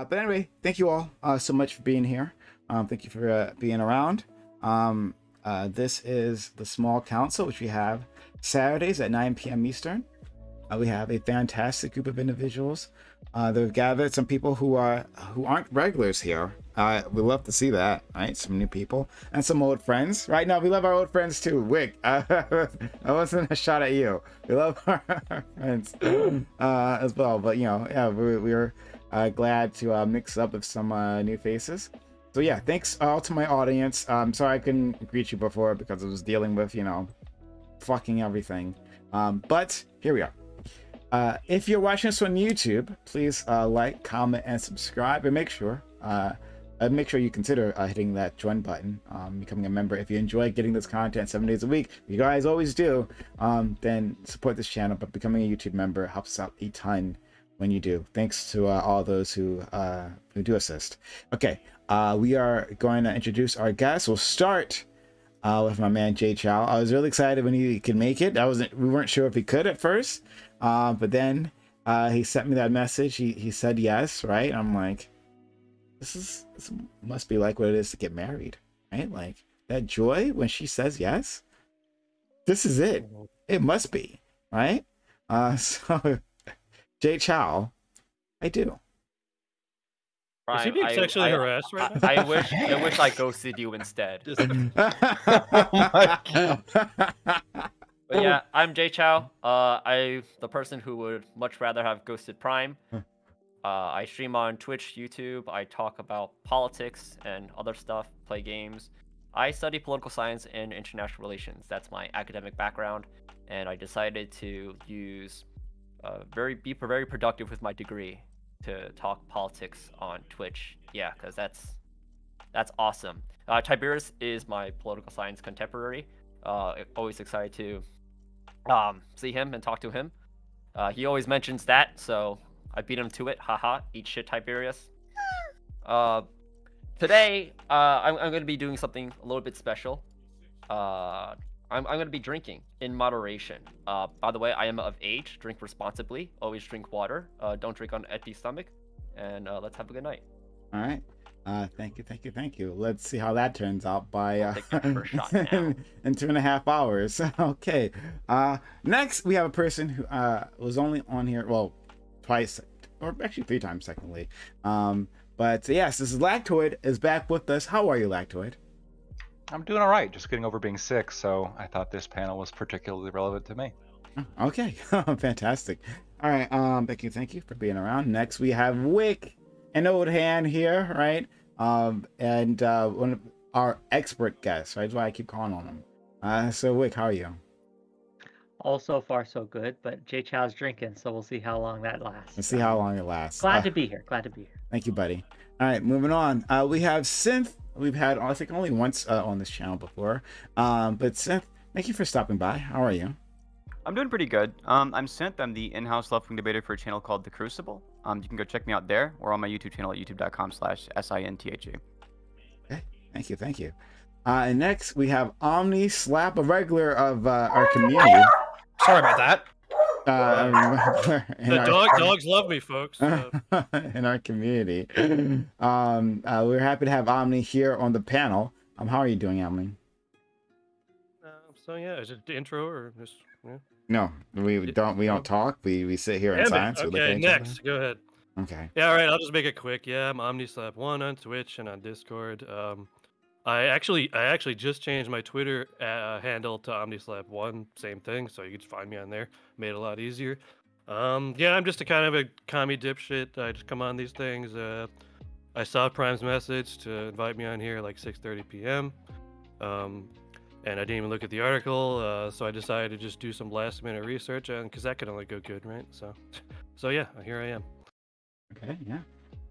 But anyway, thank you all so much for being here. Thank you for being around. This is the Small Council, which we have Saturdays at 9 p.m. Eastern. We have a fantastic group of individuals that have gathered. Some people who aren't regulars here. We love to see that, right? Some new people and some old friends. Right now, we love our old friends too. Wick, that wasn't a shot at you. We love our friends as well. But yeah, we're glad to mix up with some new faces. So yeah, thanks all to my audience. Sorry I couldn't greet you before because I was dealing with fucking everything. But here we are. If you're watching this on YouTube, please like, comment, and subscribe, and make sure you consider hitting that join button, becoming a member. If you enjoy getting this content 7 days a week, you guys always do, then support this channel. But becoming a YouTube member helps out a ton when you do. Thanks to all those who do assist. Okay, we are going to introduce our guests. We'll start with my man Jay Chow. I was really excited when he could make it. We weren't sure if he could at first. But then he sent me that message. He said yes, right? I'm like, this must be like what it is to get married, right? Like that joy when she says yes. This is it. It must be, right? So Jay Chow, I do. Is he being sexually harassed right now? I wish I ghosted you instead. Oh my God. But yeah, I'm Jay Chow. I'm the person who would much rather have ghosted Prime. I stream on Twitch, YouTube. I talk about politics and other stuff, play games. I study political science and international relations. That's my academic background, and I decided to use be very productive with my degree to talk politics on Twitch. Yeah, because that's awesome. Tiberius is my political science contemporary. Always excited to see him and talk to him. He always mentions that, so I beat him to it. Haha, eat shit, Tiberius. Today, I'm going to be doing something a little bit special. I'm going to be drinking in moderation. By the way, I am of age. Drink responsibly. Always drink water. Don't drink on an empty stomach. And let's have a good night. All right. Thank you. Let's see how that turns out by I'll take that first shot now. in 2.5 hours. Okay. Next, we have a person who was only on here, well, twice, or actually 3 times technically. But yes, this is Lactoid is back with us. How are you, Lactoid? I'm doing all right. Just getting over being sick, so I thought this panel was particularly relevant to me. Okay, fantastic. All right, thank you for being around. Next, we have Wick, an old hand here, right? And one of our expert guests, right? That's why I keep calling on him. So Wick, how are you? All so far so good, but Jay Chow's drinking, so we'll see how long that lasts. Let's see how long it lasts. Glad to be here. Thank you, buddy. All right, moving on. We have Synth. We've had, I think, only once on this channel before. But Synth, thank you for stopping by. How are you? I'm doing pretty good. I'm Synth. I'm the in-house left-wing debater for a channel called The Crucible. You can go check me out there or on my YouTube channel at youtube.com/SINTHA. Okay, thank you. And next, we have Omni Slap, a regular of our community. Sorry about that. Dogs love me, folks. In our community. We're happy to have Omni here on the panel. How are you doing, Omni? So yeah, is it the intro or just? Yeah. No, we don't talk. We sit here in silence. Okay, next, go ahead. Okay. Yeah, all right. I'll just make it quick. Yeah, I'm OmniSlap1 on Twitch and on Discord. I actually just changed my Twitter handle to OmniSlap1. Same thing, so you can find me on there. Made it a lot easier. Yeah, I'm just a kind of a commie dipshit. I just come on these things. I saw Prime's message to invite me on here like 6:30 p.m. And I didn't even look at the article, so I decided to just do some last-minute research, because that could only go good, right? So yeah, here I am. Okay, yeah.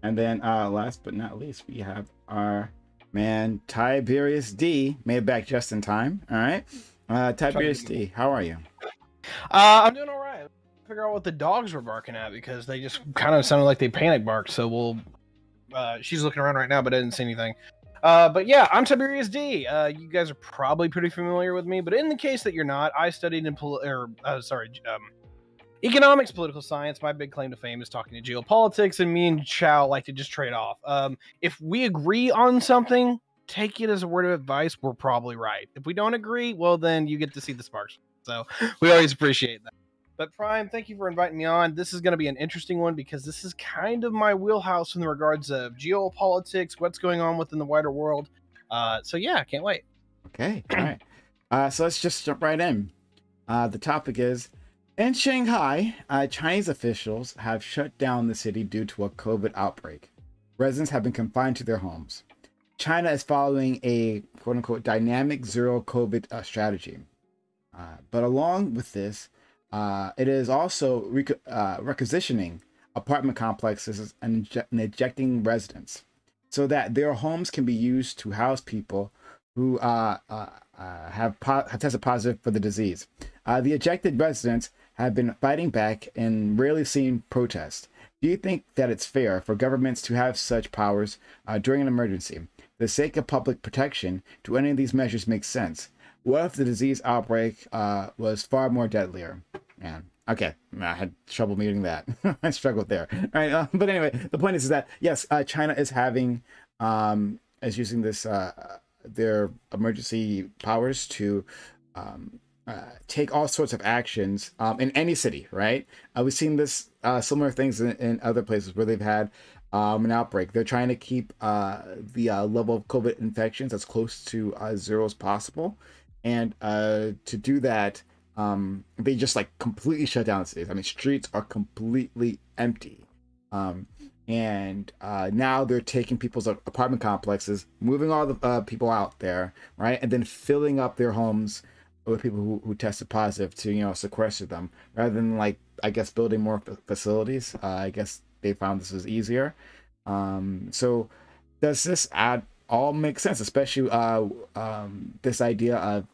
And then last but not least, we have our man Tiberius D. Made it back just in time. All right, Tiberius D. How are you? I'm doing all right. Figure out what the dogs were barking at because they just kind of sounded like they panic barked. So we'll. She's looking around right now, but I didn't see anything. But yeah, I'm Tiberius D. You guys are probably pretty familiar with me, but in the case that you're not, I studied in Economics, political science. My big claim to fame is talking to geopolitics, and me and Chow like to just trade off. If we agree on something, take it as a word of advice. We're probably right. If we don't agree, well, then you get to see the sparks. So we always appreciate that. But Prime, thank you for inviting me on. This is going to be an interesting one because this is kind of my wheelhouse in the regards of geopolitics, what's going on within the wider world. So yeah, can't wait. Okay, all right. So let's just jump right in. The topic is, in Shanghai, Chinese officials have shut down the city due to a COVID outbreak. Residents have been confined to their homes. China is following a quote-unquote dynamic zero COVID strategy. But along with this, it is also requisitioning apartment complexes and ejecting residents so that their homes can be used to house people who have tested positive for the disease. The ejected residents have been fighting back and rarely seen protest. Do you think that it's fair for governments to have such powers during an emergency? For the sake of public protection, do any of these measures make sense? What if the disease outbreak was far more deadlier? Man, okay, I had trouble meeting that. I struggled there. All right, but anyway, the point is that yes, China is having is using this their emergency powers to take all sorts of actions in any city, right? We've seen this similar things in other places where they've had an outbreak. They're trying to keep the level of COVID infections as close to zero as possible. And to do that, they just like completely shut down cities. I mean, streets are completely empty. And now they're taking people's apartment complexes, moving all the people out there, right? And then filling up their homes with people who tested positive to, you know, sequester them rather than, like, I guess, building more facilities. I guess they found this was easier. So does this all make sense, especially this idea of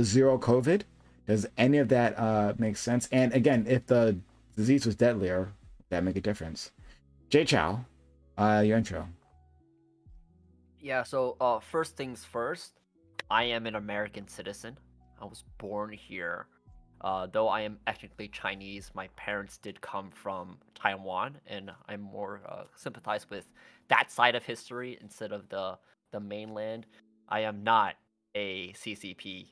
zero COVID? Does any of that make sense? And again, if the disease was deadlier, that make a difference? Jay Chow, your intro. Yeah, so first things first, I am an American citizen. I was born here. Though I am ethnically Chinese, my parents did come from Taiwan, and I'm more sympathized with that side of history instead of the mainland. I am not a CCP,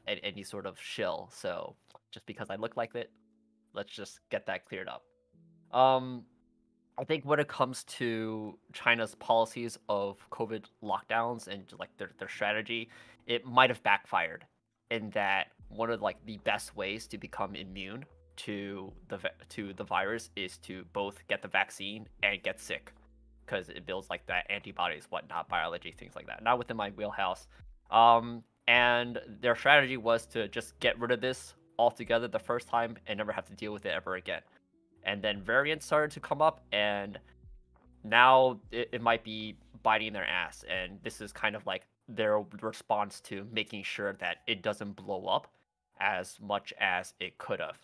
any sort of shill, so just because I look like it, let's just get that cleared up. I think when it comes to China's policies of COVID lockdowns and like their strategy, it might have backfired in that one of like the best ways to become immune to the virus is to both get the vaccine and get sick, because it builds like that antibodies, whatnot, biology, things like that. Not within my wheelhouse. And their strategy was to just get rid of this altogether the first time and never have to deal with it ever again. And then variants started to come up, and now it might be biting their ass. And this is kind of like their response to making sure that it doesn't blow up as much as it could have.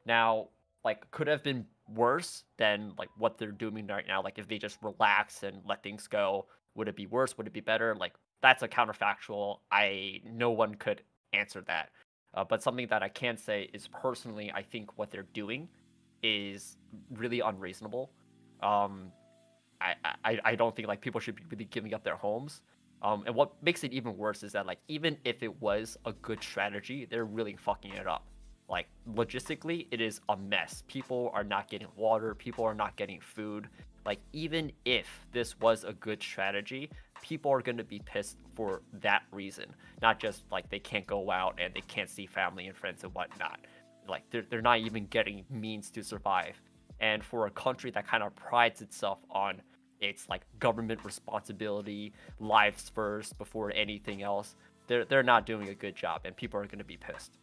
Now, like, could have been worse than like what they're doing right now. Like, if they just relax and let things go, would it be worse? Would it be better? Like, that's a counterfactual. No one could answer that. But something that I can say is, personally, I think what they're doing is really unreasonable. I don't think like people should be really giving up their homes. And what makes it even worse is that, like, even if it was a good strategy, they're really fucking it up. Like, logistically, it is a mess. People are not getting water. People are not getting food. Like, even if this was a good strategy, people are going to be pissed for that reason. Not just, like, they can't go out and they can't see family and friends and whatnot. Like, they're not even getting means to survive. And for a country that kind of prides itself on its like government responsibility, lives first before anything else, they're not doing a good job, and people are going to be pissed.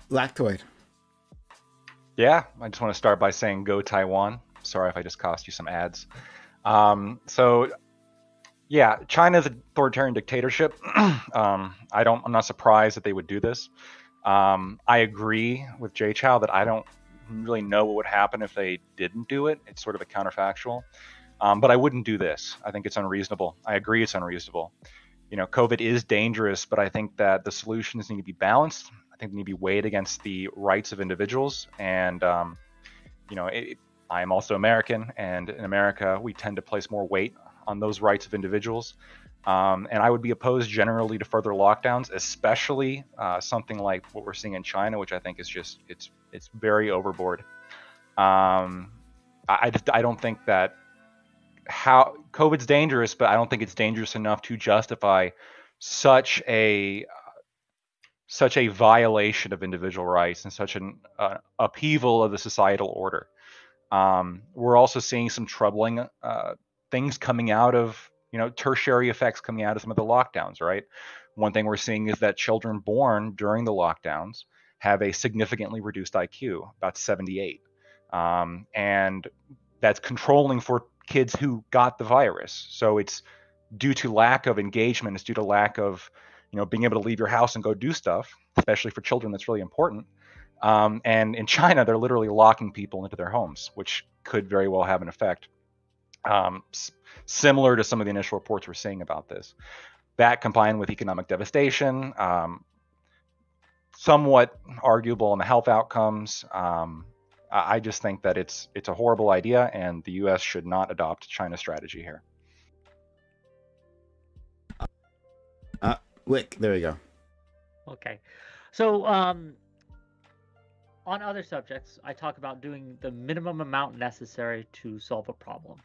Lactoid. Yeah, I just want to start by saying go Taiwan. Sorry if I just cost you some ads. So yeah, China's an authoritarian dictatorship. I'm not surprised that they would do this. I agree with Jay Chow that I don't really know what would happen if they didn't do it. It's sort of a counterfactual. But I wouldn't do this. I think it's unreasonable. I agree it's unreasonable. You know, COVID is dangerous, but I think that the solutions need to be balanced. I think they need to be weighed against the rights of individuals. And I am also American, and in America, we tend to place more weight on those rights of individuals. And I would be opposed generally to further lockdowns, especially something like what we're seeing in China, which I think is just it's very overboard. I don't think that how COVID's dangerous, but I don't think it's dangerous enough to justify such a violation of individual rights and such an upheaval of the societal order. We're also seeing some troubling things coming out of, tertiary effects coming out of some of the lockdowns, right? One thing we're seeing is that children born during the lockdowns have a significantly reduced IQ, about 78. And that's controlling for kids who got the virus. So it's due to lack of engagement, it's due to lack of, being able to leave your house and go do stuff, especially for children, that's really important. And in China, they're literally locking people into their homes, which could very well have an effect. Similar to some of the initial reports we're seeing about this. That combined with economic devastation, somewhat arguable in the health outcomes. I just think that it's a horrible idea, and the U.S. should not adopt China's strategy here. Wick, there you go. Okay. So, on other subjects, I talk about doing the minimum amount necessary to solve a problem.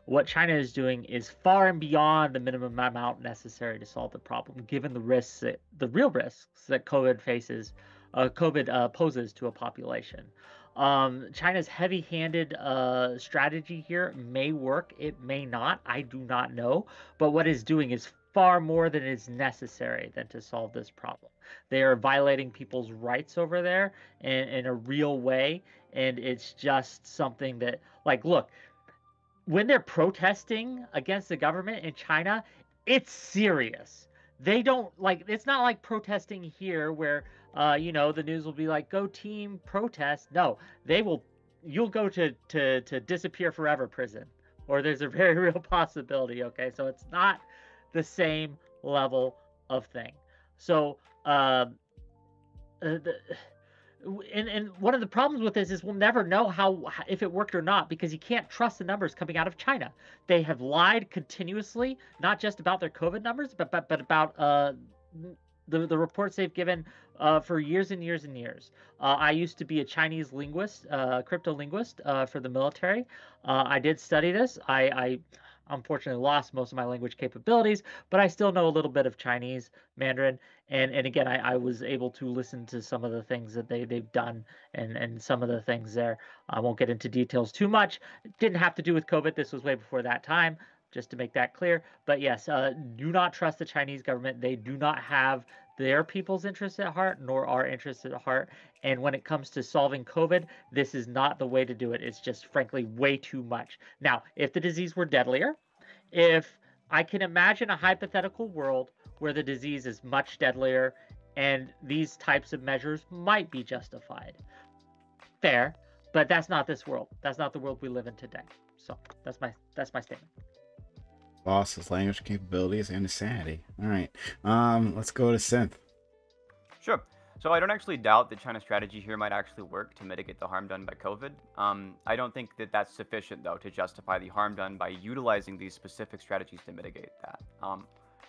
What China is doing is far and beyond the minimum amount necessary to solve the problem, given the real risks that COVID poses to a population. China's heavy-handed strategy here may work, it may not, I do not know, but what it's doing is far more than is necessary than to solve this problem. They are violating people's rights over there in a real way, and it's just something that, look, when they're protesting against the government in China, it's serious. They don't, it's not like protesting here where, the news will be like, go team protest. No, you'll go to disappear forever prison, or there's a very real possibility, okay? So it's not the same level of thing. So, and one of the problems with this is we'll never know if it worked or not, because you can't trust the numbers coming out of China. They have lied continuously, not just about their COVID numbers, but about the reports they've given for years and years and years. I used to be a Chinese linguist, crypto linguist for the military. I did study this. I unfortunately lost most of my language capabilities, but I still know a little bit of Chinese, Mandarin, and again, I was able to listen to some of the things that they've done and some of the things there. I won't get into details too much. It didn't have to do with COVID. This was way before that time, just to make that clear. But yes, do not trust the Chinese government. They do not have their people's interests at heart, nor our interests at heart. And when it comes to solving COVID, this is not the way to do it. It's just, frankly, way too much. Now, if the disease were deadlier, if I can imagine a hypothetical world where the disease is much deadlier and these types of measures might be justified. Fair, but that's not this world. That's not the world we live in today. So that's my statement. Losses, language capabilities, and insanity. All right. Let's go to Synth. Sure. So I don't actually doubt that China's strategy here might actually work to mitigate the harm done by COVID. I don't think that that's sufficient, though, to justify the harm done by utilizing these specific strategies to mitigate that.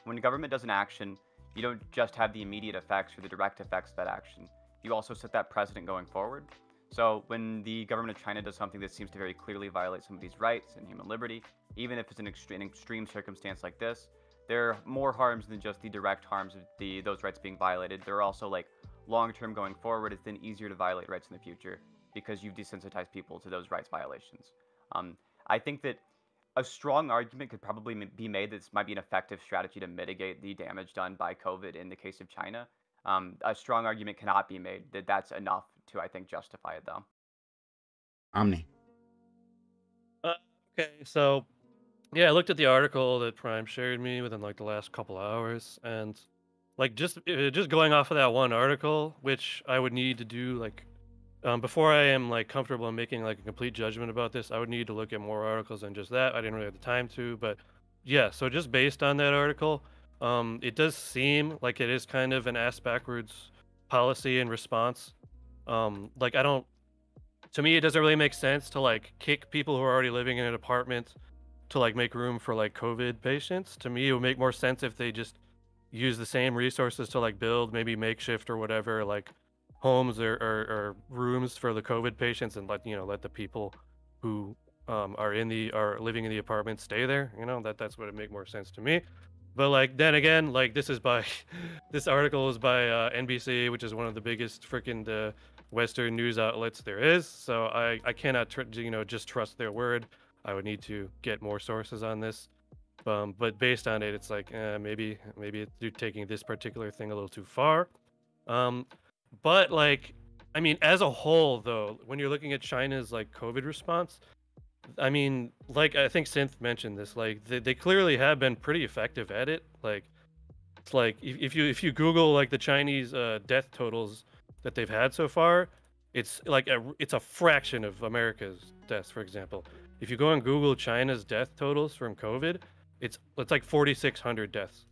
When the government does an action, you don't just have the immediate effects or the direct effects of that action. You also set that precedent going forward. So when the government of China does something that seems to very clearly violate some of these rights and human liberty, even if it's an extreme circumstance like this, there are more harms than just the direct harms of those rights being violated. There are also long-term going forward, it's then easier to violate rights in the future because you've desensitized people to those rights violations. I think that a strong argument could probably be made that this might be an effective strategy to mitigate the damage done by COVID in the case of China. A strong argument cannot be made that that's enough to, I think, justify it, though. Omni. Okay, so yeah, I looked at the article that Prime shared me within the last couple hours, and just going off of that one article, which I would need to do before I am comfortable in making a complete judgment about this, I would need to look at more articles than just that. I didn't really have the time to, but yeah, so just based on that article, it does seem like it is kind of an ass backwards policy and response. Like I don't. To me, it doesn't really make sense to like kick people who are already living in an apartment to like make room for like COVID patients. To me, it would make more sense if they just use the same resources to like build maybe makeshift or whatever like homes or rooms for the COVID patients and let the people who are living in the apartment stay there. That's what would make more sense to me. But like then again, like this is by this article is by NBC, which is one of the biggest freaking Western news outlets there is. So I cannot just trust their word. I would need to get more sources on this. But based on it, it's like maybe you're taking this particular thing a little too far. But like, I mean, as a whole, though, when you're looking at China's like COVID response, I mean, like I think Synth mentioned this, like they clearly have been pretty effective at it. Like, it's like if you Google like the Chinese death totals that they've had so far, it's like it's a fraction of America's deaths, for example. If you go and Google China's death totals from COVID, it's like 4,600 deaths.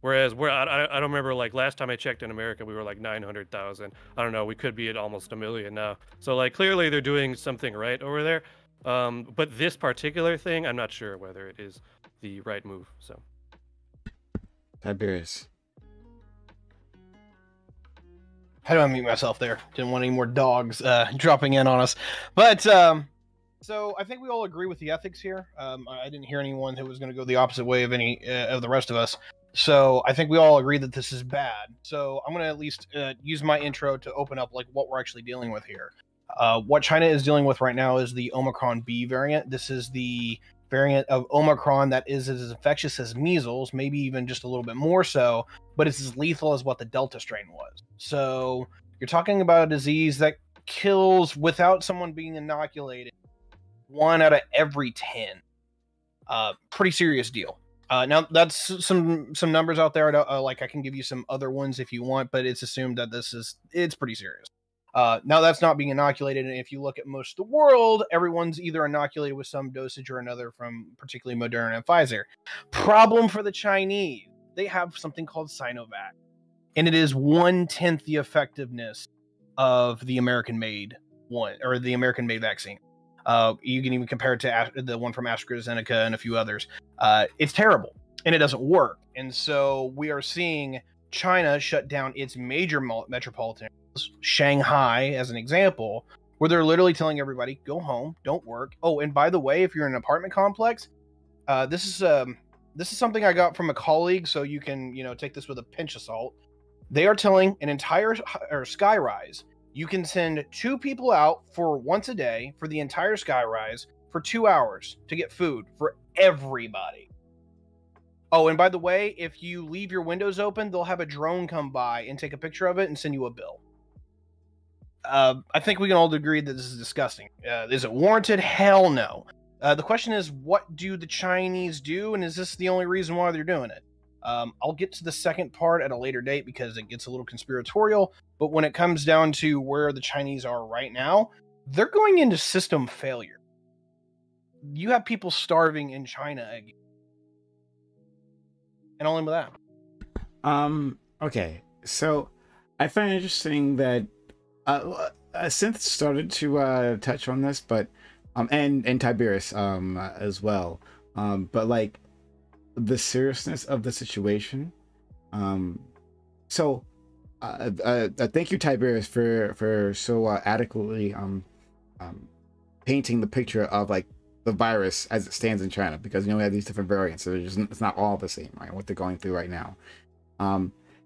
Whereas I don't remember, like last time I checked in America, we were like 900,000. I don't know, we could be at almost 1 million now. So like clearly they're doing something right over there. But this particular thing, I'm not sure whether it is the right move. So Tiberius. How do I mute myself there? Didn't want any more dogs dropping in on us. But so I think we all agree with the ethics here. I didn't hear anyone who was going to go the opposite way of any of the rest of us. So I think we all agree that this is bad. So I'm going to at least use my intro to open up like what we're actually dealing with here. What China is dealing with right now is the Omicron B variant. This is the variant of Omicron that is as infectious as measles, maybe even just a little bit more so, but it's as lethal as what the Delta strain was. So you're talking about a disease that kills, without someone being inoculated, 1 out of every 10. Pretty serious deal. Now that's some numbers out there. Like I can give you some other ones if you want, but it's assumed that it's pretty serious. Now that's not being inoculated, and if you look at most of the world, everyone's either inoculated with some dosage or another from particularly Moderna and Pfizer. Problem for the Chinese, they have something called Sinovac, and it is 1/10 the effectiveness of the American-made one, or the American-made vaccine. You can even compare it to the one from AstraZeneca and a few others. It's terrible, and it doesn't work. And so we are seeing China shut down its major metropolitan areas, Shanghai as an example, where they're literally telling everybody, go home, don't work. Oh, and by the way, if you're in an apartment complex, this is something I got from a colleague, so you can take this with a pinch of salt. They are telling an entire skyrise, you can send 2 people out for once a day for the entire skyrise for 2 hours to get food for everybody. Oh, and by the way, if you leave your windows open, they'll have a drone come by and take a picture of it and send you a bill. I think we can all agree that this is disgusting. Is it warranted? Hell no. The question is, what do the Chinese do, and is this the only reason why they're doing it? I'll get to the second part at a later date because it gets a little conspiratorial, but when it comes down to where the Chinese are right now, they're going into system failure. You have people starving in China again. And I'll end with that. Okay, so I find it interesting that Synth started to touch on this, but and Tiberius as well, but like the seriousness of the situation. So thank you, Tiberius, for so adequately painting the picture of like the virus as it stands in China, because we have these different variants, so it's not all the same, right? What they're going through right now.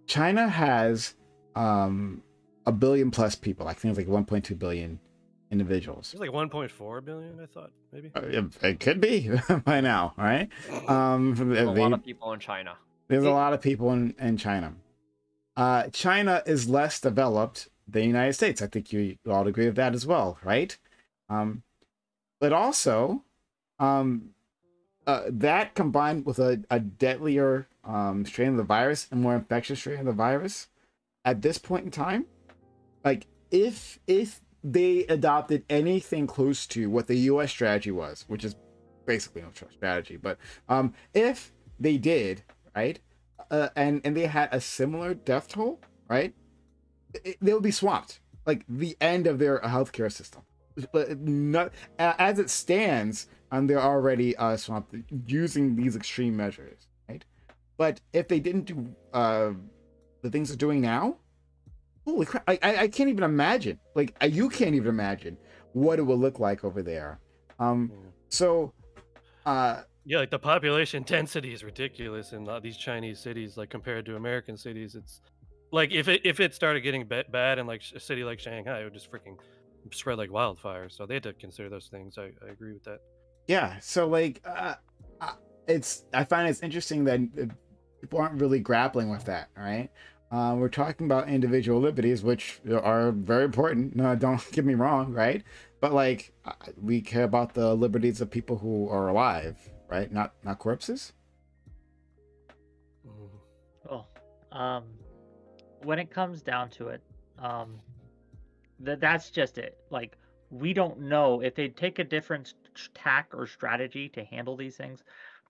China has a billion plus people. I think it's like 1.2 billion individuals. It's like 1.4 billion, I thought, maybe. It could be by now, right? There's a lot of people in China. There's a lot of people in China. China is less developed than the United States. I think you all agree with that as well, right? But also, that combined with a deadlier strain of the virus, a more infectious strain of the virus, at this point in time, like if they adopted anything close to what the U.S. strategy was, which is basically no strategy, but if they did, right, and they had a similar death toll, right, they would be swamped, like the end of their healthcare system. But not as it stands, they're already swamped using these extreme measures, right? But if they didn't do the things they're doing now, holy crap! I can't even imagine. Like you can't even imagine what it will look like over there. So, yeah, like the population density is ridiculous in these Chinese cities, like compared to American cities. It's like if it started getting bad in like a city like Shanghai, it would just freaking spread like wildfire. So they had to consider those things. I agree with that. yeah. So like, I find it's interesting that people aren't really grappling with that. Right? We're talking about individual liberties, which are very important. No, don't get me wrong, right? But like, we care about the liberties of people who are alive, right? Not corpses. Well, when it comes down to it, that's just it. Like, we don't know if they take a different tack or strategy to handle these things.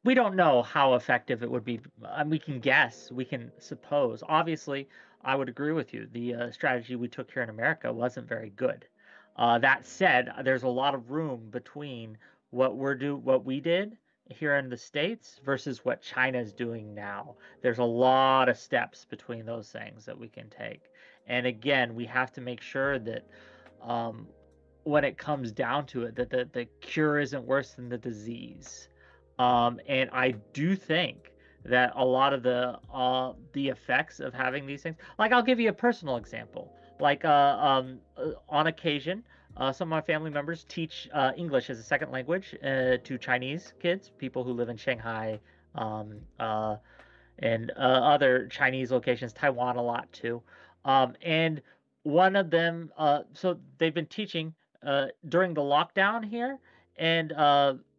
We don't know how effective it would be. We can guess, we can suppose. Obviously, I would agree with you. The strategy we took here in America wasn't very good. That said, there's a lot of room between what we did here in the States versus what China's doing now. There's a lot of steps between those things that we can take. And again, we have to make sure that when it comes down to it, that the cure isn't worse than the disease. And I do think that a lot of the effects of having these things, like I'll give you a personal example. Like on occasion, some of my family members teach English as a second language to Chinese kids, people who live in Shanghai, and other Chinese locations, Taiwan a lot too. And one of them, so they've been teaching during the lockdown here, and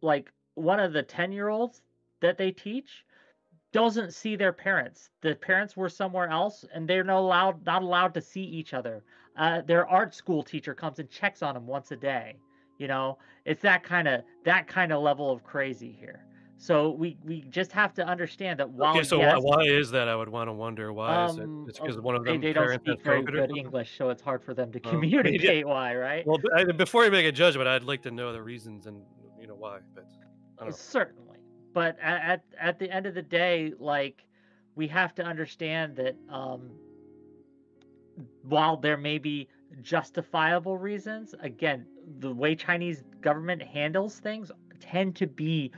like one of the 10-year-olds that they teach doesn't see their parents. The parents were somewhere else, and they're not allowed to see each other. Their art school teacher comes and checks on them once a day. You know, it's that kind of level of crazy here. So we just have to understand that while Okay, so yes, why is that? I would want to wonder why is it? It's because one of them they don't parents has speak very COVID or good something. English, so it's hard for them to Maybe. communicate why, right? Well, before you make a judgment, I'd like to know the reasons and why. But I don't know. Certainly, but at the end of the day, like we have to understand that while there may be justifiable reasons, again, the way Chinese government handles things tend to be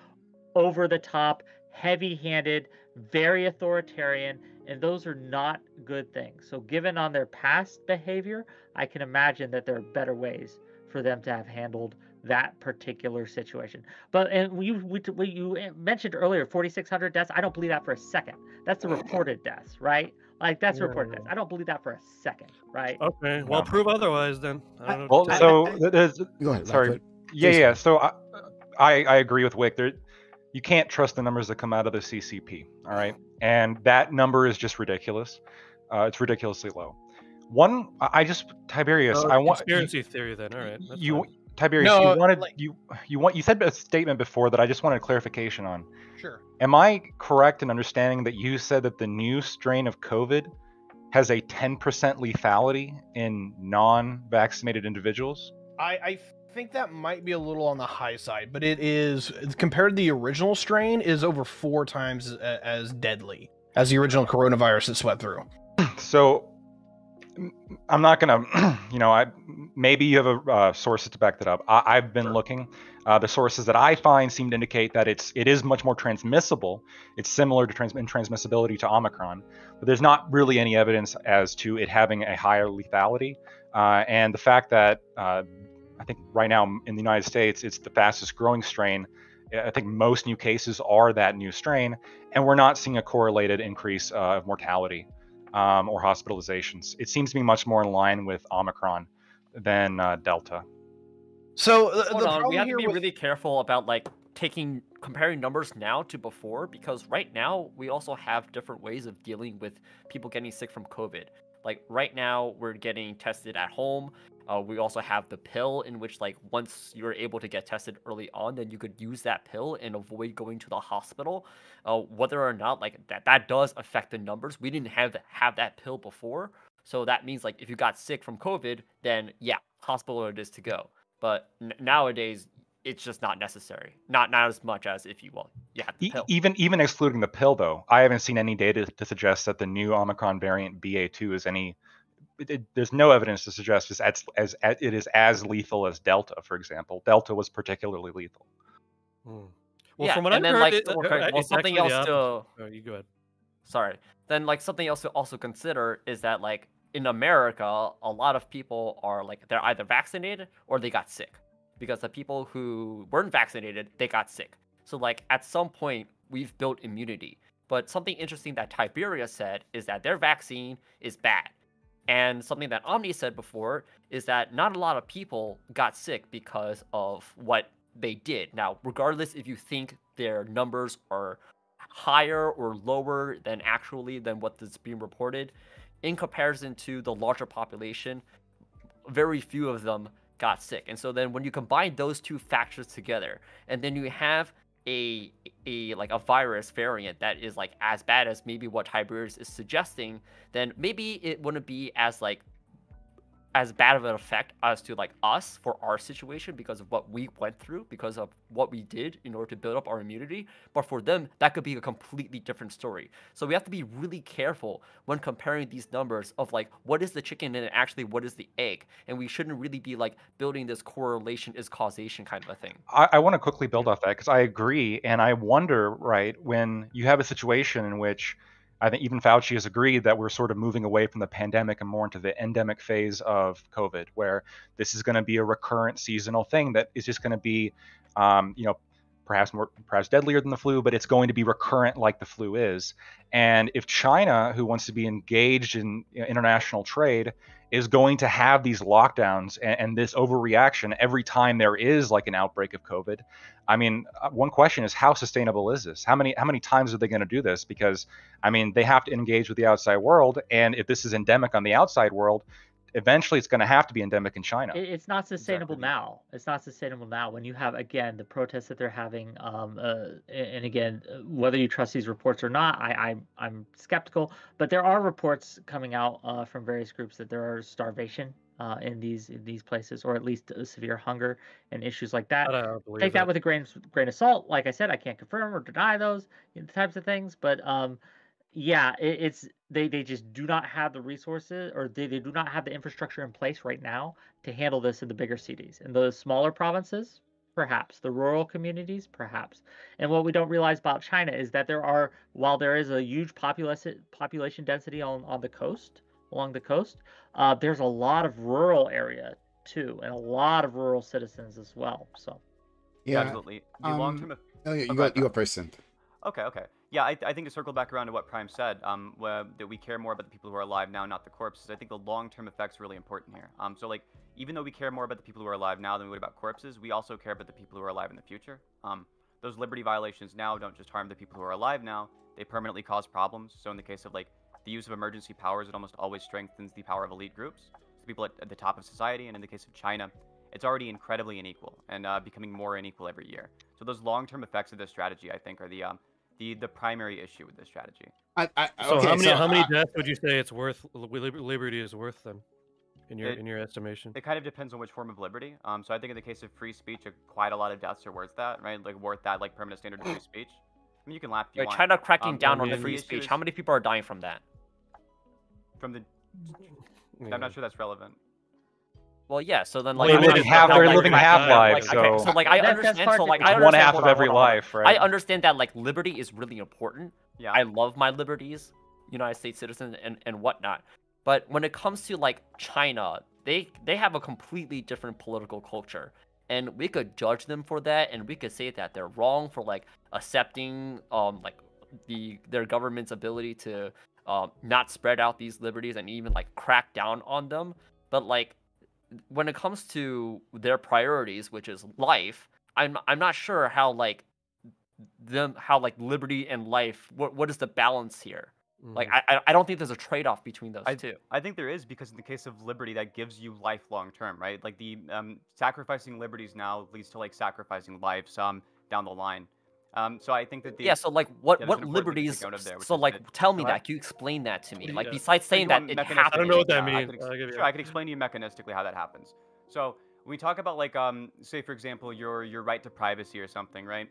over the top, heavy-handed, very authoritarian, and those are not good things. So given on their past behavior, I can imagine that there are better ways for them to have handled that particular situation. But and you mentioned earlier 4,600 deaths. I don't believe that for a second. That's the reported deaths, right? Like that's reported deaths. I don't believe that for a second, right? Okay, well, prove otherwise then. I don't know. Well, what to so say. there's Go ahead. sorry. Go ahead. Yeah. So I agree with Wick. You can't trust the numbers that come out of the CCP. All right, and that number is just ridiculous. It's ridiculously low. Tiberius, Oh, I want conspiracy theory then. All right. That's you fine. Tiberius, No, you said a statement before that I just wanted clarification on. Sure. Am I correct in understanding that you said that the new strain of COVID has a 10% lethality in non-vaccinated individuals? I think that might be a little on the high side, but it is, compared to the original strain, is over 4 times as deadly as the original coronavirus that swept through. So I'm not gonna, maybe you have sources to back that up. I've been looking. The sources that I find seem to indicate that it is much more transmissible. It's similar to transmissibility to Omicron, but there's not really any evidence as to it having a higher lethality. And the fact that I think right now in the United States, it's the fastest growing strain. I think most new cases are that new strain, and we're not seeing a correlated increase of mortality or hospitalizations. It seems to be much more in line with Omicron than Delta. So hold on, we have to be really careful about comparing numbers now to before, because right now we also have different ways of dealing with people getting sick from COVID. Like right now we're getting tested at home. We also have the pill in which once you're able to get tested early on, then you could use that pill and avoid going to the hospital. Whether or not that does affect the numbers. We didn't have that pill before. So that means like if you got sick from COVID, then yeah, hospital it is to go. But nowadays, it's just not necessary. Not as much as if you had the pill. Even excluding the pill, though, I haven't seen any data to suggest that the new Omicron variant BA.2 is any. There's no evidence to suggest it is as lethal as Delta, for example. Delta was particularly lethal. Well, Yeah, from what and I've then heard, well, it's something actually the else to opposite. Oh, you go ahead. sorry. Then like something else to also consider is that like in America, a lot of people are like they're either vaccinated or they got sick. Because the people who weren't vaccinated, they got sick. So like at some point we've built immunity. But something interesting that Tiberius said is that their vaccine is bad. And something that Omni said before is that not a lot of people got sick because of what they did. Now, regardless if you think their numbers are higher or lower than what is being reported, in comparison to the larger population, very few of them got sick. And so then when you combine those two factors together, and then you have a virus variant that is like as bad as maybe what Tiberius is suggesting, then maybe it wouldn't be as bad of an effect as to like us for our situation because of what we went through, because of what we did in order to build up our immunity. But for them, that could be a completely different story. So we have to be really careful when comparing these numbers of like what is the chicken and actually what is the egg. And we shouldn't really be like building this correlation is causation kind of a thing. I want to quickly build off that because I agree, and I wonder, right, when you have a situation in which I think even Fauci has agreed that we're sort of moving away from the pandemic and more into the endemic phase of COVID, where this is going to be a recurrent seasonal thing that is just going to be, perhaps deadlier than the flu, but it's going to be recurrent like the flu is. And if China, who wants to be engaged in international trade, is going to have these lockdowns and this overreaction every time there is like an outbreak of COVID, I mean, one question is how sustainable is this? How many times are they going to do this? Because I mean, they have to engage with the outside world, and if this is endemic on the outside world, eventually it's going to have to be endemic in China. It's not sustainable now. It's not sustainable now when you have, again, the protests that they're having. And again, whether you trust these reports or not, I'm skeptical. But there are reports coming out from various groups that there are starvation in these places, or at least severe hunger and issues like that. I don't believe Take that with a grain of salt. Like I said, I can't confirm or deny those types of things, but yeah, it's they just do not have the resources, or they do not have the infrastructure in place right now to handle this in the bigger cities. In the smaller provinces, perhaps. The rural communities, perhaps. And what we don't realize about China is that while there is a huge population density on the coast, along the coast, there's a lot of rural area too, and a lot of rural citizens as well. So Yeah, absolutely. The long-term. Oh, yeah, you go first. Okay. Yeah, I think to circle back around to what Prime said, that we care more about the people who are alive now, not the corpses. I think the long-term effect's really important here. So like, even though we care more about the people who are alive now than we would about corpses, we also care about the people who are alive in the future. Those liberty violations now don't just harm the people who are alive now, they permanently cause problems. So in the case of like the use of emergency powers, it almost always strengthens the power of elite groups, so people at the top of society. And in the case of China, it's already incredibly unequal and becoming more unequal every year. So those long-term effects of this strategy, I think, are the primary issue with this strategy. So how many deaths would you say it's worth? Liberty is worth then, in your estimation? It kind of depends on which form of liberty. So I think in the case of free speech, quite a lot of deaths are worth that, right? Like worth that like permanent standard of free speech. I mean, you can laugh if you want. China cracking down on free speech. How many people are dying from that? From the, I'm not sure that's relevant. Well, yeah. So then, like, they're living half-lives. Okay, so like I understand. So like I understand one half of every life, right? I understand that like liberty is really important. Yeah. I love my liberties, United States citizen and whatnot. But when it comes to like China, they have a completely different political culture, and we could judge them for that, and we could say that they're wrong for like accepting like their government's ability to not spread out these liberties and even like crack down on them. But like when it comes to their priorities, which is life, I'm not sure how like liberty and life, what is the balance here? Like I don't think there's a trade-off between those two. I think there is, because in the case of liberty, that gives you life long term, right? Like the sacrificing liberties now leads to like sacrificing lives down the line. So I think that the Yeah, so like what there's an important thing to liberties? take note of there, which So is like that- tell me Go that. ahead. Can you explain that to me? Like Yeah. besides saying you that want it mechanistically- happened. I don't know what that yeah, means. I'll give you Sure, I could explain to you mechanistically how that happens. So when we talk about like say for example your right to privacy or something, right?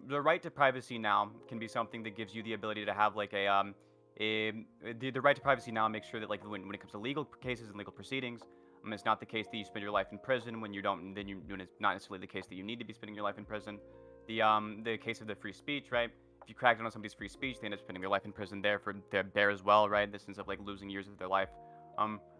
The right to privacy now can be something that gives you the ability to have like the right to privacy now makes sure that like when it comes to legal cases and legal proceedings, it's not the case that you spend your life in prison when you don't. Then it's not necessarily the case that you need to be spending your life in prison. The case of the free speech, right? If you crack down on somebody's free speech, they end up spending their life in prison there as well, right? This ends up like losing years of their life.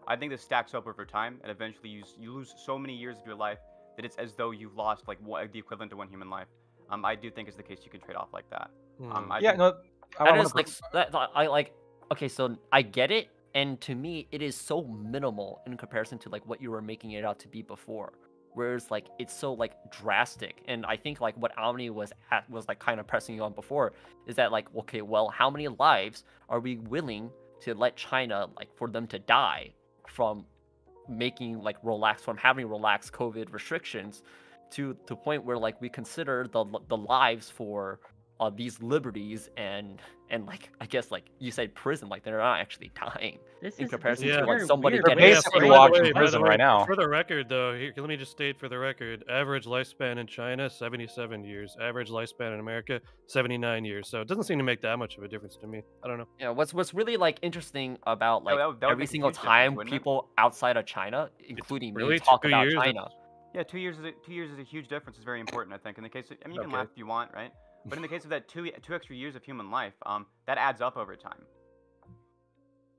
I think this stacks up over time, and eventually you lose so many years of your life that it's as though you've lost like the equivalent to one human life. I do think is the case you can trade off like that. I Yeah, think- no, I That wanna is like I like. Okay, so I get it, and to me, it is so minimal in comparison to like what you were making it out to be before. Whereas like it's so like drastic, and I think like what Omni was like kind of pressing you on before is that like okay, well, how many lives are we willing to let China like for them to die from making like having relaxed COVID restrictions to the point where like we consider the lives for these liberties and like I guess like you said prison, like they're not actually dying in comparison this to is like very somebody weird. They're getting basically by sick. the locked in way, by the prison way, right now. For the record, though, here, let me just state for the record: average lifespan in China 77 years. Average lifespan in America 79 years. So it doesn't seem to make that much of a difference to me. I don't know. Yeah, what's really like interesting about like that would every make a single huge difference, time wouldn't it? people outside of China, including me, really talk 2 about years? China. Yeah, 2 years is a huge difference. It's very important, I think. In the case, I mean, you can Okay. laugh if you want, right? But in the case of that two extra years of human life, that adds up over time.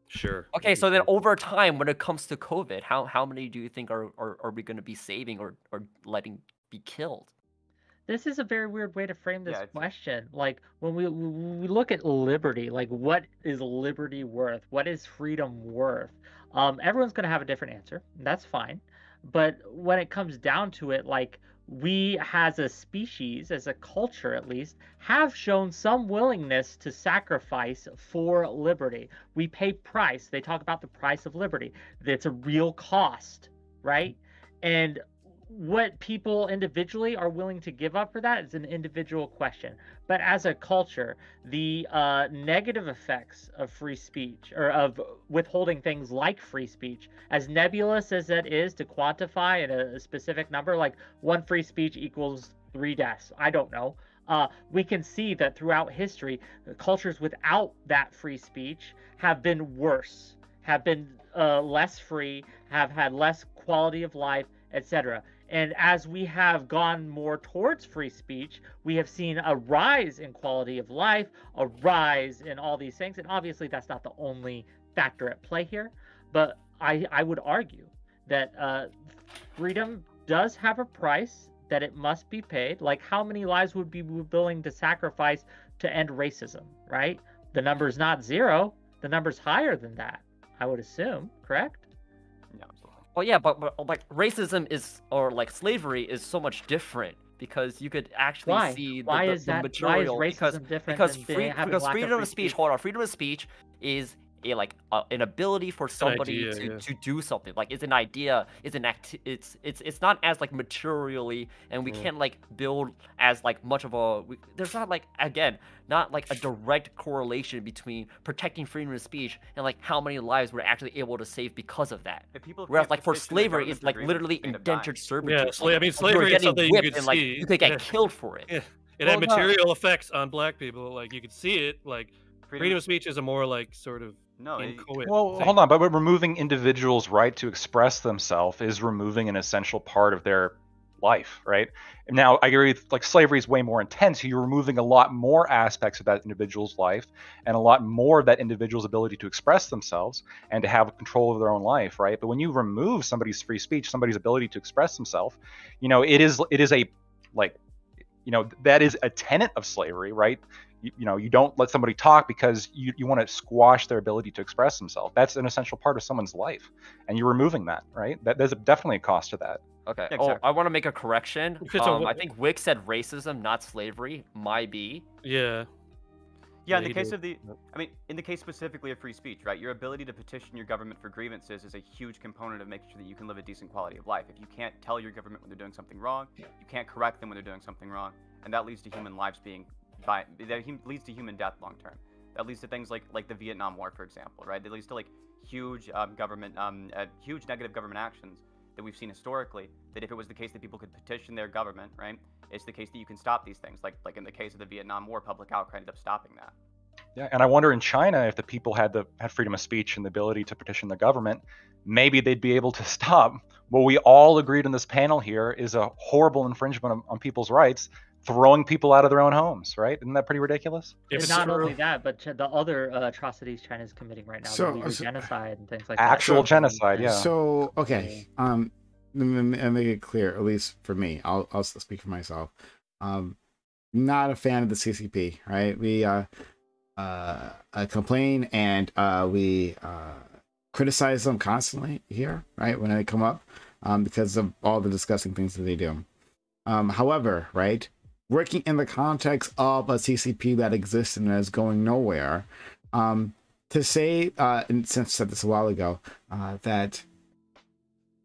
Sure. Okay, so then over time, when it comes to COVID, how many do you think are we going to be saving or letting be killed? This is a very weird way to frame this Yeah, it's- question. Like when we look at liberty, like what is liberty worth? What is freedom worth? Everyone's going to have a different answer. And that's fine. But when it comes down to it, like we as a species, as a culture at least, have shown some willingness to sacrifice for liberty. We pay price. They talk about the price of liberty. It's a real cost, right? And what people individually are willing to give up for that is an individual question. But as a culture, the negative effects of free speech or of withholding things like free speech, as nebulous as that is to quantify in a specific number, like one free speech equals 3 deaths, I don't know. We can see that throughout history, cultures without that free speech have been worse, have been less free, have had less quality of life, etc. And as we have gone more towards free speech, we have seen a rise in quality of life, a rise in all these things. And obviously, that's not the only factor at play here. But I would argue that freedom does have a price, that it must be paid. Like, how many lives would be willing to sacrifice to end racism, right? The number's not 0. The number's higher than that, I would assume, correct? Yeah, absolutely. Well, yeah, but like racism is or like slavery is so much different because you could actually Why? see Why the is that? material Why is because racism different because than free having because lack freedom free of speech. Hold on, freedom of speech is a like an ability for somebody idea, to do something. Like it's an idea, it's an it's not as like materially, and we can't like build as like much of a. There's not like again not like a direct correlation between protecting freedom of speech and like how many lives we're actually able to save because of that. If people Whereas can't like for petition their slavery, government it's for like agreements, literally they end up dying. indentured servitude. Yeah, I mean, you were slavery is getting something you whipped could and like see. you could get Yeah. killed for it. Yeah. It Well, had no. material effects on black people. Like you could see it. Like freedom of speech is a more like sort of No, inchoate Well, thing. hold on, but removing individuals' right to express themselves is removing an essential part of their life, right? Now, I agree, like slavery is way more intense. You're removing a lot more aspects of that individual's life and a lot more of that individual's ability to express themselves and to have control of their own life, right? But when you remove somebody's free speech, somebody's ability to express themselves, it is a like, that is a tenet of slavery, right? You don't let somebody talk because you want to squash their ability to express themselves. That's an essential part of someone's life, and you're removing that, right? There's definitely a cost to that. Okay. Yeah, Oh, exactly. I want to make a correction. Okay, so I think Wick said racism, not slavery. Might be. Yeah. Yeah, in Yeah, the he case did. of in the case specifically of free speech, right? Your ability to petition your government for grievances is a huge component of making sure that you can live a decent quality of life. If you can't tell your government when they're doing something wrong, you can't correct them when they're doing something wrong, and that leads to human lives being leads to human death long term. That leads to things like the Vietnam War, for example, right? That leads to like huge huge negative government actions that we've seen historically. That if it was the case that people could petition their government, right, it's the case that you can stop these things. Like in the case of the Vietnam War, public outcry ended up stopping that. Yeah, and I wonder in China if the people had freedom of speech and the ability to petition the government, maybe they'd be able to stop what we all agreed in this panel here is a horrible infringement on people's rights, throwing people out of their own homes, right? Isn't that pretty ridiculous? And not only that, but the other atrocities China's committing right now, So- the Uyghur so- genocide and things like Actual that. genocide, yeah. So okay, let me make it clear, at least for me. I'll speak for myself. Not a fan of the CCP, right? We complain and we criticize them constantly here, right, when they come up, because of all the disgusting things that they do. However, right, working in the context of a CCP that exists and is going nowhere, to say, and since I said this a while ago, that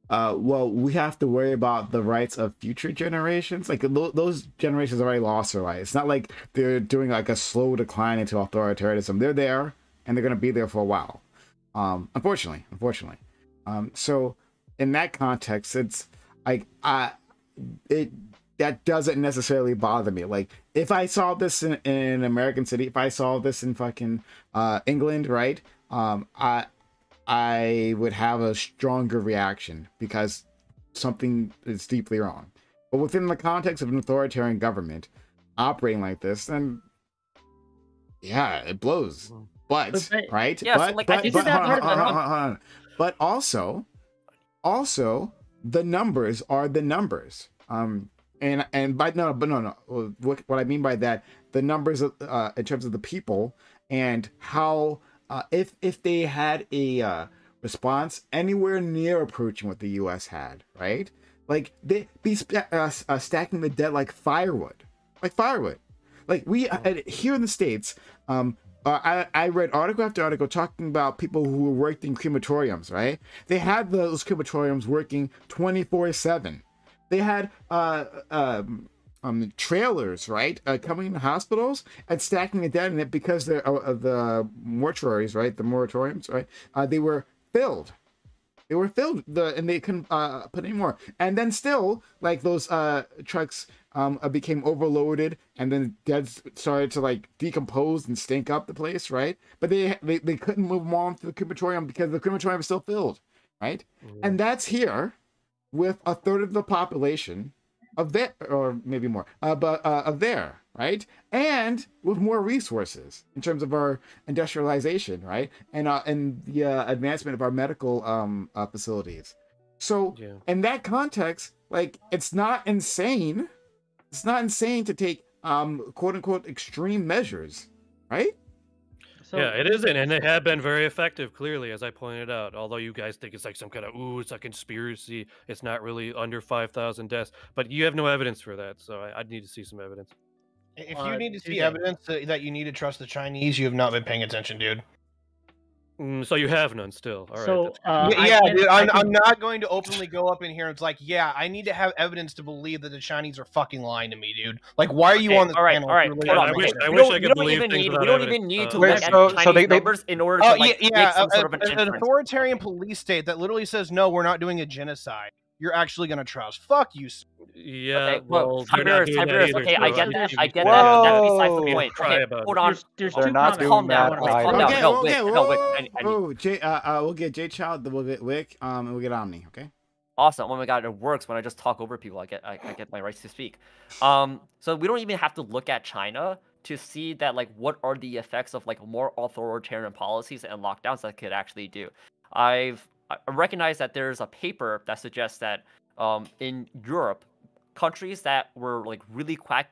well, we have to worry about the rights of future generations. Like those generations already lost their rights. It's not like they're doing like a slow decline into authoritarianism. They're there and they're going to be there for a while. Unfortunately. So in that context, it's like that doesn't necessarily bother me. Like if I saw this in an American city, if I saw this in fucking England, right? I would have a stronger reaction because something is deeply wrong. But within the context of an authoritarian government operating like this, then yeah, it blows. But right? Yeah, but, so, like, but, I think but, that hold part of on. But also the numbers are the numbers. And by no. What I mean by that, the numbers in terms of the people and how if they had a response anywhere near approaching what the U.S. had, right? Like they be stacking the dead like firewood. Like we here in the States. I read article after article talking about people who worked in crematoriums, right? They had those crematoriums working 24/7. They had trailers, right, coming to hospitals and stacking the dead in it because the mortuaries, right, the moratoriums, right, they were filled. And they couldn't put any more. And then still, like those trucks became overloaded, and then dead started to like decompose and stink up the place, right? But they couldn't move them on to the crematorium because the crematorium was still filled, right? Mm-hmm. And that's here with a third of the population of there, or maybe more, of there, right? And with more resources in terms of our industrialization, right? And the advancement of our medical facilities. So in that context, like it's not insane. It's not insane to take quote unquote extreme measures, right? So, yeah, it isn't, and they have been very effective, clearly, as I pointed out. Although you guys think it's like some kind of, it's a conspiracy. It's not really under 5,000 deaths. But you have no evidence for that, so I'd need to see some evidence. If you need to see evidence that you need to trust the Chinese, you have not been paying attention, dude. So you have none still. All so, right. Dude, I'm not going to openly go up in here and it's like, yeah, I need to have evidence to believe that the Chinese are fucking lying to me, dude. Like, why are you on this panel? All right. Hold on. I wish I could believe things without We don't evidence. even need to look at Chinese numbers in order to make some sort of an an authoritarian police state that literally says, no, we're not doing a genocide. You're actually going to trust. Fuck you. Yeah, okay, well, Tiberius, okay, I get that. I get that. That's besides the point. Okay, hold on. There's two comments. Calm down. Calm down. We'll get J Child, we'll get Wick, and we'll get Omni. Okay. Awesome. Oh my god, it works when I just talk over people. I get my rights to speak. So we don't even have to look at China to see that like what are the effects of like more authoritarian policies and lockdowns that could actually do. I recognize that there's a paper that suggests that in Europe, countries that were like really quick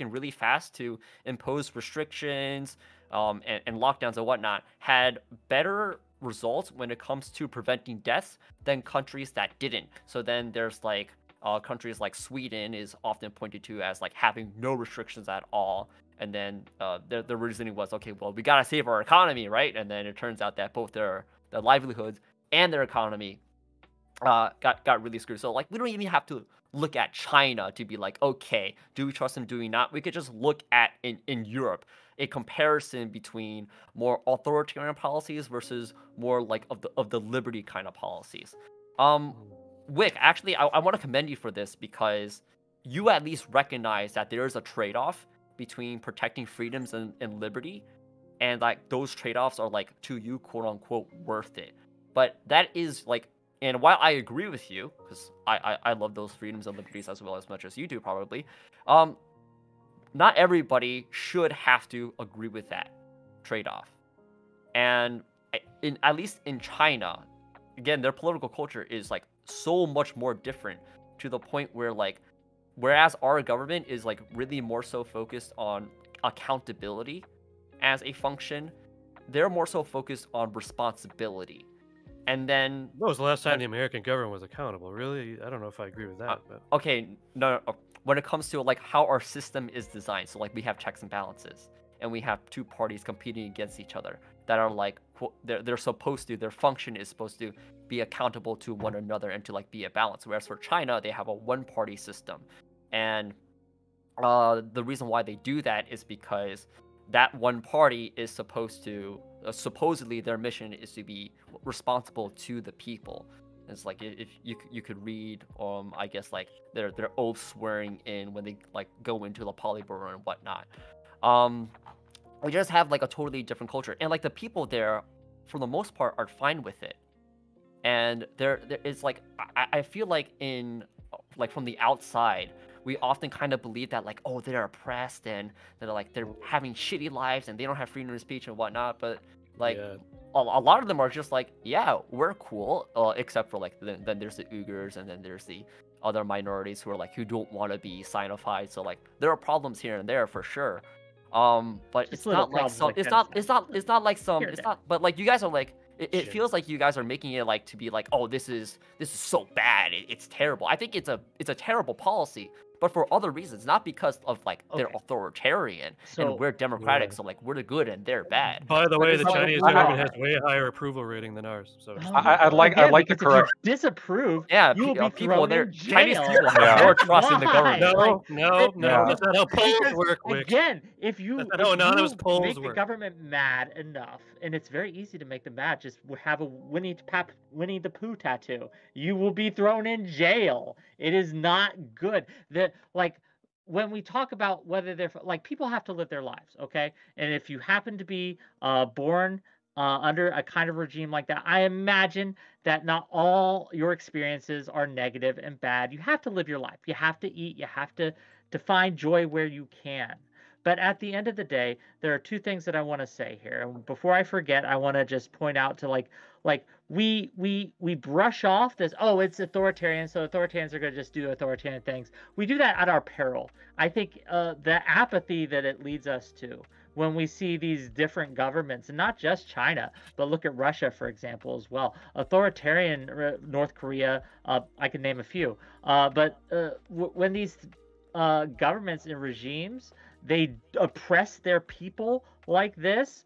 and really fast to impose restrictions and lockdowns and whatnot had better results when it comes to preventing deaths than countries that didn't. So then there's like countries like Sweden is often pointed to as like having no restrictions at all. And then the reasoning was, okay, well, we gotta save our economy, right? And then it turns out that both their livelihoods and their economy got really screwed. So like we don't even have to look at China to be like, okay, do we trust them? Do we not? We could just look at in Europe a comparison between more authoritarian policies versus more like of the liberty kind of policies. Wick, actually, I want to commend you for this because you at least recognize that there is a trade-off between protecting freedoms and liberty, and like those trade-offs are like to you, quote unquote, worth it. But that is like, and while I agree with you, because I love those freedoms and liberties as well as much as you do probably, not everybody should have to agree with that trade-off. And at least in China, again, their political culture is like so much more different to the point where like, whereas our government is like really more so focused on accountability as a function, they're more so focused on responsibility. And then When was the last time the American government was accountable? Really? I don't know if I agree with that. But okay, no, when it comes to like how our system is designed, so like we have checks and balances, and we have two parties competing against each other that are like they're supposed to, their function is supposed to be accountable to one another and to like be a balance. Whereas for China, they have a one-party system, and the reason why they do that is because that one party is supposed to supposedly their mission is to be responsible to the people. It's like if you could read I guess like their oath swearing in when they like go into the Politburo and whatnot. We just have like a totally different culture, and like the people there for the most part are fine with it. And there is like I feel like in like from the outside we often kind of believe that like, oh, they're oppressed and they're having shitty lives and they don't have freedom of speech and whatnot, but like yeah. a lot of them are just like, yeah, we're cool, except for like then there's the Uyghurs and then there's the other minorities who are like who don't want to be Sinofied. So like there are problems here and there for sure, but Just it's little not like problems some like it's not like some Here and it's there. not, but like you guys are like it Shit. feels like you guys are making it like to be like, oh, this is so bad, it's terrible. I think it's a terrible policy, but for other reasons, not because of like they're Okay. authoritarian So- and we're democratic, Yeah. so like we're the good and they're bad. By the But way, it's the like, Chinese wow. government has way higher approval rating than ours. So just Oh, I'd like again, to because correct. If you disapprove, Yeah, you will be people thrown there, in Chinese jail. people have Yeah. more trust in the Why? government. no, no, no. Yeah. That's not how polls Because, work, Wick. again, if you, That's not how anonymous polls make the work. government mad enough, and it's very easy to make them mad, just have a Winnie the Pooh tattoo. You will be thrown in jail. It is not good. When we talk about whether they're like, people have to live their lives, okay? And if you happen to be born under a kind of regime like that, I imagine that not all your experiences are negative and bad. You have to live your life. You have to eat. You have to find joy where you can. But at the end of the day, there are two things that I want to say here. And before I forget, I want to just point out to like we brush off this, oh, it's authoritarian, so authoritarians are going to just do authoritarian things. We do that at our peril. I think the apathy that it leads us to when we see these different governments, and not just China, but look at Russia, for example, as well. Authoritarian North Korea, I can name a few. When these governments and regimes, they oppress their people like this,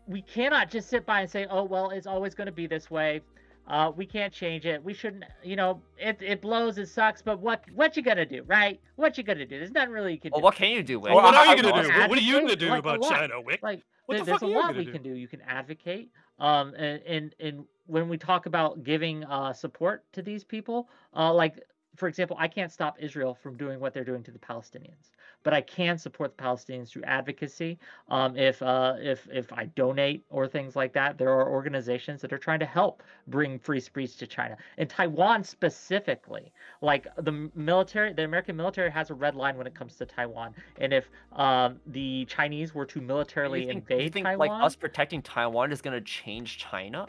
we cannot just sit by and say, oh, well, it's always going to be this way. We can't change it. We shouldn't, it blows, it sucks, but what you gonna do, right? What you gonna do? There's nothing really you can do. Well, what can you do, Wick? Well, what are you I- gonna I- do? What are you gonna do Like, about a lot. China, Wick? Like, What the there's fuck a are you lot gonna we do? can do. You can advocate. And when we talk about giving support to these people, for example, I can't stop Israel from doing what they're doing to the Palestinians, but I can support the Palestinians through advocacy. If I donate or things like that, there are organizations that are trying to help bring free speech to China and Taiwan specifically. Like the American military has a red line when it comes to Taiwan, and if the Chinese were to militarily you invade think Taiwan, like us protecting Taiwan is gonna change China?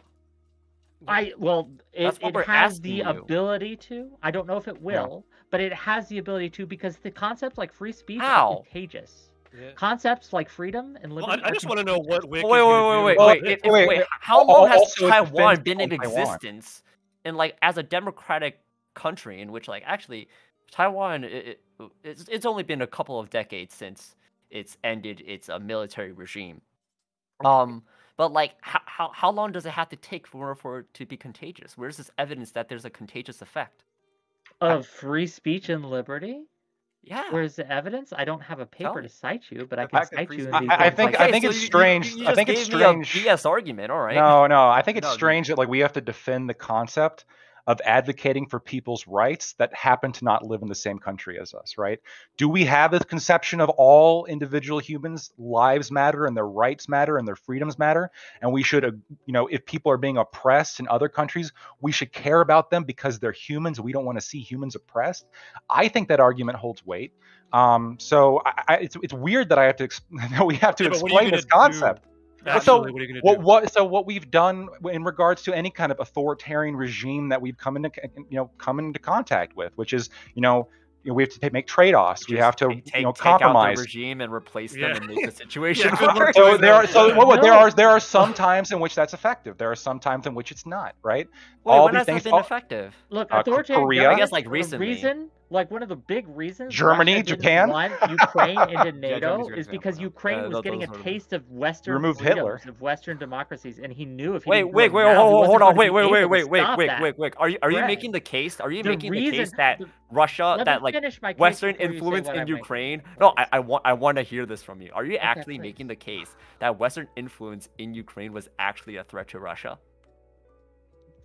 it we're has the asking you. ability to. I don't know if it will, but it has the ability to, because the concepts like free speech How? are contagious. Yeah. Concepts like freedom and Well, liberty. I just want to know what Wick Wait, is gonna wait, do. wait, about wait, it. wait. How long has Also, it's Taiwan defense been in on Taiwan. existence? And like as a democratic country in which like actually Taiwan, it's only been a couple of decades since it's ended its military regime. But like, how long does it have to take for it to be contagious? Where's this evidence that there's a contagious effect? Of free speech and liberty? Yeah. Where's the evidence? I don't have a paper me. to cite you, but I The can fact that cite free you in speech- these. I ones think like I this. think so it's you strange. just I think it's gave me a strange. BS argument. All right. No, I think it's No, strange that like we have to defend the concept of advocating for people's rights that happen to not live in the same country as us, right? Do we have this conception of all individual humans' lives matter and their rights matter and their freedoms matter? And we should, if people are being oppressed in other countries, we should care about them because they're humans. We don't want to see humans oppressed. I think that argument holds weight. So it's weird that I have to that we have to Yeah, but what are you explain this gonna do? concept. Actually, what are you gonna do? So what we've done in regards to any kind of authoritarian regime that we've come into contact with, which is we have to make trade-offs. We have to take out the compromise. regime and replace Yeah. them and make the situation Yeah, good worse. luck. There are some times in which that's effective. There are some times in which it's not. Right? Wait, All when these has that things. been effective? Look, Korea? authoritarian I guess, like, the recently. reason, like one of the big reasons Germany, Russia didn't Japan? want Ukraine into NATO Germany's a good is because example, Ukraine was those getting a sort of- taste of Western Removed freedoms, Hitler. of Western democracies, and he knew if he Wait, didn't do wait, it wait, now, he hold wasn't on, going to wait, be wait, able wait, to wait, wait, stop wait, that. wait, wait. Are you Right. making the case? Are you The making the case reason- that Russia, Let that me like finish my case Western before you say influence what in I'm making. Ukraine? No, I want to hear this from you. Are you actually please. making the case that Western influence in Ukraine was actually a threat to Russia?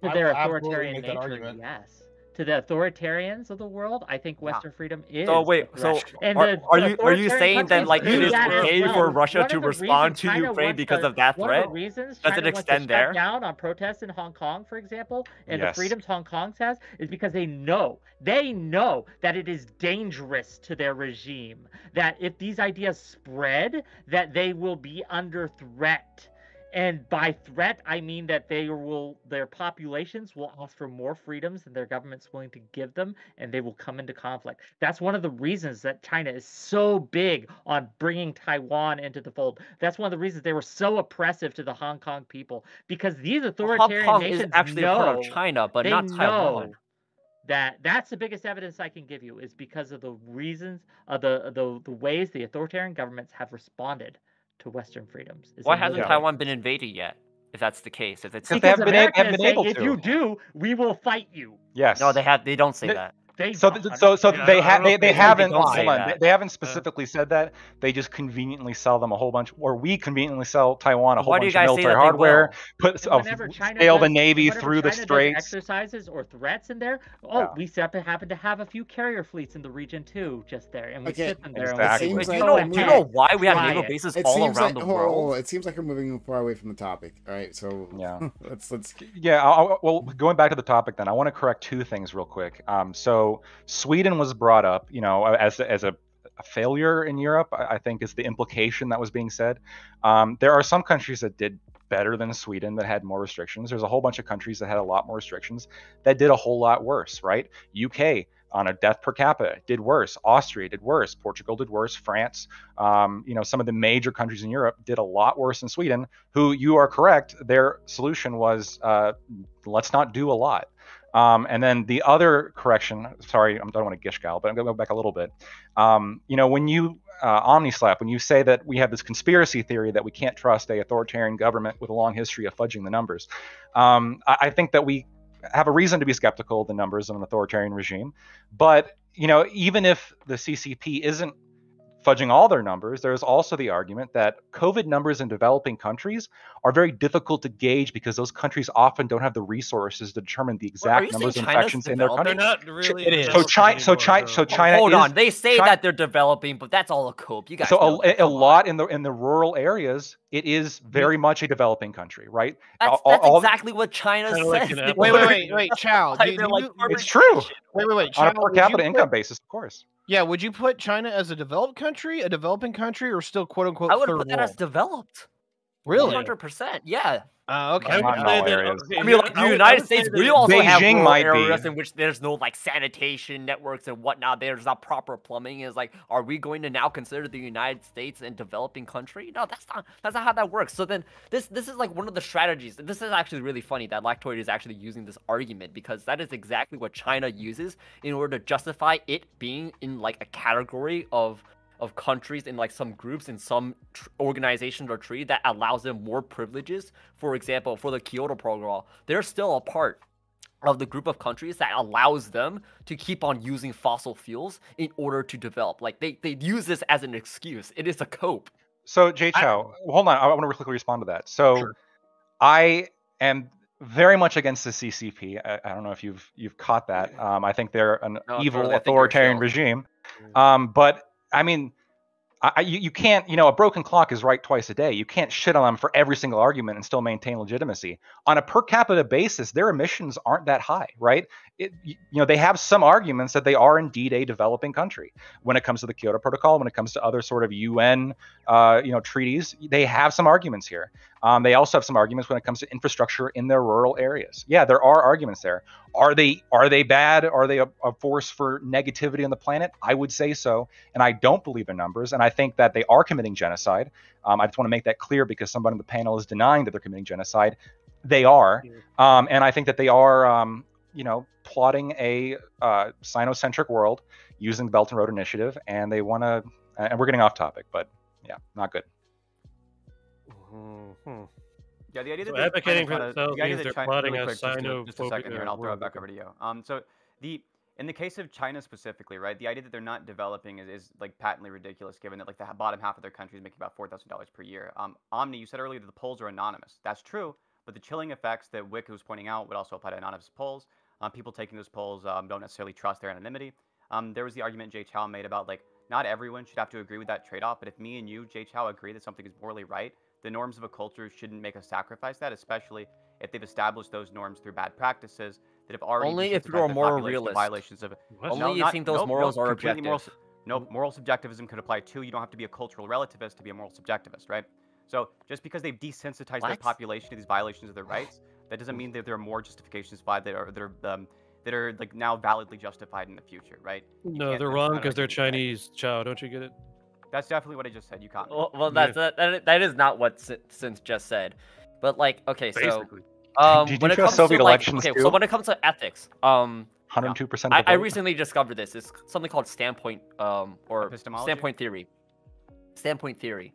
To I their will absolutely authoritarian make that nature, argument. yes. To the authoritarians of the world, I think Western freedom is. So a wait, so threat. And are the you authoritarian saying that countries like do it is that as okay well. for Russia One of to the respond reasons to China Ukraine wants because to- of that One threat? of the reasons Does China it wants to extend shut there? down on protests in Hong Kong, for example, and the Yes. freedoms Hong Kong has, is because they know that it is dangerous to their regime. That if these ideas spread, that they will be under threat. And by threat, I mean that their populations will ask for more freedoms than their government's willing to give them, and they will come into conflict. That's one of the reasons that China is so big on bringing Taiwan into the fold. That's one of the reasons they were so oppressive to the Hong Kong people, because these Hong authoritarian Kong nations is actually a part of know- China, but they not Taiwan. know that's the biggest evidence I can give you is because of the reasons of the ways the authoritarian governments have responded to Western freedoms. is Why in hasn't little Taiwan been invaded yet? If that's the case, if it's Because Because they America haven't is been saying, able if to. you do, we will fight you. Yes. no, they don't say Th- that. They So don't. they I don't know if they haven't don't hold say on. that. They haven't specifically said that. They just conveniently sell them a whole bunch, or we conveniently sell Taiwan a whole Why do you bunch of guys say military that they hardware. will? Put And whenever China sail the does- navy whenever through the China does straits. exercises or threats in there, Yeah. we happen to have a few carrier fleets in the region too, just there, and we Okay, sit them there. exactly. And we It say, seems Do like you know? we're Do you moving- know why we have Try naval it. bases It all seems around like the world? it seems like we're moving far away from the topic. All right, so Yeah. let's Yeah, well, going back to the topic, then I want to correct two things real quick. So Sweden was brought up, as a failure in Europe. I think is the implication that was being said. There are some countries that did better than Sweden that had more restrictions. There's a whole bunch of countries that had a lot more restrictions that did a whole lot worse, right? UK on a death per capita did worse. Austria did worse. Portugal did worse. France, some of the major countries in Europe did a lot worse than Sweden, who, you are correct, their solution was let's not do a lot. And then the other correction, sorry, I don't want to gishgal, but I'm going to go back a little bit. When you omnislap, when you say that we have this conspiracy theory that we can't trust a authoritarian government with a long history of fudging the numbers, I think that we have a reason to be skeptical of the numbers of an authoritarian regime. But, even if the CCP isn't fudging all their numbers, there's also the argument that COVID numbers in developing countries are very difficult to gauge because those countries often don't have the resources to determine the exact numbers of infections in their country. They're not really. It is. developing anymore, though. China Hold is- on, they say Chi- that they're developing, but that's all a cope. You guys So know that. a Come on. lot in the rural areas, it is very much a developing country, right? That's All- exactly what China Kinda says. like an They apple. Wait, Chow. Like, do they're like you- corporate It's true. nation. wait, on Chow, a per would capita you income put- basis, of course. Yeah, would you put China as a developing country, or still quote unquote I would third put that world? as developed. Really? 100%. Yeah. Okay. I would Not say in all that- areas. okay, I mean, like I the would United say States, that we also have Beijing rural might be. areas in which there's no like sanitation networks and whatnot. There's not proper plumbing. Is like, are we going to now consider the United States a developing country? No, that's not how that works. So then this is like one of the strategies. This is actually really funny that Lactoid is actually using this argument, because that is exactly what China uses in order to justify it being in like a category of of countries in like some groups in some organizations or treaty that allows them more privileges. For example, for the Kyoto Protocol, they're still a part of the group of countries that allows them to keep on using fossil fuels in order to develop. Like they use this as an excuse. It is a cope. So Jay Chow, hold on, I want to quickly respond to that. So Sure. I am very much against the CCP. I don't know if you've caught that. I think they're an No, evil totally. I think you're a authoritarian shill. regime. But I mean, you can't, a broken clock is right twice a day. You can't shit on them for every single argument and still maintain legitimacy. On a per capita basis, their emissions aren't that high, right? They have some arguments that they are indeed a developing country. When it comes to the Kyoto Protocol, when it comes to other sort of UN, treaties, they have some arguments here. They also have some arguments when it comes to infrastructure in their rural areas. Yeah, there are arguments there. Are they bad? Are they a force for negativity on the planet? I would say so, and I don't believe their numbers, and I think that they are committing genocide. I just want to make that clear because somebody on the panel is denying that they're committing genocide. They are, and I think that they are, plotting a Sinocentric world using the Belt and Road Initiative, and they want to. And we're getting off topic, but yeah, not good. Yeah, the idea that So advocating for themselves the idea means that they're China, plotting really a quick, just a second here, and I'll throw it xenophobia back over to you. So in the case of China specifically, right, the idea that they're not developing is like patently ridiculous, given that like the bottom half of their country is making about $4,000 per year. Omni, you said earlier that the polls are anonymous. That's true, but the chilling effects that Wick was pointing out would also apply to anonymous polls. People taking those polls don't necessarily trust their anonymity. There was the argument Jay Chow made about like not everyone should have to agree with that trade-off, but if me and you, Jay Chow, agree that something is morally right, the norms of a culture shouldn't make us sacrifice that, especially if they've established those norms through bad practices that have already Only if desensitized you're a the moral population to realist. violations of Only if you think those morals are completely objective. moral subjectivism could apply too. You don't have to be a cultural relativist to be a moral subjectivist, right? So just because they've desensitized their What? population to these violations of their rights, that doesn't mean that there are more justifications by that are like now validly justified in the future, right? You No, can't they're make wrong that because they're argument, right? Chinese. Chow, don't you get it? That's definitely what I just said. You caught me. Well, that is not what Synth just said. But like, okay, so Basically. Did when you it show comes Soviet to like, elections okay, too? so when it comes to ethics, 102% I recently discovered this. It's something called standpoint, or Epistemology? standpoint theory. Standpoint theory,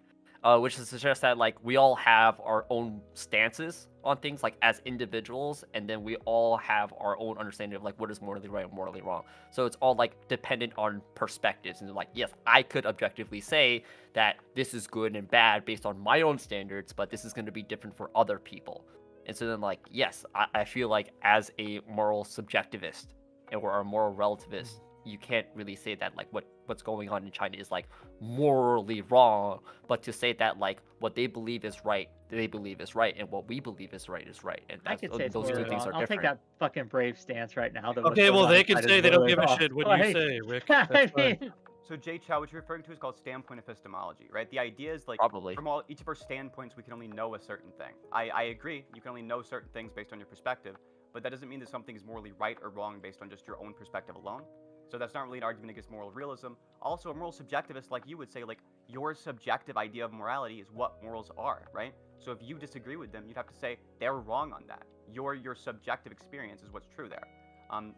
which suggests that like we all have our own stances on things like as individuals, and then we all have our own understanding of like what is morally right and morally wrong. So it's all like dependent on perspectives, and like yes, I could objectively say that this is good and bad based on my own standards, but this is going to be different for other people. And so then like yes, I feel like as a moral subjectivist or a moral relativist, you can't really say that like what's going on in China is like morally wrong, but to say that like what they believe is right, they believe is right, and what we believe is right, and I that's, could say it's those two morally things wrong. are I'll take different. that fucking brave stance right now. That Okay, what's well going on they in can China say is they don't morally give a wrong. shit what you Like, say, Rick. I That's fine. mean, So Jay Chow, what you're referring to is called standpoint epistemology, right? The idea is like Probably. from each of our standpoints, we can only know a certain thing. I agree, you can only know certain things based on your perspective, but that doesn't mean that something is morally right or wrong based on just your own perspective alone. So that's not really an argument against moral realism. Also, a moral subjectivist like you would say like your subjective idea of morality is what morals are, right? So if you disagree with them, you'd have to say they're wrong on that. Your subjective experience is what's true there.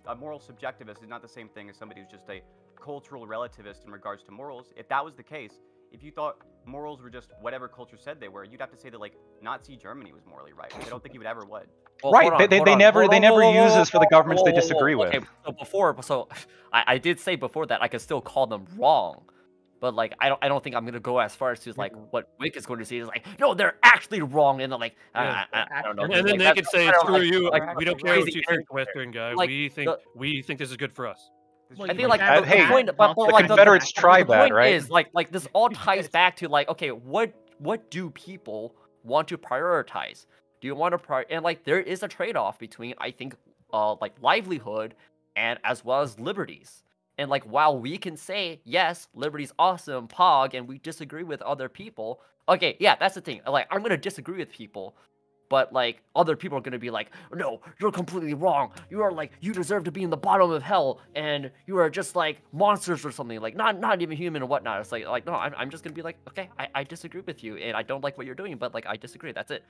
A moral subjectivist is not the same thing as somebody who's just a cultural relativist in regards to morals. If that was the case, if you thought morals were just whatever culture said they were, you'd have to say that like Nazi Germany was morally right. I don't think you would ever would. Well, Right, hold on, they hold on. never use this for the governments they Whoa, whoa, whoa. disagree with. Okay, so I did say before that I could still call them wrong, but like I don't think I'm gonna go as far as to like what Wick is going to say is like no, they're actually wrong, and then like Yeah. I don't know. And dude, then like, they that's could say, kind of, "Screw like, you! like, We don't care what crazy you think, energy. Western guy. Like, we think this is good for us." well, I you think would like have hey, the point, that but The like Confederates tried the that, point right? is like this all ties back to like okay, what do people want to prioritize? Do you want to and like there is a trade-off between I think like livelihood and as well as liberties. And like while we can say yes, liberty's awesome, pog, and we disagree with other people, okay, yeah, that's the thing. Like I'm gonna disagree with people, but like other people are gonna be like, no, you're completely wrong. You are like you deserve to be in the bottom of hell, and you are just like monsters or something. Like not even human or whatnot. It's like no, I'm just gonna be like, okay, I disagree with you, and I don't like what you're doing, but like I disagree. That's it.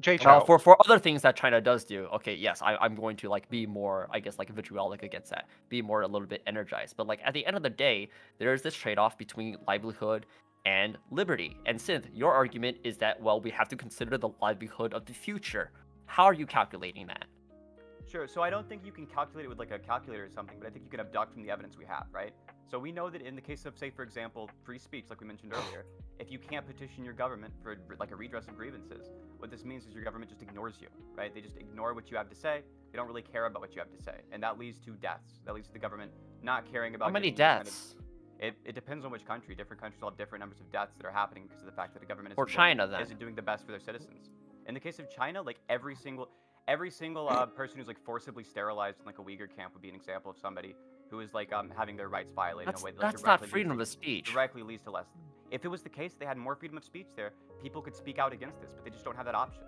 Jay Well, Chow. for other things that China does do, okay, yes, I'm going to like be more, I guess, like vitriolic against that, be more a little bit energized. But like at the end of the day, there is this trade-off between livelihood and liberty. And Synth, your argument is that, well, we have to consider the livelihood of the future. How are you calculating that? Sure. So I don't think you can calculate it with like a calculator or something, but I think you can abduct from the evidence we have, right? So we know that in the case of, say, for example, free speech, like we mentioned earlier, if you can't petition your government for like a redress of grievances, what this means is your government just ignores you, right? They just ignore what you have to say. They don't really care about what you have to say, and that leads to deaths. That leads to the government not caring about. How many giving you kind of- deaths? It depends on which country. Different countries will have different numbers of deaths that are happening because of the fact that the government Or China, then. isn't doing the best for their citizens. In the case of China, like every single person who's like forcibly sterilized in like a Uyghur camp would be an example of somebody who is like having their rights violated in a way that like, That's not directly leads freedom to- of speech. directly leads to less. If it was the case, they had more freedom of speech there. People could speak out against this, but they just don't have that option.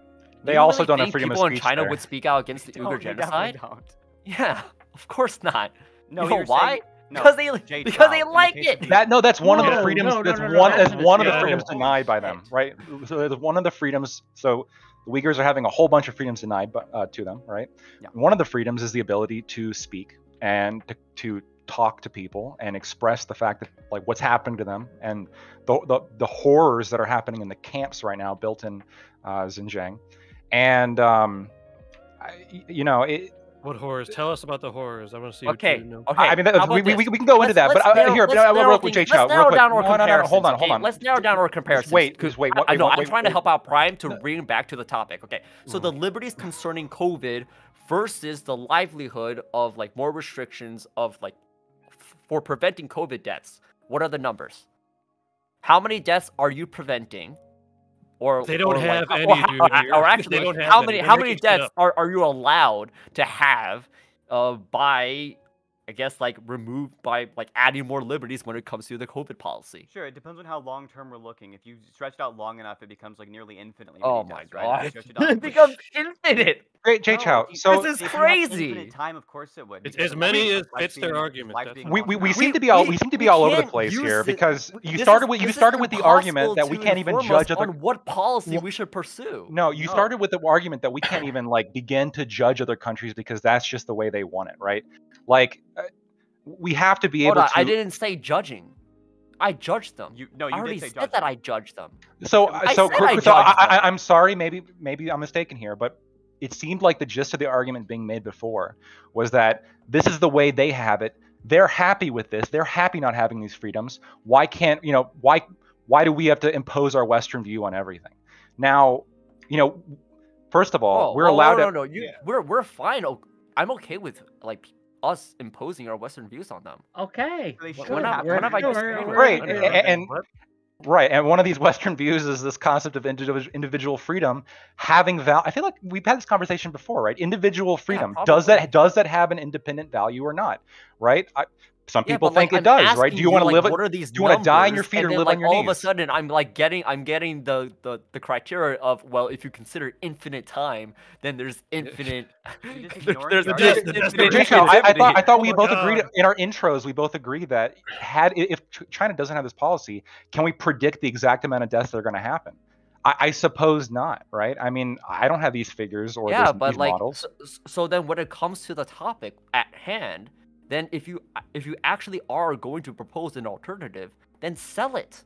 They You also really don't have think freedom of people in speech China there. would speak out against the They don't, Uyghur they definitely genocide? don't. Yeah, of course not. No, You know you're why? saying- no, Because Jay they Chow, in the like case it. of- That's one of the No, freedoms. no, no, That's no, no, one. that's That's one of the no. freedoms Holy denied by them, shit. right? So there's one of the freedoms. So the Uyghurs are having a whole bunch of freedoms denied to them, right? Yeah. One of the freedoms is the ability to speak and to talk to people and express the fact that like what's happening to them and the horrors that are happening in the camps right now built in Xinjiang, and What horrors? Tell us about the horrors. I want to see Okay, what you know. okay. I mean, how we about this? can go into that, but here, let's narrow real quick, Jay Chow, let's narrow real quick. down our No, comparisons. hold on, okay? hold on. Let's narrow down our comparisons. Wait, 'cause wait. I know, I'm wait, trying to wait. help out Prime to bring back to the topic. Okay, so the liberties concerning COVID versus the livelihood of like more restrictions of like for preventing COVID deaths. What are the numbers? How many deaths are you preventing? Or They don't or, have like, any, dude, here. or actually, They don't have how any. many They're how many making shit deaths up. are you allowed to have by I guess like removed by like adding more liberties when it comes to the COVID policy? Sure, it depends on how long term we're looking. If you stretch it out long enough, it becomes like nearly infinitely. Oh many my deaths, right? If you god. stretch it out- It becomes infinite. Great, Jay No, Chow. if you- So This is if you had crazy. infinite time, of course it would. It's because as many lives as fits their being- argument, lives that's being all. we lost seem now. to be all over the can't place use here it- because you this started is- with this is the argument that we impossible can't to even inform judge us other. on what policy Well, we should pursue. No, you No. started with the argument that we can't even like begin to judge other countries because that's just the way they want it, right? Like we have to be Hold able on, to. I didn't say judging. I judged them. You I did already say said judging. that I judged them. So I so, said I so judged them. I'm sorry, maybe I'm mistaken here, but it seemed like the gist of the argument being made before was that this is the way they have it. They're happy with this. They're happy not having these freedoms. Why can't why do we have to impose our Western view on everything? Now, first of all, we're allowed to. No. We're fine. I'm okay with like us imposing our Western views on them. Okay. They When- should when have. have I we're- disagreed we're- with Right, them? we're- and right, and one of these Western views is this concept of individual freedom having value. I feel like we've had this conversation before, right? Individual freedom does that have an independent value or not, right? Some Yeah, people but, like, think it I'm does, right? asking Do you want to like, live? What are these? Do you want to die on your numbers? feet And or then, live like, on your all knees? of a sudden, I'm getting the criteria of, well, if you consider infinite time, then there's infinite. You're just ignoring there's the there's argument. The best infinite argument. Jay Chow, I creativity. thought we Oh my both agreed God. in our intros. We both agree that if China doesn't have this policy, can we predict the exact amount of deaths that are going to happen? I suppose not, right? I mean, I don't have these figures or Yeah, these but like, models. so then when it comes to the topic at hand, then if you actually are going to propose an alternative, then sell it,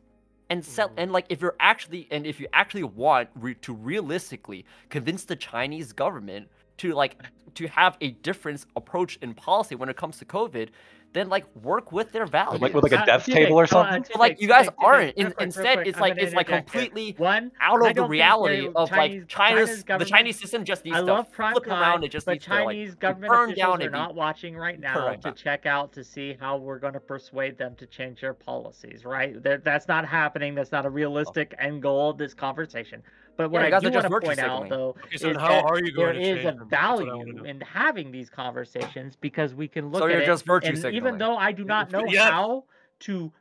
and sell and like if you actually want to realistically convince the Chinese government to have a different approach in policy when it comes to COVID, then like work with their values. Like with like a death two table or things. Hold on, something? two But, like, things, you two guys things, two aren't. things. Real quick, Instead, real it's quick. like I'm it's gonna like interject here. completely One, out I of the don't think reality the of like Chinese the government- Chinese system just needs I to love flip around. It just but needs to like Chinese be government burned down officials are and be not watching right now correct. to check out to see how we're going to persuade them to change their policies. Right? That's not happening. That's not a realistic end goal of this conversation. But what Yeah, you I guys do are just want to virtue point out, signaling. though, Okay, so is how that are you there going to is change a them? That's what I wanna value know. in having these conversations because we can look So at you're it. just virtue And signaling. even though I do not know Yes. how to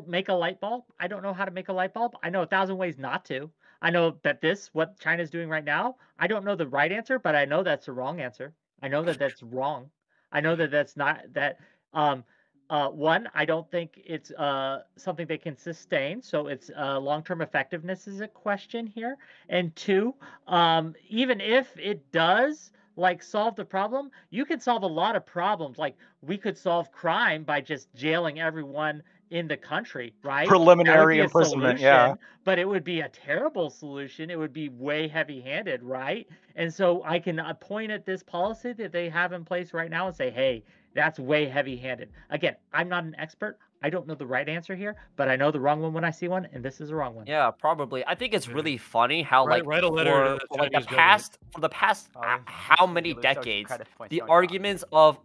make a light bulb, I don't know how to make a light bulb. I know 1,000 ways not to. I know that what China's doing right now, I don't know the right answer, but I know that's the wrong answer. I know that that's wrong. I know that that's not that One, I don't think it's something they can sustain, so its long-term effectiveness is a question here. And two, even if it does like solve the problem, you could solve a lot of problems. Like we could solve crime by just jailing everyone in the country, right? That would Preliminary be a imprisonment, yeah. solution, but it would be a terrible solution. It would be way heavy-handed, right? And so I can point at this policy that they have in place right now and say, hey, that's way heavy-handed. Again, I'm not an expert. I don't know the right answer here, but I know the wrong one when I see one, and this is the wrong one. Yeah, probably. I think it's really funny how Write a letter to the for like Chinese government. for the past Probably. how many You lose social decades, credit points, the don't you? arguments of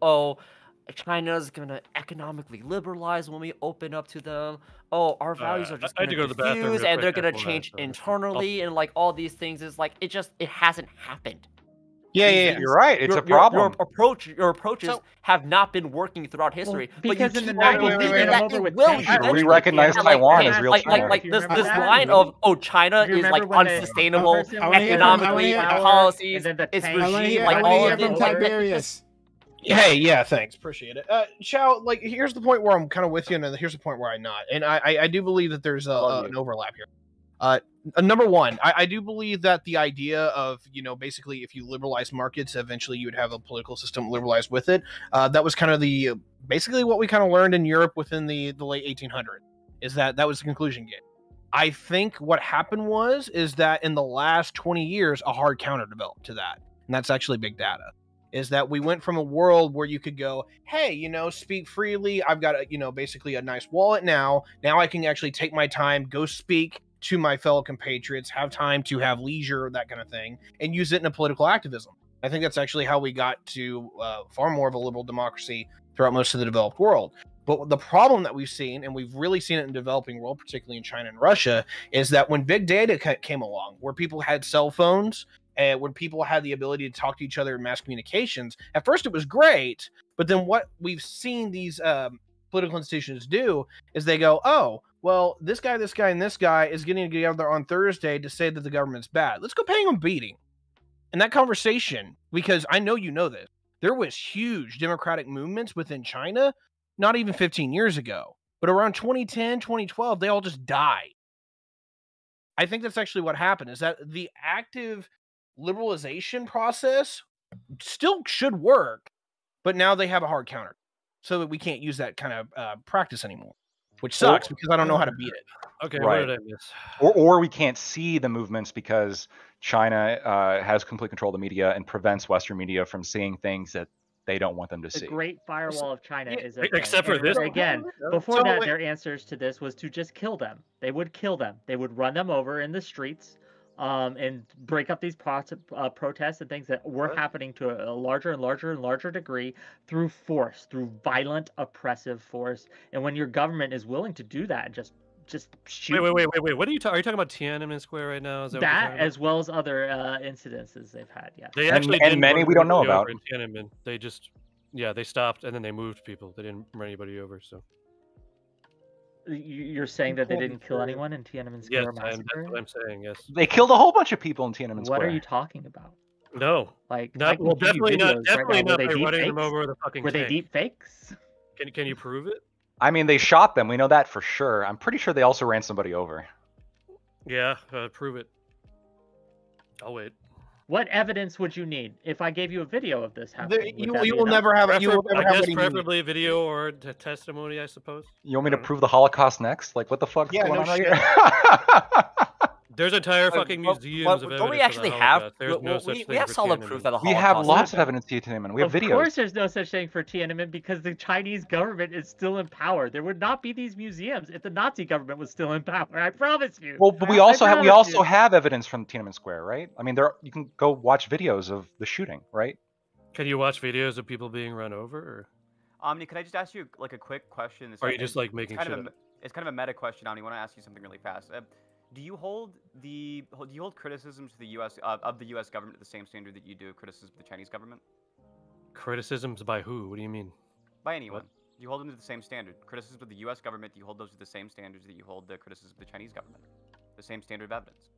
China's gonna economically liberalize when we open up to them. Oh, our values are just I had gonna to go to the bathroom diffuse real and they're quick gonna after that, change so internally and like all these things is like it hasn't happened. Yeah. You're right. It's a Your problem. approaches So- have not been working throughout history. because but in you the keep on 90s, they believing did that over it with will tanks. eventually. We recognize And, Taiwan and, as real like, China. Like Do you this remember that? line of China Do you is like remember when the unsustainable person I wanna hear from- economically, I wanna hear- policies, and then the its tanks- I want to regime, hear, like I wanna all hear of it. from Like, Tiberius. Hey, yeah, thanks, appreciate it. Chow, like here's the point where I'm kind of with you, and here's the point where I'm not, and I do believe that there's an overlap here. Number one, I do believe that the idea of basically if you liberalize markets, eventually you would have a political system liberalized with it. That was kind of the basically what we kind of learned in Europe within the late 1800s. Is that was the conclusion game. I think what happened is that in the last 20 years, a hard counter developed to that, and that's actually big data. Is that we went from a world where you could go, hey, speak freely. I've got basically a nice wallet now. Now I can actually take my time, go speak to my fellow compatriots, have time to have leisure, that kind of thing, and use it in a political activism. I think that's actually how we got to far more of a liberal democracy throughout most of the developed world. But the problem that we've seen, and we've really seen it in the developing world, particularly in China and Russia, is that when big data came along, where people had cell phones, and when people had the ability to talk to each other in mass communications, at first it was great, but then what we've seen these political institutions do is they go, oh, well, this guy, and this guy is getting together on Thursday to say that the government's bad. Let's go pay him a beating. And that conversation, because I know you know this, there was huge democratic movements within China, not even 15 years ago, but around 2010, 2012, they all just died. I think that's actually what happened, is that the active liberalization process still should work, but now they have a hard counter, so that we can't use that kind of practice anymore, which sucks because I don't know how to beat it. Okay, Right. what did I miss? Or we can't see the movements because China has complete control of the media and prevents Western media from seeing things that they don't want them to The see. Great Firewall of China is a Except thing. for this. Again, Yeah. before So, that, like- their answers to this was to just kill them. They would kill them. They would run them over in the streets, and break up these protests and things that were happening to a larger and larger and larger degree through force, through violent, oppressive force. And when your government is willing to do that, just shoot Wait. What are you talking? Are you talking about Tiananmen Square right now? Is that what you're that, talking about? as well as other incidences they've had. Yeah. They And- actually and didn't many run we don't know anybody over about. in Tiananmen. They just, they stopped and then they moved people. They didn't run anybody over. So You're saying that they didn't kill anyone in Tiananmen yes, Square that's massacre? what I'm saying. Yes. They killed a whole bunch of people in Tiananmen What Square. are you talking about? No. Like, Not, I can well, give you definitely not. videos right Definitely now. Were not they by deep running them fakes? over with a fucking Were they tank. deep fakes? Can you prove it? I mean, they shot them. We know that for sure. I'm pretty sure they also ran somebody over. Yeah, prove it. I'll wait. What evidence would you need if I gave you a video of this happening? You Would that be will enough? never have it. You will I never have guess what you need. preferably video or testimony, I suppose. You want me to I don't know. prove the Holocaust next? Like, what the fuck's Yeah, going no on right shit. here? There's entire fucking museums of evidence. Don't we of actually the have? Holocaust. There's no such we thing have for solid Tiananmen. proof that the We Holocaust. have lots of happened. evidence to Tiananmen. We have Of videos. course, there's no such thing for Tiananmen because the Chinese government is still in power. There would not be these museums if the Nazi government was still in power. I promise you. Well, but we I also promise have you. have evidence from Tiananmen Square, right? I mean, you can go watch videos of the shooting, right? Can you watch videos of people being run over? Or Omni, can I just ask you like a quick question? are you just like making kind shit of up? it's kind of a meta question, Omni. I want to ask you something really fast. Do you hold criticisms to the U.S. Of the U.S. government at the same standard that you do criticism of the Chinese government? Criticisms by who? What do you mean? By anyone? Do you hold them to the same standard? Criticisms of the U.S. government, do you hold those to the same standards that you hold the criticism of the Chinese government? The same standard of evidence?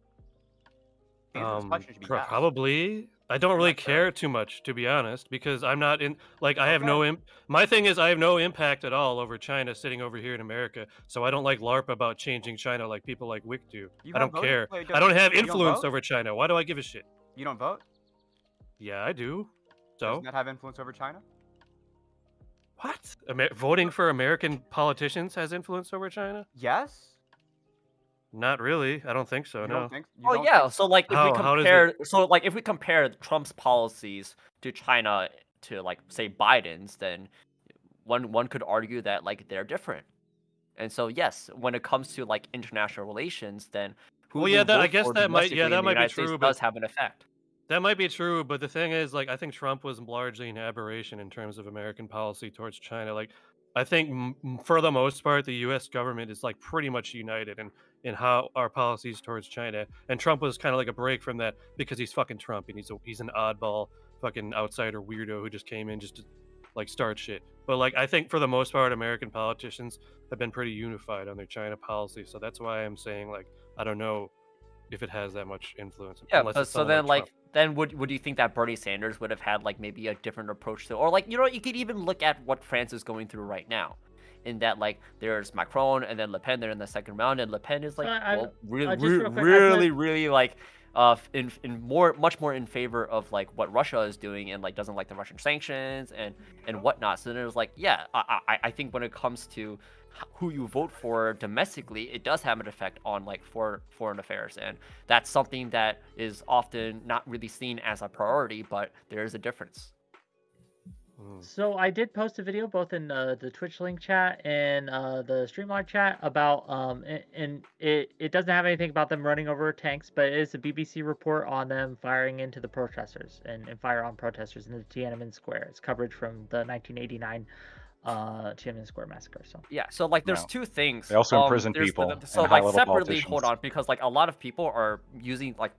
Dangerous question should be yes. Probably. I don't really care too much, to be honest, because I'm not in. Like, I have no. My thing is, I have no impact at all over China sitting over here in America. So I don't like LARP about changing China like people like Wick do. I don't care. I don't have influence over China. Why do I give a shit? You don't vote? Yeah, I do. So doesn't that have influence over China? What? Voting for American politicians has influence over China? Yes. Not really. I don't think so. You no. don't think? Oh yeah. So like if we compare, if we compare Trump's policies to China to like say Biden's, then one could argue that like they're different. And so yes, when it comes to like international relations, then I guess that might be true, but does have an effect. That might be true, but the thing is, like, I think Trump was largely an aberration in terms of American policy towards China. Like, I think for the most part, the U.S. government is like pretty much united in how our policies towards China. And Trump was kind of like a break from that because he's fucking Trump and he's an oddball fucking outsider weirdo who just came in just to like start shit. But like, I think for the most part, American politicians have been pretty unified on their China policy. So that's why I'm saying, like, I don't know if it has that much influence. Yeah, but so then then would you think that Bernie Sanders would have had like maybe a different approach to, or like, you know, you could even look at what France is going through right now, in that like there's Macron and then Le Pen, they're in the second round, and Le Pen is like really like much more in favor of like what Russia is doing, and like doesn't like the Russian sanctions and whatnot. So then it was like, yeah, I think when it comes to who you vote for domestically, it does have an effect on like foreign affairs, and that's something that is often not really seen as a priority, but there is a difference. So I did post a video both in the Twitch link chat and the Streamlog chat about and it doesn't have anything about them running over tanks, but it is a BBC report on them firing into the protesters and fire on protesters in the Tiananmen Square. It's coverage from the 1989 Tiananmen Square massacre. So yeah, so like there's two things. They also imprison people. So like separately, hold on, because like a lot of people are using like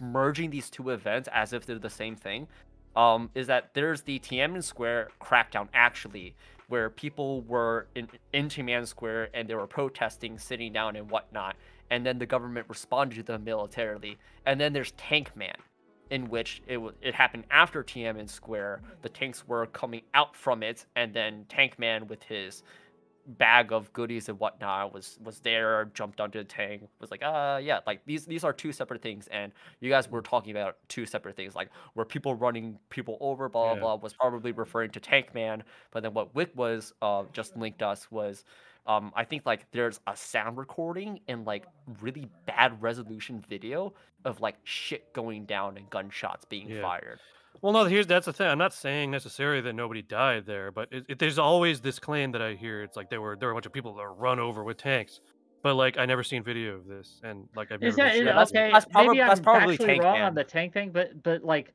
merging these two events as if they're the same thing. Is that there's the Tiananmen Square crackdown actually, where people were in Tiananmen Square and they were protesting, sitting down and whatnot, and then the government responded to them militarily. And then there's Tank Man, in which it happened after Tiananmen Square. The tanks were coming out from it, and then Tank Man with his bag of goodies and whatnot was there, jumped onto the tank, was like, yeah, like these are two separate things, and you guys were talking about two separate things, like where people running people over, blah blah was probably referring to Tank Man, but then what Wick was just linked us was I think like there's a sound recording and like really bad resolution video of like shit going down and gunshots being fired. Well, no, that's the thing. I'm not saying necessarily that nobody died there, but there's always this claim that I hear. It's like there were a bunch of people that were run over with tanks, but like I never seen video of this, and like I've never. That's probably actually wrong on the tank thing, but like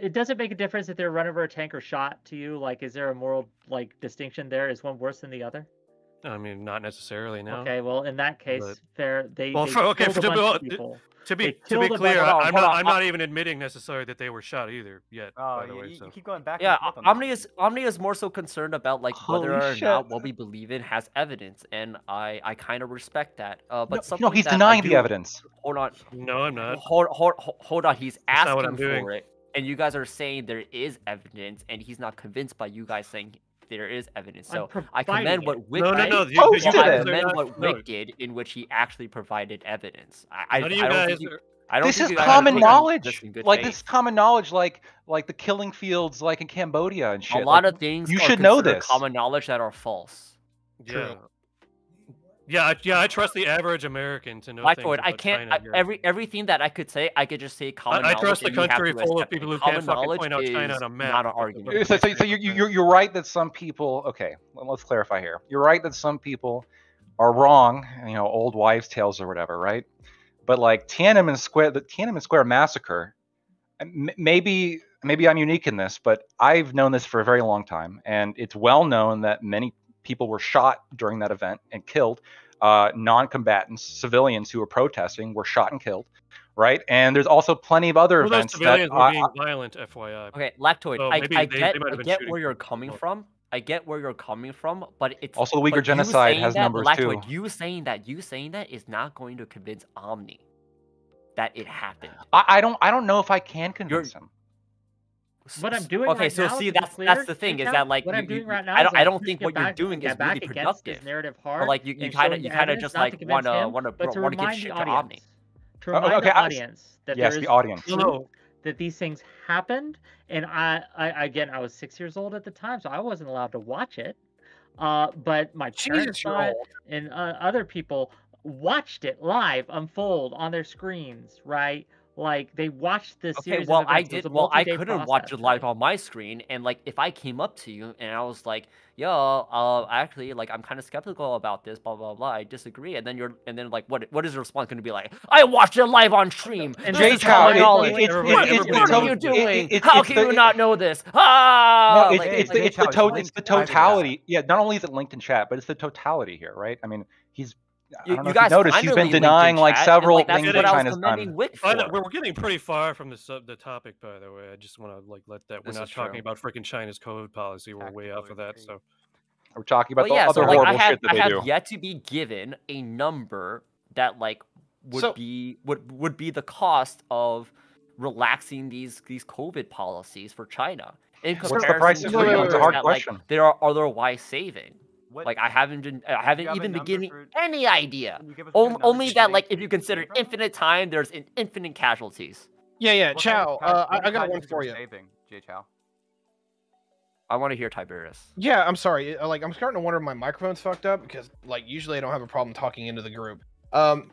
it doesn't make a difference if they're run over a tank or shot to you. Like, is there a moral like distinction there? Is one worse than the other? I mean, not necessarily. No. Okay, well, in that case, to be clear, I'm not even admitting necessarily that they were shot either yet. Oh, you keep going back. Yeah, Omni is more so concerned about like whether or not what we believe in has evidence, and I kind of respect that. But no, he's denying the evidence. Hold on. No, I'm not. Hold on. He's asking for it, and you guys are saying there is evidence, and he's not convinced by you guys saying there is evidence. So I commend what Wick did. I commend what Wick did, in which he actually provided evidence. This is common knowledge. Like this is common knowledge, like the killing fields, like in Cambodia and shit. A lot of things you should know this. Common knowledge that are false. True. Yeah, I trust the average American to know things about I can't. China Everything that I could say, I could just say common knowledge. I trust the country full of people who can't fucking point out China on a map. Not an argument. So you're right that some people. Okay, let's clarify here. You're right that some people are wrong. You know, old wives' tales or whatever, right? But like the Tiananmen Square massacre. Maybe I'm unique in this, but I've known this for a very long time, and it's well known that many people were shot during that event and killed. Non-combatants, civilians who were protesting, were shot and killed, right? And there's also plenty of other events those civilians were being violent, FYI. Okay, Lactoid, so I get where you're coming from. I get where you're coming from, but it's also the Uyghur genocide has numbers Lactoid, too. You saying that is not going to convince Omni. that it happened. I don't know if I can convince him. What I'm doing okay, right so now, see, to be that's clear, the thing, is Jake, that like what I'm doing right now I is don't I I'm don't think pushing what you're back, doing is back really against productive. his narrative But hard, like you and kind showing of the evidence, just not like to convince him, but to wanna get remind shit the to Omni. audience, to remind Okay, the audience that yes, there the is audience. proof that these things happened. And I again, I was 6 years old at the time, so I wasn't allowed to watch it. But my parents Jesus, you're saw it, old. and other people watched it live unfold on their screens, right? Like they watched this Okay, series well, of events. It was a I multi-day couldn't watch process, it live right? on my screen, and like if I came up to you and I was like, "Yo, actually, like I'm kind of skeptical about this, blah blah blah. I disagree," and then like, what is the response going to be like? I watched it live on stream. And This Jay is Chow, common knowledge. everybody What are knows you this. doing? How can you not know this? Ah, No, like, it's like, the totality. Yeah, not only is it linked in chat, but it's the totality here, right? I mean, I don't know you if you guys noticed, he's been finally linked in denying like chat, and several like that's things what that I was China's commending done. Wick By the, for. we're getting pretty far from the topic, by the way. I just want to like let that we're This not is talking true. about freaking China's COVID policy. We're way off of that. Tactical So We're talking about Well, the yeah, so other like horrible shit that I they have do. yet to be given a number that like would So- be would be the cost of relaxing these COVID policies for China in What's the comparison price of to freedom? the It's a numbers hard that question. like they are otherwise saving. What? Like I haven't you even have a been number beginning for- any idea. Can you give us a good number Only for that things like if that you can consider save from? infinite time, there's infinite casualties. Yeah, What Chow. kind of I got one casualties for are you. saving, Jay Chow? I want to hear Tiberius. Yeah, I'm sorry. Like, I'm starting to wonder if my microphone's fucked up because, like, usually I don't have a problem talking into the group.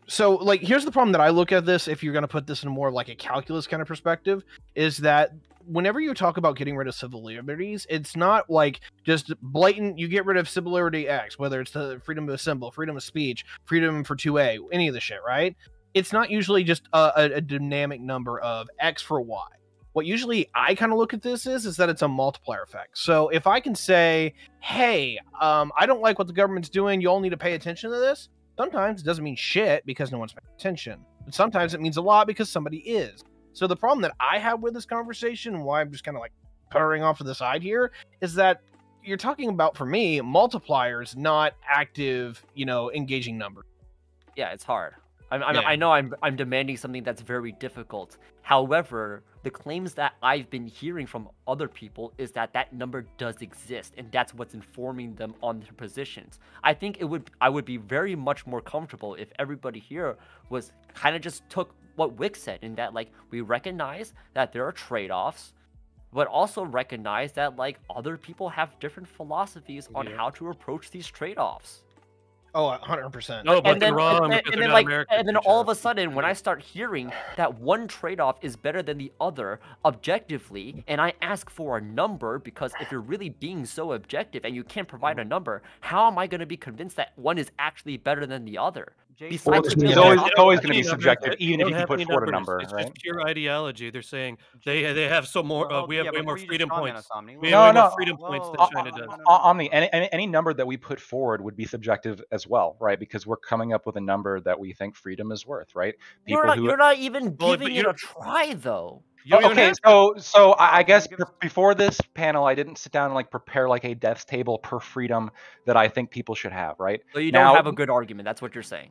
So, like, here's the problem that I look at this, if you're going to put this in more of like a calculus kind of perspective, is that whenever you talk about getting rid of civil liberties, it's not like just blatant, you get rid of civil liberty X, whether it's the freedom to assemble, freedom of speech, freedom for 2A, any of the shit, right? It's not usually just a dynamic number of X for Y. What usually I kind of look at this is that it's a multiplier effect. So if I can say, hey, I don't like what the government's doing, you all need to pay attention to this. Sometimes it doesn't mean shit because no one's paying attention. But sometimes it means a lot because somebody is. So the problem that I have with this conversation, and why I'm just kind of like puttering off to the side here, is that you're talking about, for me, multipliers, not active, engaging numbers. Yeah, it's hard. Yeah. I know I'm demanding something that's very difficult. However, the claims that I've been hearing from other people is that number does exist, and that's what's informing them on their positions. I think I would be very much more comfortable if everybody here was kind of just took what Wick said, in that like we recognize that there are trade-offs, but also recognize that like other people have different philosophies on how to approach these trade-offs. Oh, 100%. no, but And then, they're wrong and, because and they're then not like, American. and then all of a sudden, when I start hearing that one trade-off is better than the other objectively, and I ask for a number, because if you're really being so objective and you can't provide a number, how am I going to be convinced that one is actually better than the other? Besides it's the always, ability it's to always talk going to be about subjective, even if you can have put any forward a numbers. number, It's right? just pure ideology. They're saying they have some more. Well, We have yeah, way more before you just freedom strawman points. us, Omni, We whoa, have way No, more no. freedom points than Whoa, China no, does. no, no, Omni, any number that we put forward would be subjective as well, right? Because we're coming up with a number that we think freedom is worth, right? You're not even Well, but giving it a try, though. You don't even Okay, have so I Can guess you give us- before this panel, I didn't sit down and like prepare like a deaths table per freedom that I think people should have, right? So you Now- don't have a good argument. That's what you're saying.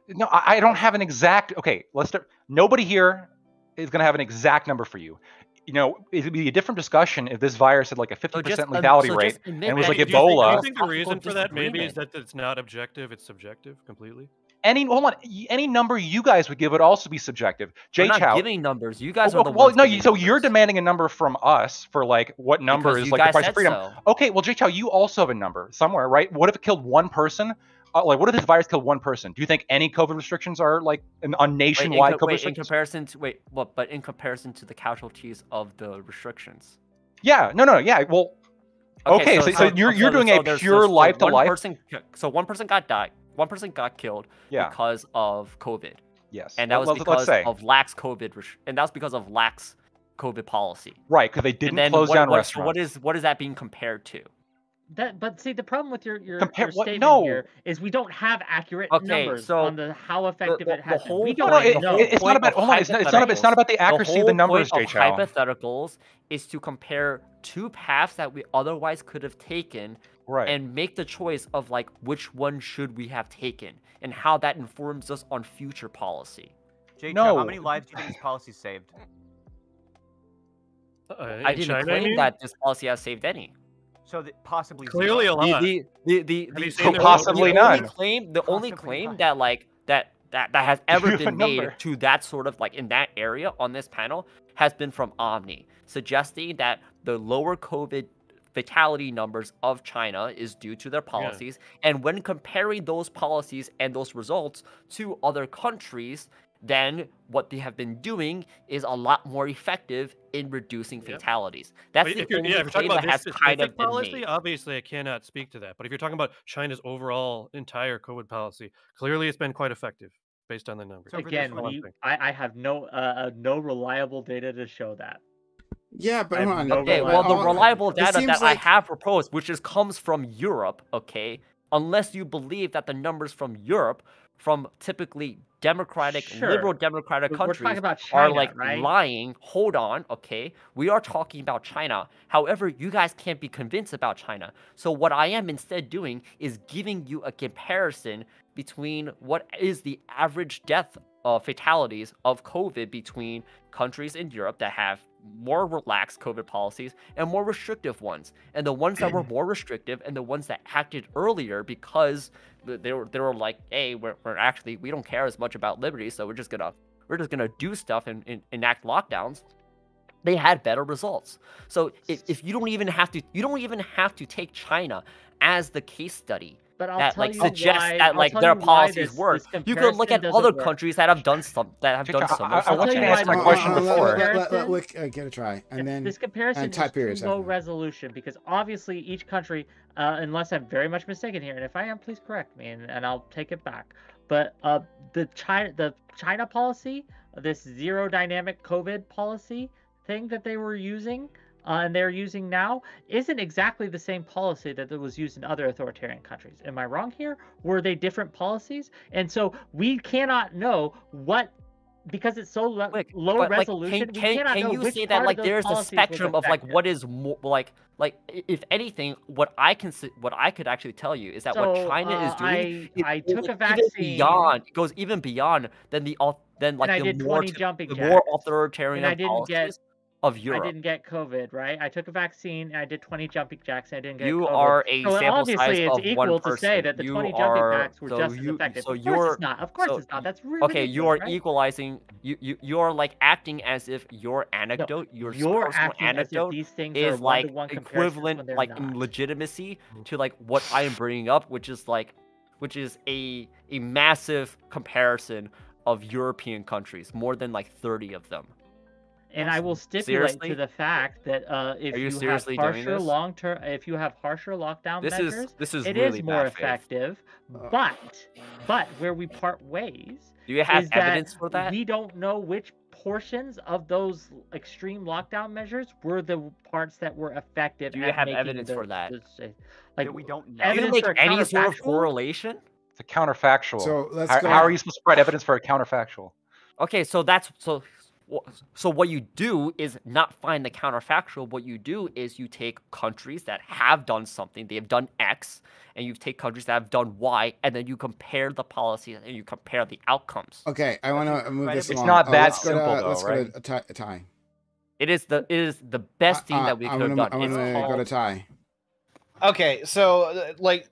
No, I don't have an exact. Okay, let's start. Nobody here is going to have an exact number for you. It would be a different discussion if this virus had like a 50% lethality rate and it was like Do you Ebola. think the reason for that maybe is that it's not objective, it's subjective completely? Any number you guys would give would also be subjective. We're not Chow. giving numbers. You guys are the Well, ones no, giving so you're numbers. demanding a number from us for like what number Because is you like the guys price of said freedom. so. Okay, well, Chow, you also have a number somewhere, right? What if it killed one person? Like, what if this virus killed one person? Do you think any COVID restrictions are like on nationwide COVID restrictions? But in comparison to the casualties of the restrictions. Yeah, no, yeah. Well, okay, so you're doing a pure life to life. So one person got died. One person got killed because of COVID. Yes, and that was because of lax COVID, and that was because of lax COVID policy. Right, because they didn't close down restaurants. So what is that being compared to? But see, the problem with your statement here is we don't have accurate numbers on how effective it has been. We don't know. It's not about. Hold on, it's not about the accuracy of the numbers, The whole Jay point of hypotheticals is to compare two paths that we otherwise could have taken, and make the choice of like which one should we have taken, and how that informs us on future policy. Jay, No. how many lives do you think this policy saved? I In didn't China, I claim mean? that this policy has saved any. So possibly Clearly a zero. lot. The Have you the seen the their possibly the only none. claim the only Possibly claim none. that that has ever you have a been made number? to that sort of in that area on this panel has been from Omni, suggesting that the lower COVID fatality numbers of China is due to their policies, and when comparing those policies and those results to other countries, then what they have been doing is a lot more effective in reducing Yep. fatalities. That's But the if you're, only if you're talking claim about that this has kind of specific been policy, made. obviously I cannot speak to that. But if you're talking about China's overall entire COVID policy, clearly it's been quite effective based on the numbers. So for this Again, one, I have no reliable data to show that. Yeah, but I have hold on. no Okay, reliable well, the data. reliable It data seems that I like- have proposed, which comes from Europe, okay, unless you believe that the numbers from Europe, from typically democratic, Sure. liberal democratic We're talking countries, about are China, right? lying. Hold on, okay? We are talking about China. However, you guys can't be convinced about China. So what I am instead doing is giving you a comparison between what is the average death fatalities of COVID between countries in Europe that have more relaxed COVID policies and more restrictive ones. And the ones that were more restrictive and the ones that acted earlier because they were like, hey, we don't care as much about liberty, so we're just gonna do stuff and enact lockdowns. They had better results. So if you don't even have to take China as the case study But I'll that tell you suggests why, that I'll tell their you why policies this work. You could look comparison at doesn't other work. countries that have done similar I stuff. want you to you answer why my this question before. comparison- Get a try, and then this comparison and type is periods too low after. resolution because obviously each country, unless I'm very much mistaken here, and if I am, please correct me, and I'll take it back. But the China policy, this zero dynamic COVID policy thing that they were using, and they're using now, isn't exactly the same policy that was used in other authoritarian countries. Am I wrong here? Were they different policies? And so we cannot know what, because it's so low resolution. We cannot know can you which say that part of those there's a policies was spectrum of effective. what is more if anything, what I could actually tell you is that what So, China is doing I took a even vaccine. beyond, it goes even beyond than the And I the did more 20 jumping the more jacks. authoritarian And I didn't get- policies of I Europe. didn't get COVID, right? I took a vaccine and I did 20 jumping jacks and I didn't get You COVID. are a So sample obviously size it's of one equal to say person. that the You 20 jumping are- jacks were so just as you- effective. so Of course you're- it's not. Of course so it's not. That's really Okay, you are ridiculous, right? equalizing. You're like acting as if your anecdote, your You're personal acting as if anecdote, these things is are like one-to-one comparisons equivalent, when they're like in not. legitimacy to like what I am bringing up, which is a massive comparison of European countries, more than like 30 of them. And I will stipulate Seriously? to the fact that if Are you you have seriously doing harsher this? long-term, if you have harsher lockdown This measures, is it really is more bad faith. effective. But where we part ways Do you have is that evidence for that? we don't know which portions of those extreme lockdown measures were the parts that were effective. Do you at have making evidence for that? Like That we don't know. Do you evidence make for a any sort of counterfactual? correlation? It's a counterfactual. So let's how, go. how are you supposed to provide evidence for a counterfactual? Okay, so what you do is not find the counterfactual. What you do is you take countries that have done something, they have done X, and you take countries that have done Y, and then you compare the policies and you compare the outcomes. Okay, I want to move this It's along. not that let's go simple, to, though, let's right? go to Ty. It is the best thing that we could have done. I want It's to go to called- Ty. Okay, so like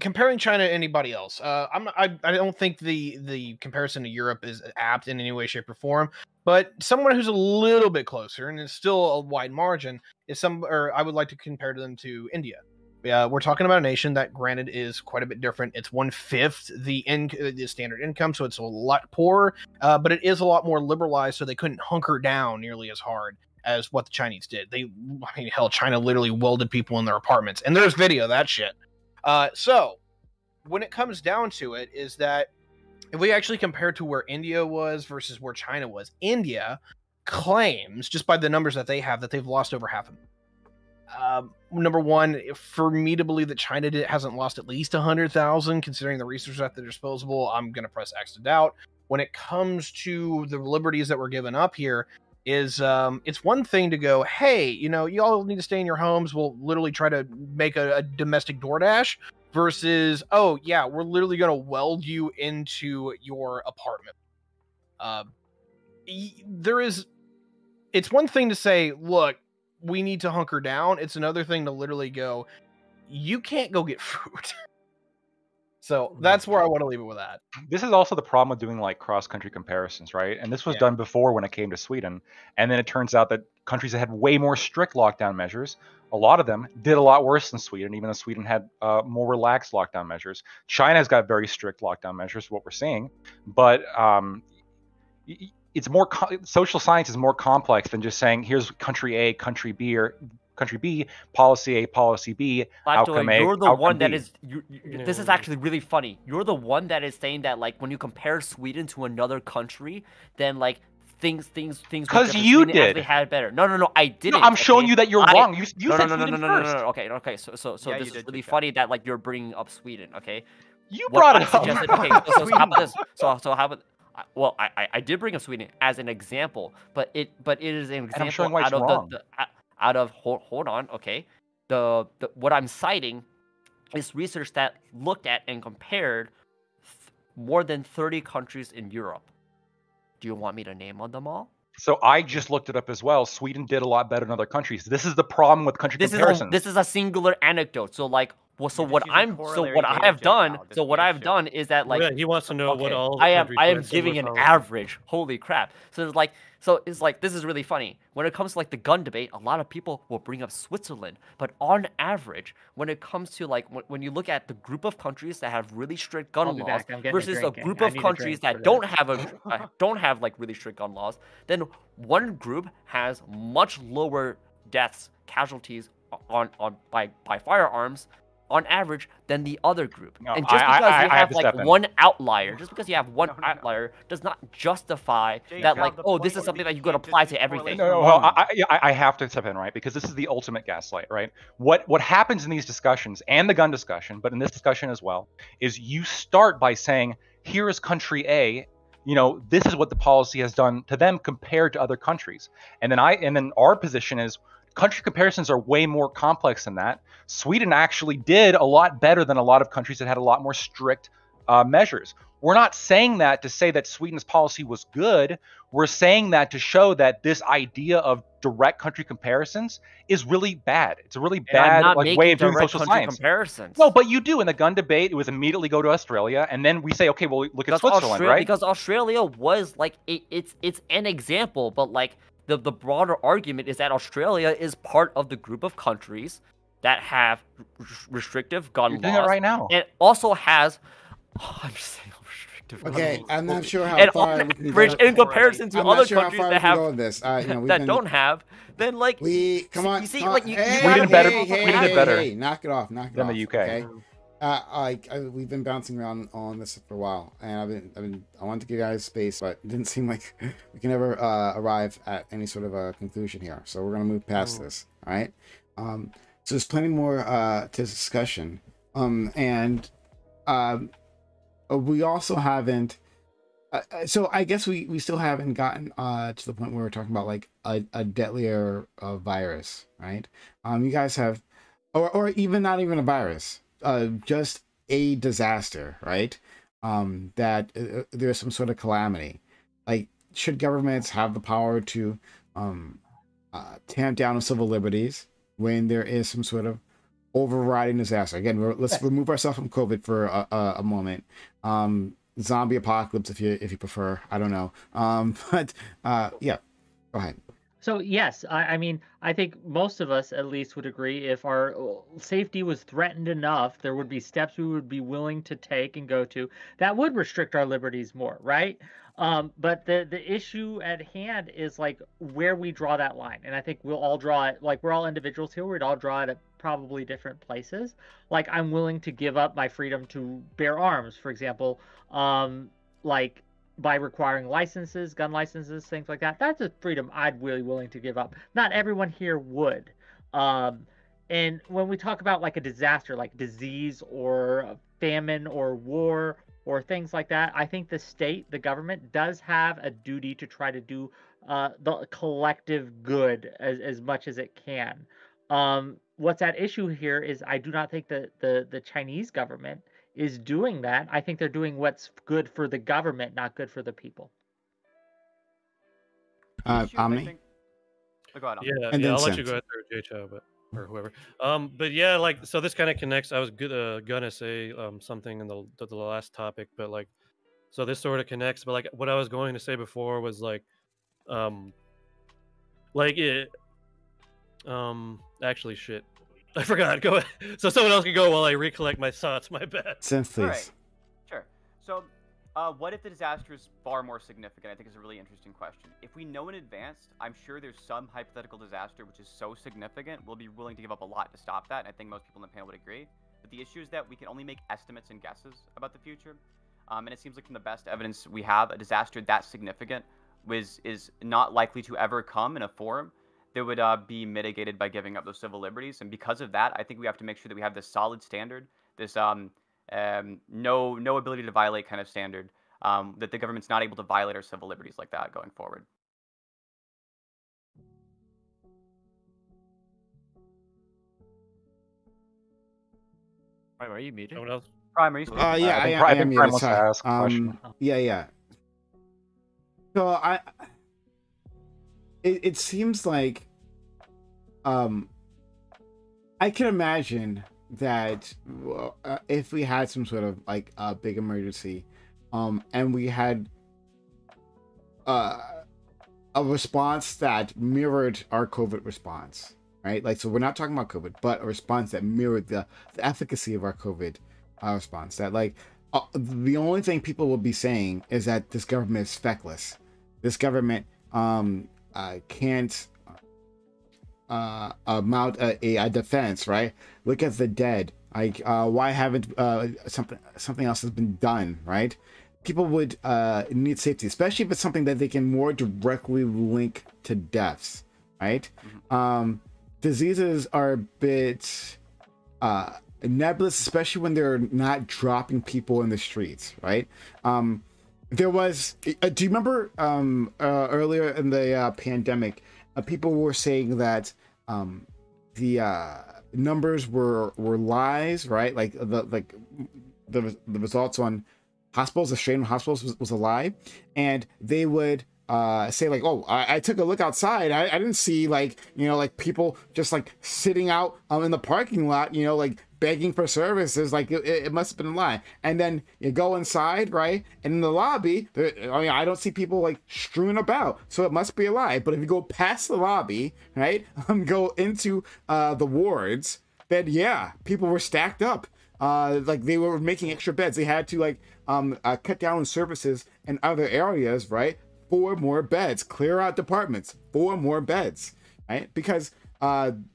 comparing China to anybody else, I don't think the comparison to Europe is apt in any way, shape, or form. But someone who's a little bit closer, and it's still a wide margin, I would like to compare them to India. We're talking about a nation that, granted, is quite a bit different. It's 1/5 the standard income, so it's a lot poorer. But it is a lot more liberalized, so they couldn't hunker down nearly as hard as what the Chinese did. Hell, China literally welded people in their apartments, and there's video of that shit. So when it comes down to it, is that if we actually compare to where India was versus where China was, India claims, just by the numbers that they have, that they've lost over half of them. Number one, for me to believe that China hasn't lost at least 100,000, considering the resources at their disposal, I'm going to press X to doubt. When it comes to the liberties that were given up here, it's one thing to go, hey, you all need to stay in your homes. We'll literally try to make a domestic DoorDash versus, oh yeah, we're literally going to weld you into your apartment. there is. It's one thing to say, look, we need to hunker down. It's another thing to literally go, you can't go get food. So that's where I want to leave it with that. This is also the problem with doing like cross-country comparisons, right? And this was done before when it came to Sweden. And then it turns out that countries that had way more strict lockdown measures, a lot of them did a lot worse than Sweden, even though Sweden had more relaxed lockdown measures. China's got very strict lockdown measures, what we're seeing. But it's more social science is more complex than just saying here's country A, country B, or country B, policy A, policy B, outcome A. You're the outcome one that B. is. This is actually really funny. You're the one that is saying that like when you compare Sweden to another country, then like things. Because you Sweden did. actually had better. No, I didn't. No, I'm showing you that you're wrong. You said Sweden first. No. Okay. So Yeah, this you is did, really Jacob. funny that like you're bringing up Sweden. Okay. You What brought I it up. suggested. Okay. So how about this? So how about? Well, I did bring up Sweden as an example, but it is an I'm showing example why out it's of wrong. out of hold on. Okay. The what I'm citing is research that looked at and compared more than 30 countries in Europe. Do you want me to name on them all? So I just looked it up as well. Sweden did a lot better than other countries. This is the problem with country comparisons. This is a singular anecdote. So like You're just using corollary data, I've done Jake, Al. so Just what be a I've shill. done is that like Yeah, he wants to know what okay, all I countries am went giving an similar average. Holy crap. So it's like this is really funny. When it comes to like the gun debate, a lot of people will bring up Switzerland, but on average, when it comes to like when you look at the group of countries that have really strict gun I'll be laws back. I'm getting a versus a drink. group I of need a countries drink that for don't have like really strict gun laws, then one group has much lower deaths, casualties by firearms on average than the other group. No, And just because I you have have to like step in. one outlier, just because you have one No. outlier does not justify Jake, that Al, like, the oh, point this is is something we that you could can't just apply use to everything. correlation No, alone. I have to step in, right? Because this is the ultimate gaslight, right? What happens in these discussions and the gun discussion, but in this discussion as well, is you start by saying, here is country A, this is what the policy has done to them compared to other countries. And then our position is country comparisons are way more complex than that. Sweden actually did a lot better than a lot of countries that had a lot more strict measures. We're not saying that to say that Sweden's policy was good. We're saying that to show that this idea of direct country comparisons is really bad. It's a really And I'm bad not way making of doing direct social country science. comparisons. No, but you do. In the gun debate, it was immediately go to Australia, and then we say, okay, well, look at Switzerland, right? Because Australia was like it's an example, but like the broader argument is that Australia is part of the group of countries that have restrictive gun You're laws. doing it right now. And also has I'm just saying restrictive gun Okay, laws. I'm not sure how And far on we can average, go. in comparison to I'm other not sure how countries far that we can have go with this. We've that been, don't have, then like come on. You see, come on. like you hey, gotta Sweden be better- able to hey, Sweden have- did better hey, knock it off. Knock it than off. the UK. Okay? We've been bouncing around on this for a while, and I wanted to give you guys space, but it didn't seem like we can ever arrive at any sort of a conclusion here. So we're gonna move past this. All right. So there's plenty more to discussion. We also haven't. So I guess we still haven't gotten to the point where we're talking about like a deadlier virus, right? You guys have, or even not even a virus, just a disaster, right? That there's some sort of calamity. Like, should governments have the power to tamp down on civil liberties when there is some sort of overriding disaster? Again, let's remove ourselves from COVID for a moment. Zombie apocalypse, if you prefer. I don't know. But yeah, go ahead. So yes, I mean, I think most of us at least would agree if our safety was threatened enough, there would be steps we would be willing to take and go to that would restrict our liberties more, right? But the issue at hand is like where we draw that line, and I think we'll all draw it. Like, we're all individuals here, we'd all draw it at probably different places. Like, I'm willing to give up my freedom to bear arms, for example, like by requiring licenses, gun licenses, things like that. That's a freedom I'd really willing to give up. Not everyone here would. And when we talk about like a disaster, like disease or famine or war or things like that, I think the state, the government, does have a duty to try to do the collective good as much as it can. What's at issue here is I do not think that the Chinese government is doing that. I think they're doing what's good for the government, not good for the people. issue, I Omni. think... Oh, go ahead, Omni. Yeah, And yeah, then I'll let you Sense. go after JChow, but or whoever. But yeah, like so this kind of connects. I was gonna say something in the last topic, but like so this sort of connects. But like what I was going to say before was um like it actually shit. I forgot. Go ahead. So someone else can go while I recollect my thoughts. My bad. Sense, please. All right. Sure. So, what if the disaster is far more significant? I think is a really interesting question. If we know in advance, I'm sure there's some hypothetical disaster which is so significant, we'll be willing to give up a lot to stop that. And I think most people in the panel would agree. But the issue is that we can only make estimates and guesses about the future. And it seems like from the best evidence we have, a disaster that significant is not likely to ever come in a form that would be mitigated by giving up those civil liberties. And because of that, I think we have to make sure that we have this solid standard, this no ability to violate kind of standard, that the government's not able to violate our civil liberties like that going forward. Prime, are you muted? Someone else? Prime, are you speaking? Yeah, I think I Prime am wants muted. to ask a question. Yeah. So it seems like, I can imagine that if we had some sort of like a big emergency, and we had a response that mirrored our COVID response, right? Like, so we're not talking about COVID, but a response that mirrored the efficacy of our COVID response. That like the only thing people will be saying is that this government is feckless. This government can't mount a defense, right? Look at the dead. Like, why haven't something else has been done, right? People would need safety, especially if it's something that they can more directly link to deaths, right? Diseases are a bit nebulous, especially when they're not dropping people in the streets, right? There was, do you remember earlier in the pandemic, people were saying that the numbers were lies, right? Like the results on hospitals, the strain on hospitals was a lie, and they would say like, oh, I took a look outside, I didn't see like, you know, like people just like sitting out in the parking lot, you know, like begging for services, like it must have been a lie. And then you go inside, right, and in the lobby I don't see people like strewn about, so it must be a lie. But if you go past the lobby, right, go into the wards, then yeah, people were stacked up, like they were making extra beds. They had to like cut down on services in other areas, right? 4 more beds, clear out departments, 4 more beds, right? Because the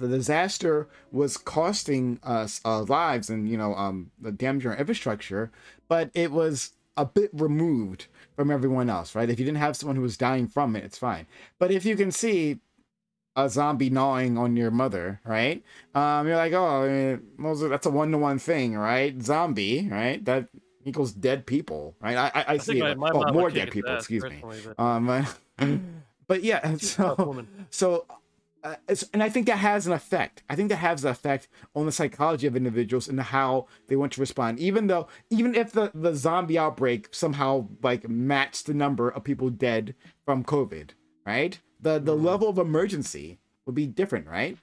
disaster was costing us lives and, you know, the damage our infrastructure, but it was a bit removed from everyone else, right? If you didn't have someone who was dying from it, it's fine. But if you can see a zombie gnawing on your mother, right? You're like, oh, that's a 1-to-1 thing, right? Zombie, right? That equals dead people, right? I see think it. my Oh, mom more would kick dead his people. ass, Excuse me. personally, But yeah, She's a tough woman. so and I think that has an effect. I think that has an effect on the psychology of individuals and how they want to respond. Even if the zombie outbreak somehow like matched the number of people dead from COVID, right? The level of emergency would be different, right?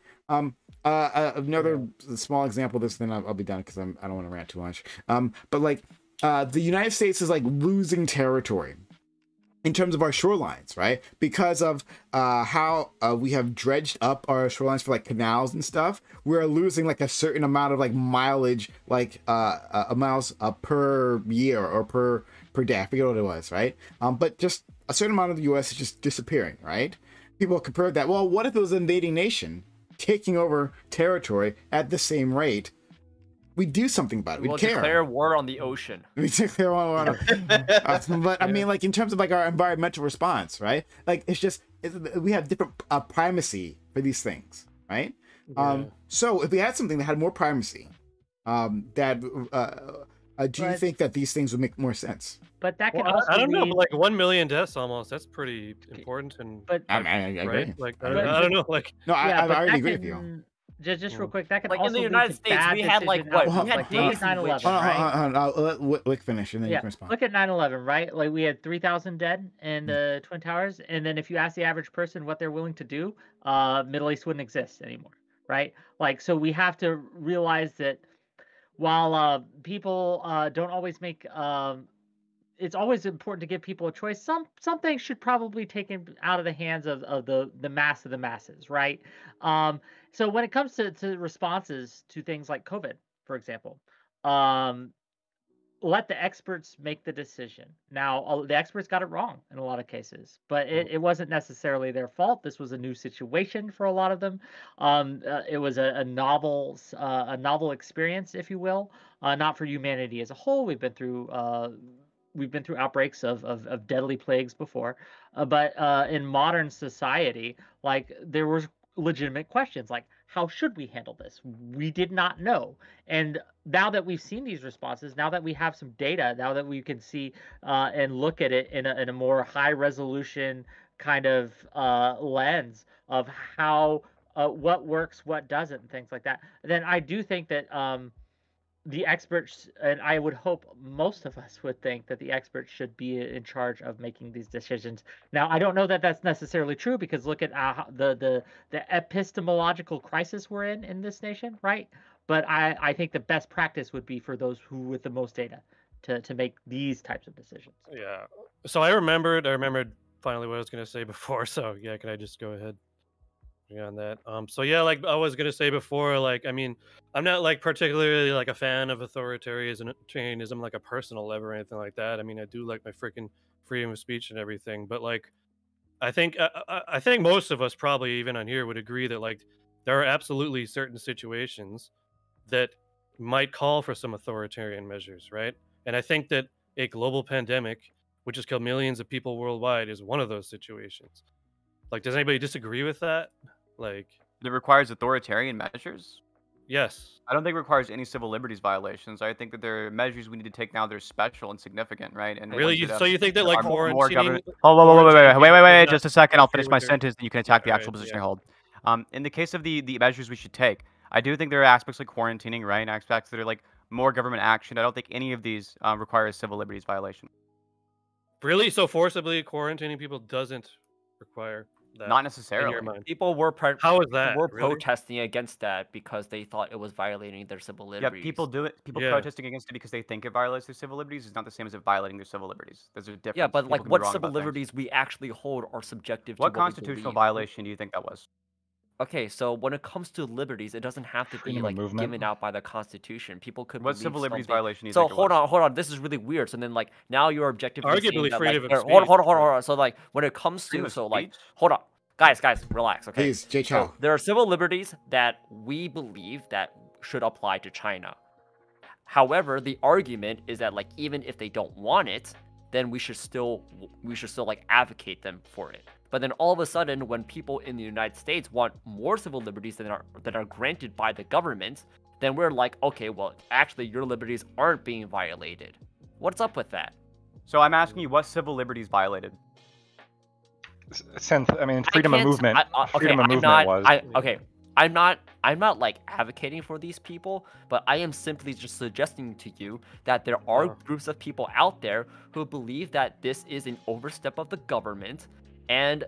Another small example of this, then I'll be done because I don't want to rant too much. But like the United States is like losing territory in terms of our shorelines, right? Because of how we have dredged up our shorelines for like canals and stuff, we're losing like a certain amount of like mileage, like miles per year or per day. I forget what it was, right? But just a certain amount of the U.S. is just disappearing, right? People compared that. Well, what if it was an invading nation taking over territory at the same rate? We'd do something about it. We'd care. Declare war on the ocean. We declare war on but I mean, like in terms of like our environmental response, right? Like we have different primacy for these things, right? Yeah. So if we had something that had more primacy, do you think that these things would make more sense? But that can Well, also I don't know, lead- but like 1 million deaths almost. That's pretty important. And But I agree. right, like I agree. don't know, like No, yeah, I but already that agree with you. can Just real quick, that can Like also in the lead United to States, bad we had like decision what? outcomes. We had Like, look at days in 9/11, which right? I'll let Wick finish and then you Yeah, can respond. look at 9/11, right? Like we had 3,000 dead in the Twin Towers, and then if you ask the average person what they're willing to do, Middle East wouldn't exist anymore, right? Like, so we have to realize that while people don't always make it's always important to give people a choice. Some things should probably be taken out of the hands of the mass of the masses, right? So when it comes to responses to things like COVID, for example, let the experts make the decision. Now, the experts got it wrong in a lot of cases, but it wasn't necessarily their fault. This was a new situation for a lot of them. It was a novel experience, if you will, not for humanity as a whole. We've been through outbreaks of deadly plagues before, but in modern society, like there was legitimate questions like how should we handle this? We did not know. And now that we've seen these responses, now that we have some data, now that we can see and look at it in a more high resolution kind of lens of how what works, what doesn't, and things like that, then I do think that the experts, and I would hope most of us would think that the experts should be in charge of making these decisions. Now, I don't know that that's necessarily true because look at the epistemological crisis we're in this nation, right? But I think the best practice would be for those who with the most data to make these types of decisions. Yeah. So I remembered finally what I was going to say before. So yeah, can I just go ahead? On that. So yeah, like I was gonna say before, like I mean, I'm not like particularly like a fan of authoritarianism like a personal level or anything like that. I mean, I do like my freaking freedom of speech and everything, but like I think I think most of us probably even on here would agree that like there are absolutely certain situations that might call for some authoritarian measures, right? And I think that a global pandemic, which has killed millions of people worldwide, is one of those situations. Like, does anybody disagree with that? Like, It requires authoritarian measures? yes. I don't think it requires any civil liberties violations. I think that there are measures we need to take now that are special and significant, right? And Really? So you think that like more quarantining? government? Wait, just a second. I'll finish my sentence, and you can attack the Yeah, actual alright, position yeah. I hold. In the case of the measures we should take, I do think there are aspects like quarantining, right? And aspects that are like more government action. I don't think any of these require a civil liberties violation. Really? So forcibly quarantining people doesn't require that? Not In necessarily. your mind? People were How is that? were Really? protesting against that because they thought it was violating their civil Yeah, liberties. people do it. People Yeah. protesting against it because they think it violates their civil liberties is not the same as it violating their civil liberties. There's a difference. Yeah, but People like can be what wrong civil about things. liberties we actually hold are subjective What to what we constitutional believe. violation do you think that was? Okay, so when it comes to liberties, it doesn't have to be Freedom of like movement. given out by the Constitution. People could What believe civil liberties something. violation do you So think it hold was? on. This is really weird. So then, like, now you're objectively saying Arguably that, freedom like, of hold speech, on. So like, when it comes Freedom to of so like, speech? hold on, guys, relax, okay? Please, Jay So Chow. there are civil liberties that we believe that should apply to China. However, the argument is that like even if they don't want it, then we should still like advocate them for it. But then all of a sudden, when people in the United States want more civil liberties that are granted by the government, then we're like, okay, well, actually, your liberties aren't being violated. What's up with that? So I'm asking you, what civil liberties violated? I mean, freedom of movement. Freedom of movement was. I'm not like advocating for these people, but I am simply just suggesting to you that there are groups of people out there who believe that this is an overstep of the government, and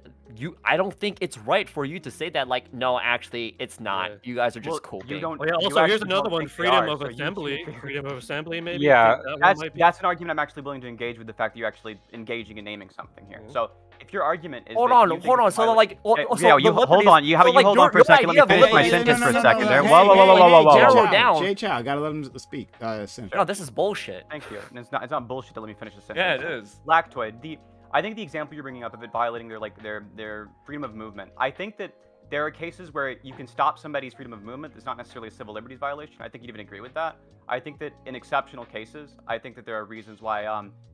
I don't think it's right for you to say that like, no, actually, it's not. Yeah. You guys are just Well, coping. you don't. Oh, yeah, you also, here's actually another don't one: think they freedom are, of so you assembly. think- Freedom of assembly, maybe. Yeah, Think that one might be- That's an argument I'm actually willing to engage with the fact that you're actually engaging and naming something here. Mhm. So if your argument is Hold that on. you think So it's violation- like, Okay, so yeah, the you hold liberties- on. You so, like, hold on for a second. Let me finish my sentence for a second there. Hey, Whoa, whoa, whoa, whoa, whoa, whoa, Narrow whoa. down. Jay Chow, gotta let him speak. Sin. No, this is bullshit. Thank you. And it's not bullshit to let me finish the sentence. Yeah, it is. Lactoid. I think the example you're bringing up of it violating their freedom of movement. I think that there are cases where you can stop somebody's freedom of movement. That's not necessarily a civil liberties violation. I think you'd even agree with that. I think that in exceptional cases, I think that there are reasons why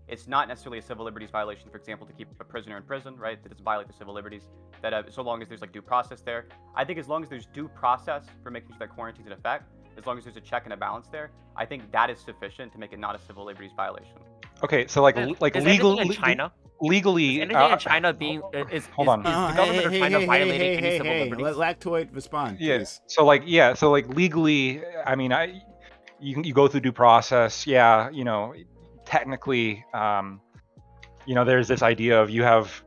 it's not necessarily a civil liberties violation. For example, to keep a prisoner in prison, right? That doesn't violate the civil liberties. That so long as there's like due process there. I think as long as there's due process for making sure that quarantine's in effect, as long as there's a check and a balance there, I think that is sufficient to make it not a civil liberties violation. Okay, so like Is legal. everything in China? legally, anything in China being is hold on. the government of China violating any civil Let liberties? Lactoid respond, please. So like legally, I mean, you go through due process. Yeah, technically, there's this idea of you have,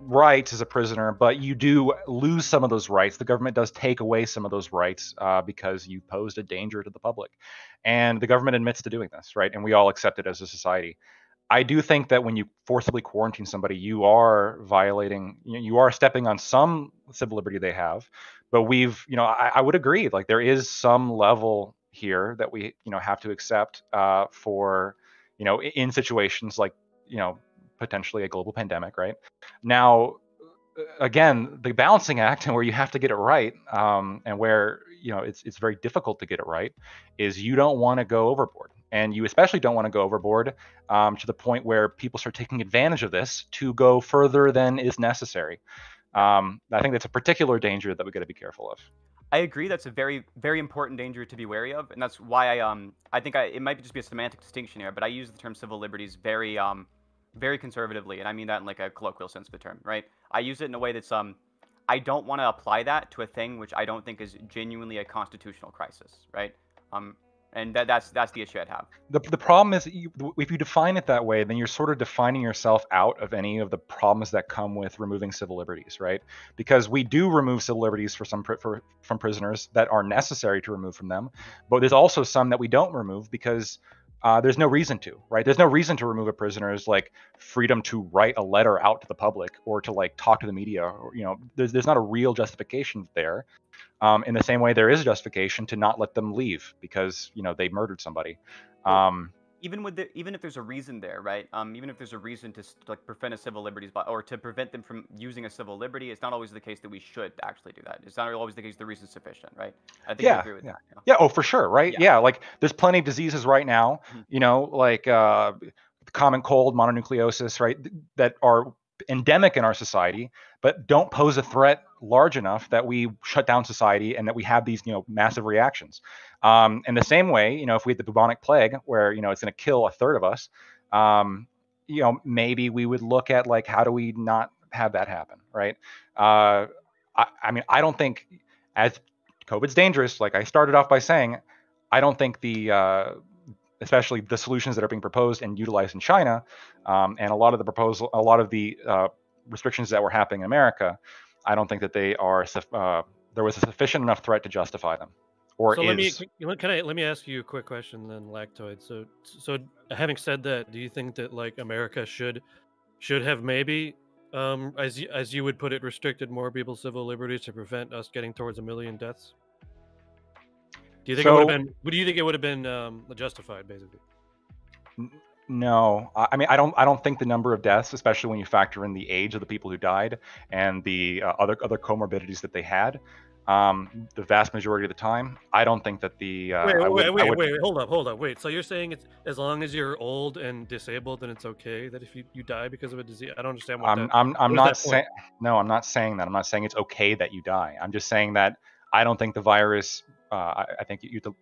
rights as a prisoner, but you do lose some of those rights. The government does take away some of those rights because you posed a danger to the public, and the government admits to doing this, right? And we all accept it as a society. I do think that when you forcibly quarantine somebody, you are violating, you are stepping on some civil liberty they have. But I would agree, like there is some level here that we, have to accept for, in situations like, potentially a global pandemic, right? Now, again, the balancing act and where you have to get it right, and where it's very difficult to get it right, is you don't want to go overboard, and you especially don't want to go overboard to the point where people start taking advantage of this to go further than is necessary. I think that's a particular danger that we got to be careful of. I agree. That's a very, very important danger to be wary of, and that's why I think it might just be a semantic distinction here, but I use the term civil liberties very, very conservatively, and I mean that in like a colloquial sense of the term, right? I use it in a way that's I don't want to apply that to a thing which I don't think is genuinely a constitutional crisis, right? And that's the issue I'd have. The problem is if you define it that way, then you're sort of defining yourself out of any of the problems that come with removing civil liberties, right? Because we do remove civil liberties from prisoners that are necessary to remove from them, but there's also some that we don't remove because there's no reason to, right? There's no reason to remove a prisoner's like freedom to write a letter out to the public or to like talk to the media, or there's not a real justification there. In the same way, there is a justification to not let them leave because they murdered somebody. Even if there's a reason there, right? Even if there's a reason to like prevent a civil liberties or to prevent them from using a civil liberty, it's not always the case that we should actually do that. It's not always the case the reason's sufficient, right? I think I agree with that. Yeah. Oh, for sure, right? Yeah. Like there's plenty of diseases right now, like common cold, mononucleosis, right? That are endemic in our society, but don't pose a threat large enough that we shut down society and that we have these, massive reactions. In the same way, if we had the bubonic plague where, it's going to kill a third of us, maybe we would look at like, how do we not have that happen, right? I mean, I don't think as COVID's dangerous, like I started off by saying, I don't think especially the solutions that are being proposed and utilized in China, and a lot of the restrictions that were happening in America, I don't think that they are there was a sufficient enough threat to justify them. So let me ask you a quick question then, Lactoid. So having said that, do you think that like America should have maybe, as you would put it, restricted more people's civil liberties to prevent us getting towards 1 million deaths? Do you think it would have been? Do you think it would have been justified, basically? No, I mean I don't think the number of deaths, especially when you factor in the age of the people who died and the other comorbidities that they had, the vast majority of the time, I don't think that the wait, hold up, wait. So you're saying it's as long as you're old and disabled, then it's okay that if you die because of a disease? I don't understand what I'm not saying. No, I'm not saying that. I'm not saying it's okay that you die. I'm just saying that I don't think the virus. I think you have to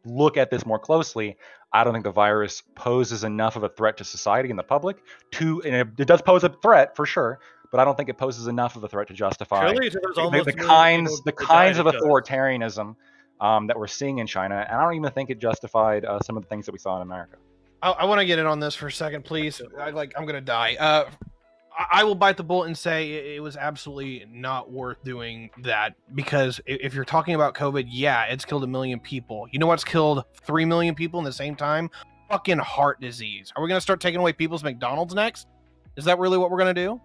look at this more closely. I don't think the virus poses enough of a threat to society and the public and it does pose a threat for sure, but I don't think it poses enough of a threat to justify the kinds of authoritarianism that we're seeing in China. And I don't even think it justified some of the things that we saw in America. I want to get in on this for a second, please. I'm gonna die. I will bite the bullet and say it was absolutely not worth doing that, because if you're talking about COVID, yeah, it's killed 1 million people. You know what's killed 3 million people in the same time? Fucking heart disease. Are we going to start taking away people's McDonald's next? Is that really what we're going to do?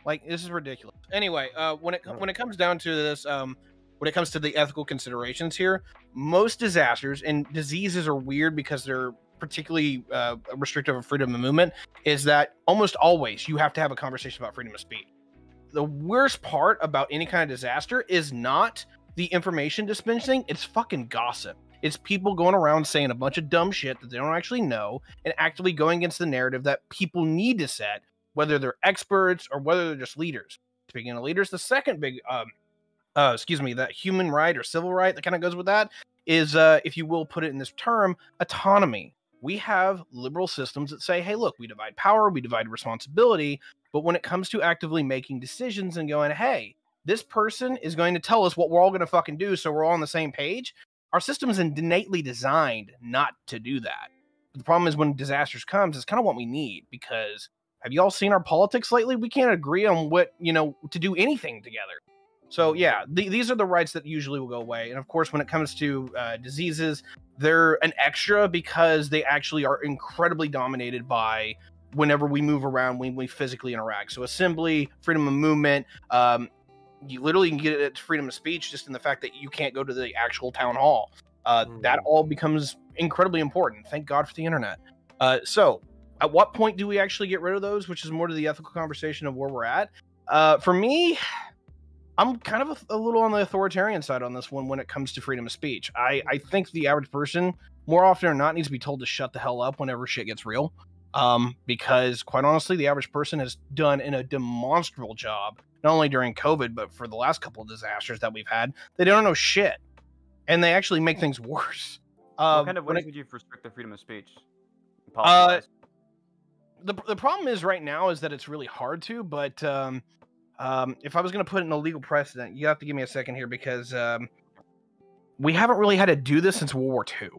Like, this is ridiculous. Anyway, when it comes down to this, when it comes to the ethical considerations here, most disasters, and diseases are weird because they're particularly restrictive of freedom of movement, is that almost always you have to have a conversation about freedom of speech. The worst part about any kind of disaster is not the information dispensing, it's fucking gossip. It's people going around saying a bunch of dumb shit that they don't actually know and actively going against the narrative that people need to set, whether they're experts or whether they're just leaders. Speaking of leaders, the second big that human right or civil right that kind of goes with that is, if you will put it in this term, autonomy. We have liberal systems that say, hey, look, we divide power, we divide responsibility. But when it comes to actively making decisions and going, hey, this person is going to tell us what we're all going to fucking do so we're all on the same page, our system is innately designed not to do that. But the problem is when disasters comes, it's kind of what we need, because have you all seen our politics lately? We can't agree on what, to do anything together. So yeah, these are the rights that usually will go away. And of course, when it comes to diseases, they're an extra because they actually are incredibly dominated by whenever we move around, when we physically interact. So assembly, freedom of movement, you literally can get it to freedom of speech just in the fact that you can't go to the actual town hall. That all becomes incredibly important. Thank God for the internet. So at what point do we actually get rid of those, which is more to the ethical conversation of where we're at? For me, I'm kind of a little on the authoritarian side on this one when it comes to freedom of speech. I think the average person, more often than not, needs to be told to shut the hell up whenever shit gets real. Because quite honestly, the average person has done a demonstrable job, not only during COVID, but for the last couple of disasters that we've had. They don't know shit, and they actually make things worse. What kind of ways would you restrict the freedom of speech? The problem is right now is that it's really hard to, but if I was going to put it in a legal precedent, you have to give me a second here, because we haven't really had to do this since World War II.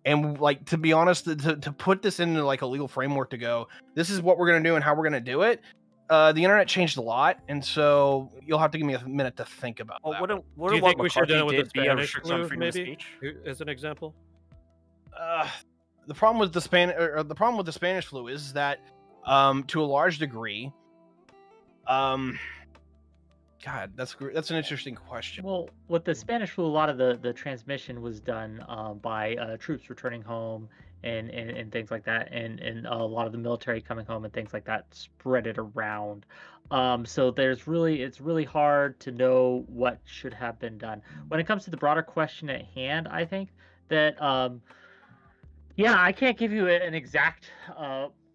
And like, to be honest, to put this into like a legal framework to go, this is what we're going to do and how we're going to do it. The internet changed a lot, and so you'll have to give me a minute to think about that. Do you think we should have done it with the Spanish flu, maybe, as an example? The problem with the Spanish flu is that, to a large degree, God, that's an interesting question. Well, with the Spanish flu, a lot of the transmission was done by troops returning home and things like that, and a lot of the military coming home and things like that spread it around. So it's really hard to know what should have been done. When it comes to the broader question at hand, I think that I can't give you an exact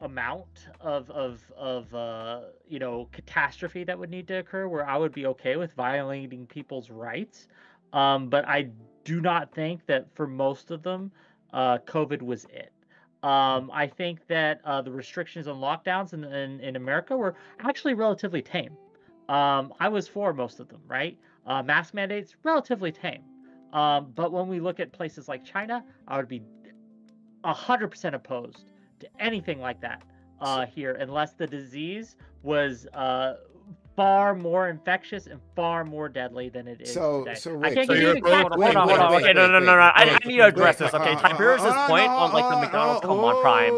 amount of catastrophe that would need to occur where I would be okay with violating people's rights. But I do not think that for most of them, COVID was it. I think that the restrictions on lockdowns in America were actually relatively tame. I was for most of them, right? Mask mandates, relatively tame. But when we look at places like China, I would be 100% opposed to anything like that here, unless the disease was far more infectious and far more deadly than it is today. Wait, I can't give you an exact. Hold on. Okay, no. I need to address this. Okay, Tiberius' point on like the McDonald's. Come on, Prime.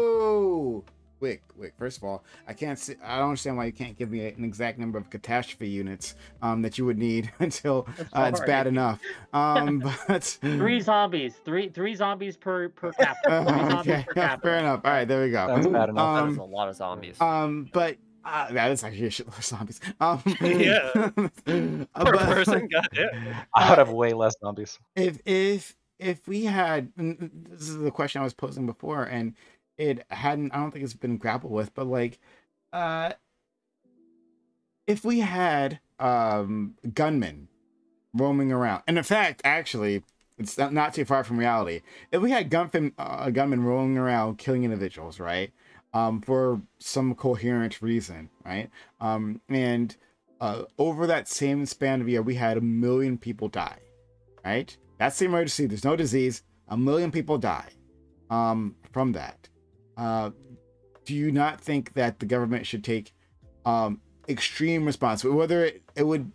Wait. First of all, I don't understand why you can't give me an exact number of catastrophe units that you would need until it's bad enough. But 3 zombies, three zombies per capita. Okay, fair enough. All right, there we go. That's bad enough. That is a lot of zombies. But that is actually a shitload of zombies. Per person, goddamn. I would have way less zombies. If we had, this is the question I was posing before, and it hadn't, I don't think it's been grappled with, but like, if we had gunmen roaming around, and in fact, actually, it's not too far from reality. If we had gunmen roaming around killing individuals, right, for some coherent reason, right, and over that same span of year, we had 1 million people die, right? That's the emergency. There's no disease. 1 million people die from that. Do you not think that the government should take extreme responsibility? Whether it would,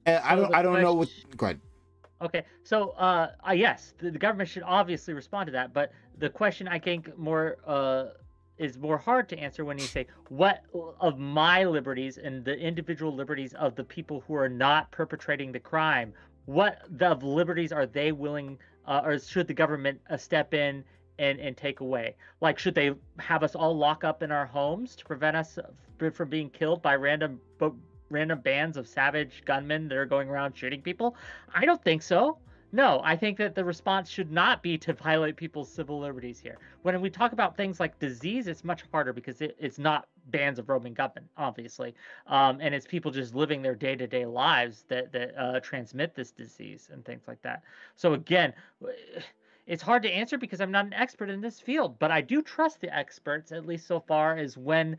I don't know what. Go ahead. Okay, so yes, the government should obviously respond to that, but the question I think is more hard to answer when you say, what of my liberties and the individual liberties of the people who are not perpetrating the crime, what of liberties are they willing, or should the government step in and take away? Like, should they have us all lock up in our homes to prevent us from being killed by random bands of savage gunmen that are going around shooting people? I don't think so. No, I think that the response should not be to violate people's civil liberties here. When we talk about things like disease, it's much harder because it's not bands of roaming gunmen, obviously, and it's people just living their day-to-day lives that transmit this disease and things like that. So again, It's hard to answer because I'm not an expert in this field, but I do trust the experts, at least so far as when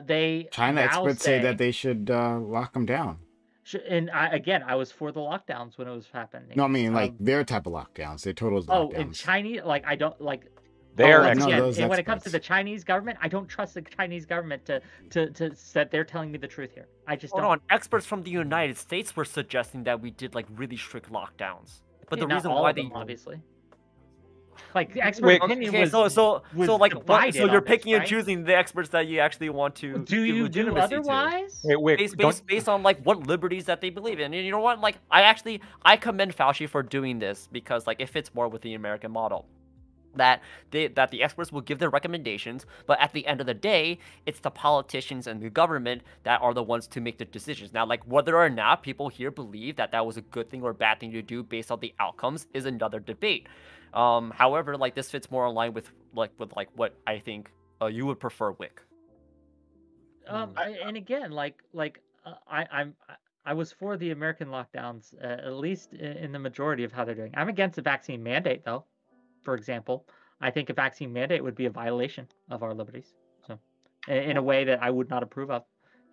they China now experts say that they should lock them down. And I was for the lockdowns when it was happening. No, I mean like their type of lockdowns, their total lockdowns. Oh, in Chinese, like I don't like. They're once no, again, those and when it comes to experts. the Chinese government, I don't trust the Chinese government to that they're telling me the truth here. I just Hold don't. on, experts from the United States were suggesting that we did like really strict lockdowns. But Yeah, the not reason all why of them, they obviously. Like the expert Wait, opinion okay, was so like what, divided so you're on this, picking and right? choosing the experts that you actually want to Do give you do legitimacy to. otherwise? Wait, Based on like what liberties that they believe in. And you know what? Like I commend Fauci for doing this because like it fits more with the American model. That the experts will give their recommendations, but at the end of the day, it's the politicians and the government that are the ones to make the decisions. Now, like whether or not people here believe that that was a good thing or a bad thing to do based on the outcomes is another debate. However, like this fits more in line with what I think you would prefer, Wick. And again, I was for the American lockdowns, at least in the majority of how they're doing. I'm against the vaccine mandate, though. For example, I think a vaccine mandate would be a violation of our liberties. So, in a way that I would not approve of,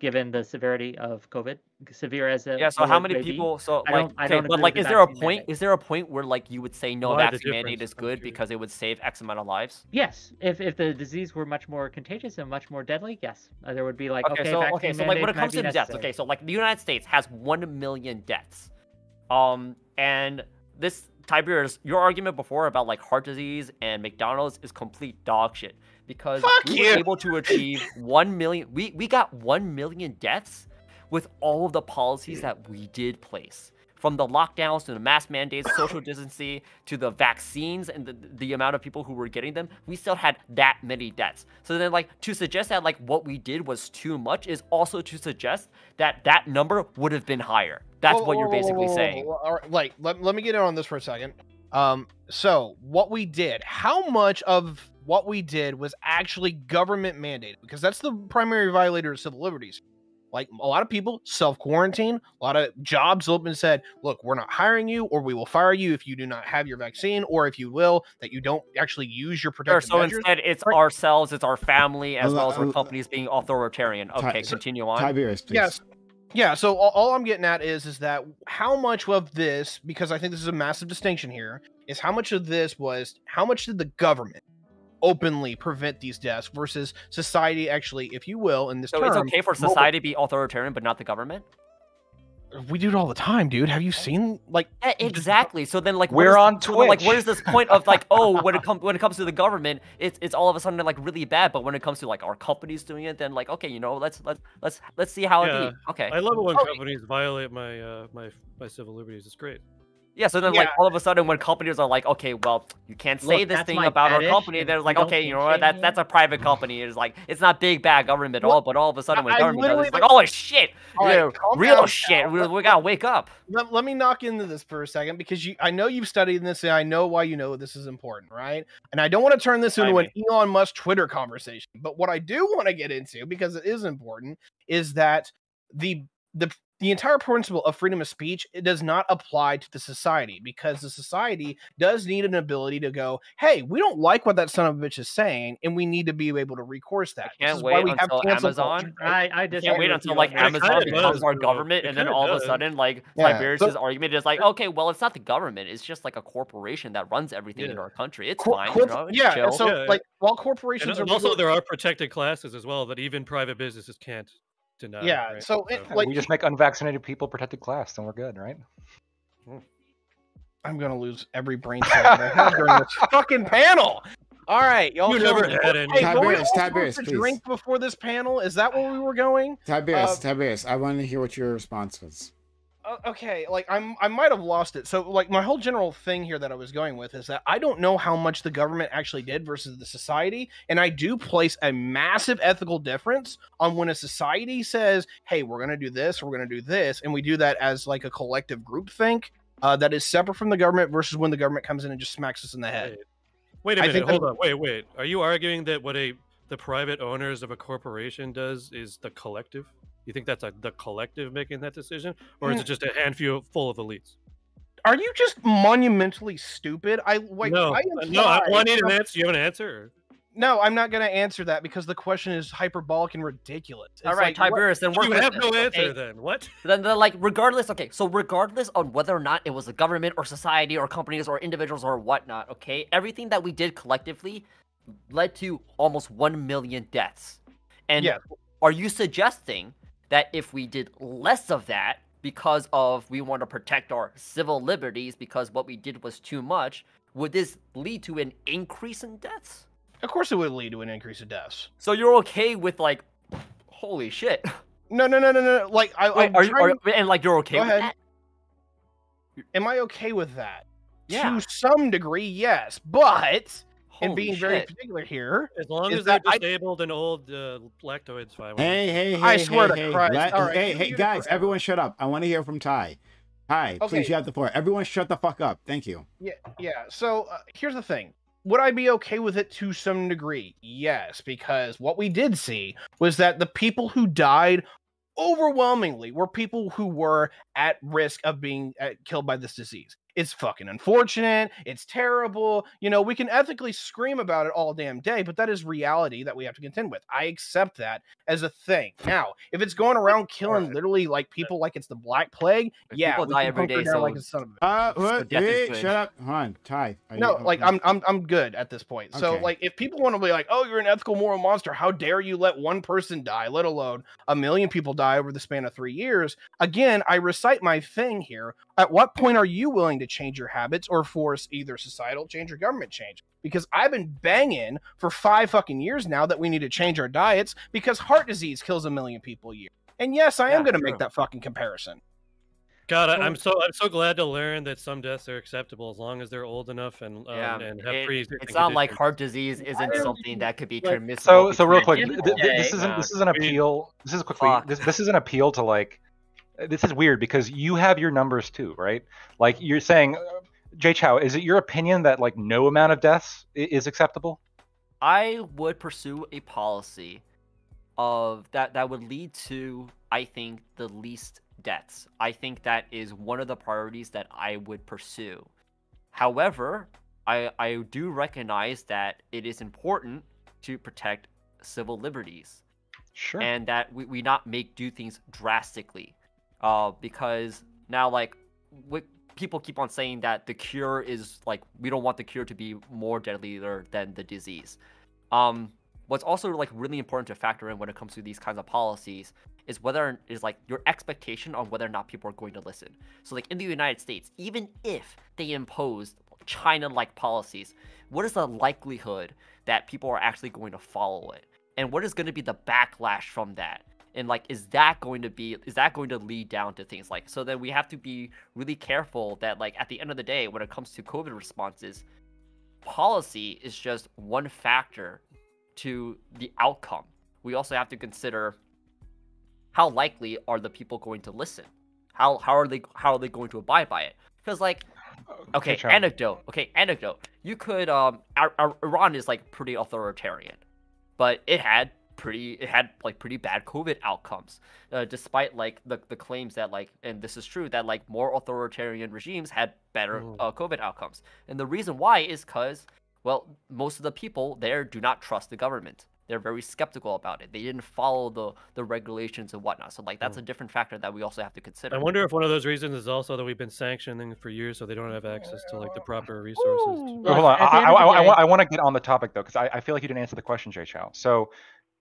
given the severity of COVID, severe as a Yeah. So how it many may be. people? So I like, don't. I okay, don't but agree like, with is the there a vaccine point? mandate. Is there a point where like you would say no, Why the vaccine mandate difference? is I'm good curious. because it would save X amount of lives? Yes, if the disease were much more contagious and much more deadly, yes, there would be like Okay, vaccine so like when mandates it might comes be to deaths, necessary. okay, so like the United States has 1 million deaths. And this Tiberius, your argument before about like heart disease and McDonald's is complete dog shit because Fuck we you. were able to achieve 1 million. We got 1 million deaths with all of the policies that we did place. From the lockdowns to the mask mandates, social distancing, to the vaccines and the amount of people who were getting them, we still had that many deaths. So then, like, to suggest that, like, what we did was too much is also to suggest that that number would have been higher. That's what you're basically saying. All right, like, let me get in on this for a second. So what we did, how much of what we did was actually government mandated? Because that's the primary violator of civil liberties. Like a lot of people self-quarantine, a lot of jobs open and said, look, we're not hiring you or we will fire you if you do not have your vaccine or if you will, that you don't actually use your protective So measures. instead, it's Right. ourselves, it's our family, as well as our Uh, companies being authoritarian. Okay, continue on. Tiberius, please. Yes. Yeah, so all I'm getting at is that how much of this, because I think this is a massive distinction here, is how much of this was, how much did the government openly prevent these deaths versus society actually, if you will, in this So term. it's okay for society to be authoritarian, but not the government? We do it all the time, dude. Have you seen, like... Yeah, exactly. So then, like, We're on so then, like, what Twitch. is this point of like, oh, when it comes to the government, it's all of a sudden like really bad, but when it comes to like our companies doing it, then like, okay, you know, let's see how Yeah, it be. Okay. I love it when Oh. companies violate my my civil liberties. It's great. Yeah, so then like all of a sudden when companies are like, okay, well, you can't say Look, this that's thing my about our fetish, company, and they're we like, don't okay, you kink know what, shame that's here. a private company. It's like it's not big bad government at all, but all of a sudden when I government does it, literally- it's like, oh shit, All right, yeah, calm real down, shit. Cal. We gotta wake up. Let me knock into this for a second because I know you've studied this and I know why you know this is important, right? And I don't want to turn this into an Elon Musk Twitter conversation, but what I do want to get into, because it is important, is that the entire principle of freedom of speech, it does not apply to the society, because the society does need an ability to go, hey, we don't like what that son of a bitch is saying, and we need to be able to recourse that. Can't This is why wait we have until cancel Amazon. culture, right? I Can't disagree wait with until you like on this. Amazon kinda becomes does, our though. government, It and then kinda all of a does. sudden, like Yeah, Tiberius's so- argument is like, okay, well, it's not the government; it's just like a corporation that runs everything in Yeah. our country. It's fine, you know, it's yeah, chill. and so Yeah. like while corporations And are also, legal- there are protected classes as well that even private businesses can't deny. yeah, right? so it, Yeah, like we just make unvaccinated people protected class, then we're good, right? I'm gonna lose every brain cell that I have during this fucking panel. All right, y'all. You so- never had any. Hey, were we all Tiberius, supposed to please. drink before this panel? Is that where we were going? Tiberius, I want to hear what your response was. Okay, like I might have lost it. So like my whole general thing here that I was going with is that I don't know how much the government actually did versus the society, and I do place a massive ethical difference on when a society says, "Hey, we're gonna do this, we're gonna do this," and we do that as like a collective group think that is separate from the government versus when the government comes in and just smacks us in the head. Wait a I minute. think Hold on. Wait. Are you arguing that what the private owners of a corporation does is the collective? You think that's the collective making that decision, or is it just a handful full of elites? Are you just monumentally stupid? I No, I need an answer. You have an answer? No, I'm not going to answer that because the question is hyperbolic and ridiculous. It's All right, Tiberius, then you have no answer then. What? Then like regardless, okay, so regardless on whether or not it was a government or society or companies or individuals or whatnot, okay, everything that we did collectively led to almost 1 million deaths. And are you suggesting that if we did less of that because of we want to protect our civil liberties because what we did was too much, would this lead to an increase in deaths? Of course it would lead to an increase of deaths. So you're okay with like, holy shit. No. Like, and like you're okay with that? Am I okay with that? Yeah. To some degree, yes. But, and being shit. very particular here, as long as they're disabled and old, lactoids fine. Hey, I swear to Christ. Hey, guys, everyone shut up. I want to hear from Ty. Ty, please, you have the floor. Everyone shut the fuck up. Thank you. Yeah. So, here's the thing. Would I be okay with it to some degree? Yes, because what we did see was that the people who died overwhelmingly were people who were at risk of being killed by this disease. It's fucking unfortunate. It's terrible. You know, we can ethically scream about it all damn day, but that is reality that we have to contend with. I accept that as a thing. Now, if it's going around killing literally like people like it's the Black Plague, people die every day. So like a son of a bitch. Shut up. Hold on, Ty. No, like I'm good at this point. So like if people want to be like, oh, you're an ethical moral monster, how dare you let one person die, let alone 1 million people die over the span of 3 years? Again, I recite my thing here. At what point are you willing to change your habits or force either societal change or government change? Because I've been banging for 5 fucking years now that we need to change our diets because heart disease kills 1 million people a year. And yes, I am going to make that fucking comparison. God, I'm so glad to learn that some deaths are acceptable as long as they're old enough and have pre-existing. It's not like heart disease isn't something that could be transmissible. So real quick, this is an appeal. This is quickly. This is an appeal to like. This is weird because you have your numbers too, right? Like you're saying, Jay Chow, is it your opinion that like no amount of deaths is acceptable? I would pursue a policy of that would lead to, I think, the least deaths. I think that is one of the priorities that I would pursue. However, I do recognize that it is important to protect civil liberties. Sure. And that we not do things drastically. Because now, like, people keep on saying that the cure is, like, we don't want the cure to be more deadlier than the disease. What's also, like, really important to factor in when it comes to these kinds of policies is whether is like your expectation on whether or not people are going to listen. So, like, in the United States, even if they imposed China-like policies, what is the likelihood that people are actually going to follow it? And what is going to be the backlash from that? And like, is that going to lead down to things like, so then we have to be really careful that like at the end of the day, when it comes to COVID responses, policy is just one factor to the outcome. We also have to consider how likely are the people going to listen? How are they going to abide by it? Because like, okay, anecdote. You could Iran is like pretty authoritarian, but it had pretty bad COVID outcomes, despite like the claims that like, and this is true, that like more authoritarian regimes had better COVID outcomes. And the reason why is because, well, most of the people there do not trust the government. They're very skeptical about it. They didn't follow the regulations and whatnot. So like that's a different factor that we also have to consider. I wonder if one of those reasons is also that we've been sanctioning for years, so they don't have access to like the proper resources. Hold on, I want to get on the topic though, because I feel like you didn't answer the question, Jay Chow. So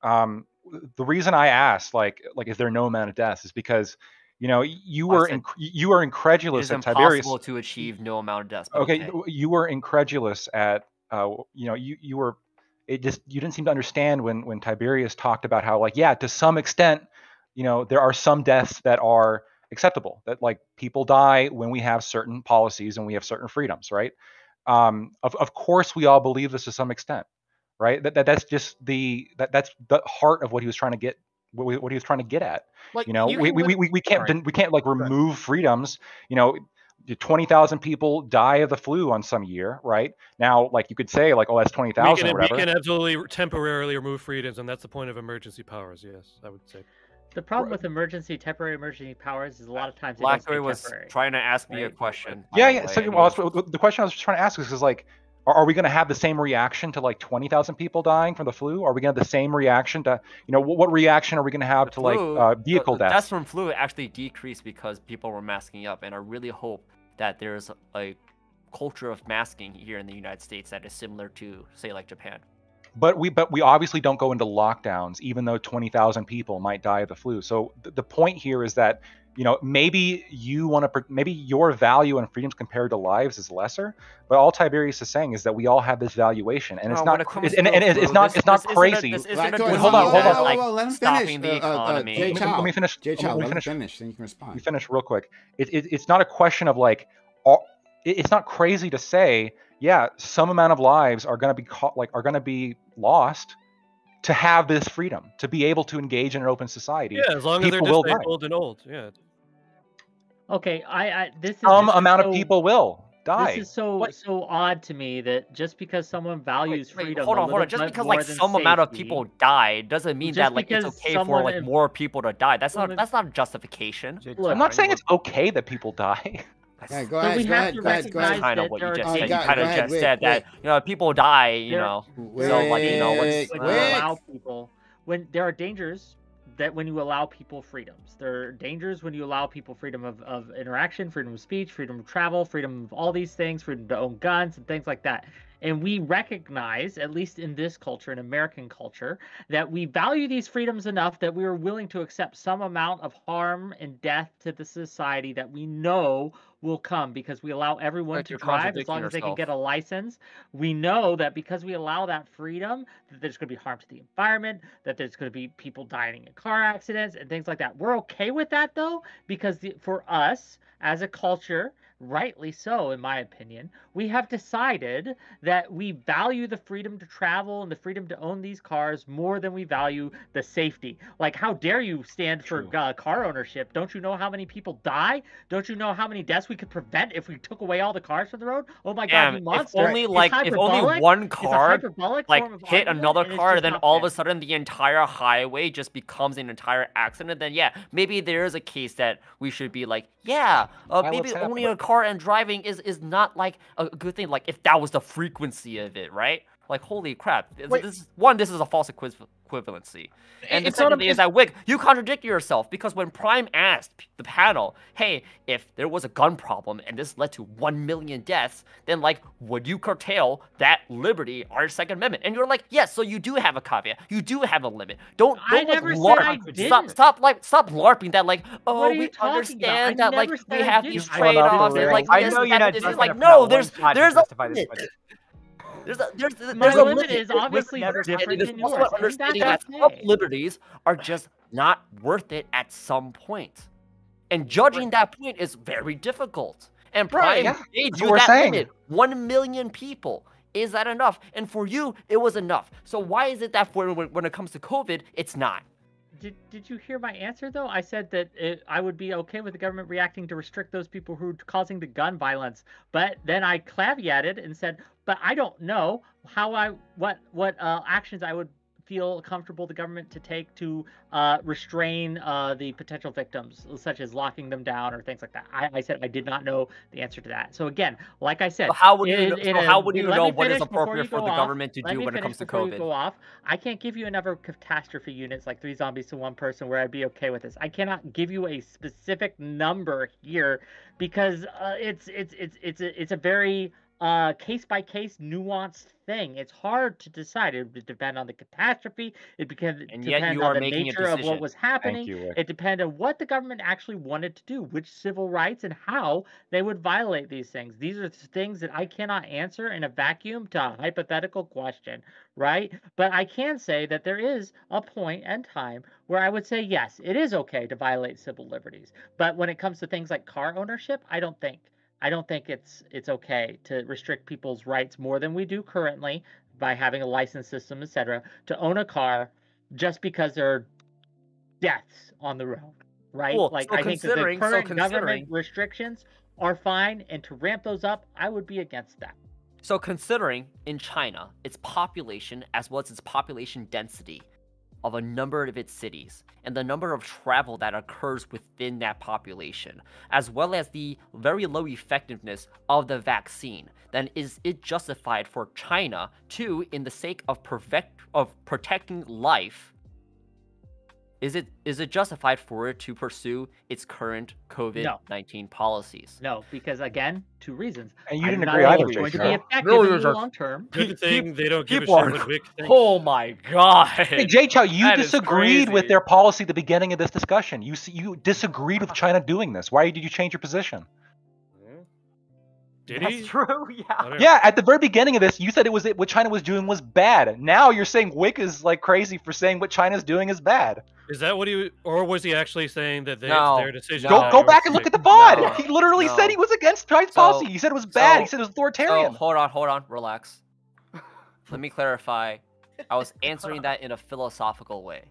the reason I asked, like, is there no amount of deaths, is because, you know, you were incredulous at Tiberius. It's impossible to achieve no amount of deaths. Okay, you were incredulous at, you know, you were, you didn't seem to understand when Tiberius talked about how, like, yeah, to some extent, you know, there are some deaths that are acceptable, that like people die when we have certain policies and we have certain freedoms, right? Of course, we all believe this to some extent. Right. That's just that's the heart of what he was trying to get. What he was trying to get at. Like, you know, we can't like remove freedoms. You know, 20,000 people die of the flu on some year, right? Now, like you could say, like, oh, that's 20,000 or whatever. We can absolutely temporarily remove freedoms, and that's the point of emergency powers. Yes, I would say. The problem with temporary emergency powers is a lot of times they don't Blackberry stay was temporary. trying to ask me a right? question. Yeah, by the yeah. way, So and he well, was- the question I was trying to ask is like, are we going to have the same reaction to like 20,000 people dying from the flu? Are we going to have the same reaction to, what reaction are we going to have the to flu, like vehicle the deaths deaths? from flu actually decreased because people were masking up, and I really hope that there's a culture of masking here in the United States that is similar to, say, like Japan. But we obviously don't go into lockdowns, even though 20,000 people might die of the flu. So the point here is that, maybe maybe your value and freedoms compared to lives is lesser. But all Tiberius is saying is that we all have this valuation, and it's No, not, when it comes and to the it's flu, not, it's not this isn't a- crazy. this isn't a Hold disease hold on, hold that on. is, like, Let him stopping finish. the economy. Jay Let me finish. Jay Let me let him finish. finish, then you can respond. You finish real quick. It's not a question of like, it's not crazy to say, yeah, some amount of lives are going to be lost to have this freedom, to be able to engage in an open society. Yeah, as long as they're People will die. disabled and old. Yeah. Okay, this is Some this is amount of so- people will die. This is so odd to me that just because someone values freedom, Hold a on. little Just bit because more like than some amount of safety- people died doesn't mean Just that like it's because okay for someone like in- more people to die. That's Someone- not a justification. Look, I'm not saying it's okay that people die. Yeah, go But ahead. we Go have ahead. to Go ahead. Go ahead. recognize Kind of that what there you are just Oh, said. go You kind of ahead, just Wick, said that Wick. people die. You There- know, Wick, so like what's Wick, when you Wick. allow people, when there are dangers that when you allow people freedoms, there are dangers when you allow people freedom of interaction, freedom of speech, freedom of travel, freedom of all these things, freedom to own guns and things like that. And we recognize, at least in this culture, in American culture, that we value these freedoms enough that we are willing to accept some amount of harm and death to the society that we know will come because we allow everyone Like to you're drive as contradicting long as they can yourself. get a license. We know that because we allow that freedom, that there's going to be harm to the environment, that there's going to be people dying in car accidents and things like that. We're okay with that though, because for us as a culture, rightly so, in my opinion, we have decided that we value the freedom to travel and the freedom to own these cars more than we value the safety. Like, how dare you stand for car ownership? Don't you know how many people die? Don't you know how many deaths we could prevent if we took away all the cars from the road? Oh my God, Damn, you monster! if only one It's a car hyperbolic like form of hit argument, another and it's car, just then not all of fair. a sudden the entire highway just becomes an entire accident, then yeah, maybe there is a case that we should be like, yeah, maybe Violence owning a happens. car and driving is not like a good thing. Like if that was the frequency of it, right? Like holy crap, Wait. this is a false equivalency. And the It's not second thing is that Wick, you contradict yourself because when Prime asked the panel, hey, if there was a gun problem and this led to 1 million deaths, then like, would you curtail that liberty, our Second Amendment? And you're like, yes, so you do have a caveat, you do have a limit. Don't I like, never said LARP. I didn't. Stop LARPing that like, oh, What are you we talking about? understand I that like never said we I have didn't. these I went off the trade-offs and like rails. I this, know that, you're not this just is like, enough no, that one time to there's a justify this limit. budget. There's My a limit limit. is obviously never said different It is than also yours, and understanding that's that some okay. liberties are just not worth it at some point. And judging that point is very difficult. And Prime yeah, gave that's you what we're that saying. limit. 1 million people. Is that enough? And for you, it was enough. So why is it that when it comes to COVID, it's not? Did you hear my answer though? I said that I would be okay with the government reacting to restrict those people who are causing the gun violence, but then I caveated and said, but I don't know what actions I would feel comfortable the government to take to restrain the potential victims, such as locking them down or things like that. I said I did not know the answer to that. So again, like I said, So how would you know what is finish before appropriate you for go the off. government to Let do me when it finish comes to before you COVID? go off. I can't give you another catastrophe units like 3 zombies to 1 person where I'd be okay with this. I cannot give you a specific number here because it's a very case by case nuanced thing. It's hard to decide. It would depend on the catastrophe. It And yet depends you on are the making a nature of what decision. was happening. Thank you, Wick. It depended on what the government actually wanted to do, which civil rights, and how they would violate these things. These are things that I cannot answer in a vacuum to a hypothetical question, right? But I can say that there is a point and time where I would say, yes, it is okay to violate civil liberties. But when it comes to things like car ownership, I don't think it's okay to restrict people's rights more than we do currently by having a license system, etc., to own a car just because there are deaths on the road, right? Cool. Like So I think that the considering- current so government considering- restrictions are fine, and to ramp those up, I would be against that. So considering in China, its population as well as its population density, of a number of its cities and the number of travel that occurs within that population, as well as the very low effectiveness of the vaccine, then is it justified for China to, in the sake of protecting life, is it justified for it to pursue its current COVID-19 policies? No, because again, 2 reasons. And you I do didn't not agree think either, it's going to be Joe. effective No, in no, the no. long term. Good thing they don't give a People shit are. what Wick thinks. Oh my god! Hey, Jay Chow, you That is disagreed with crazy. their policy at the beginning of this discussion. You disagreed with China doing this. Why did you change your position? Did That's he? true. I Yeah. don't know. Yeah, at the very beginning of this, you said what China was doing was bad. Now you're saying Wick is like crazy for saying what China's doing is bad. Is that what or was he actually saying that No, it's their decision? no. not Go yours back to and look make? at the VOD. No, He literally no. said he was against China's So- policy. He said it was bad. He so- said it was So authoritarian. hold on, relax. Let me clarify. I was answering that in a philosophical way.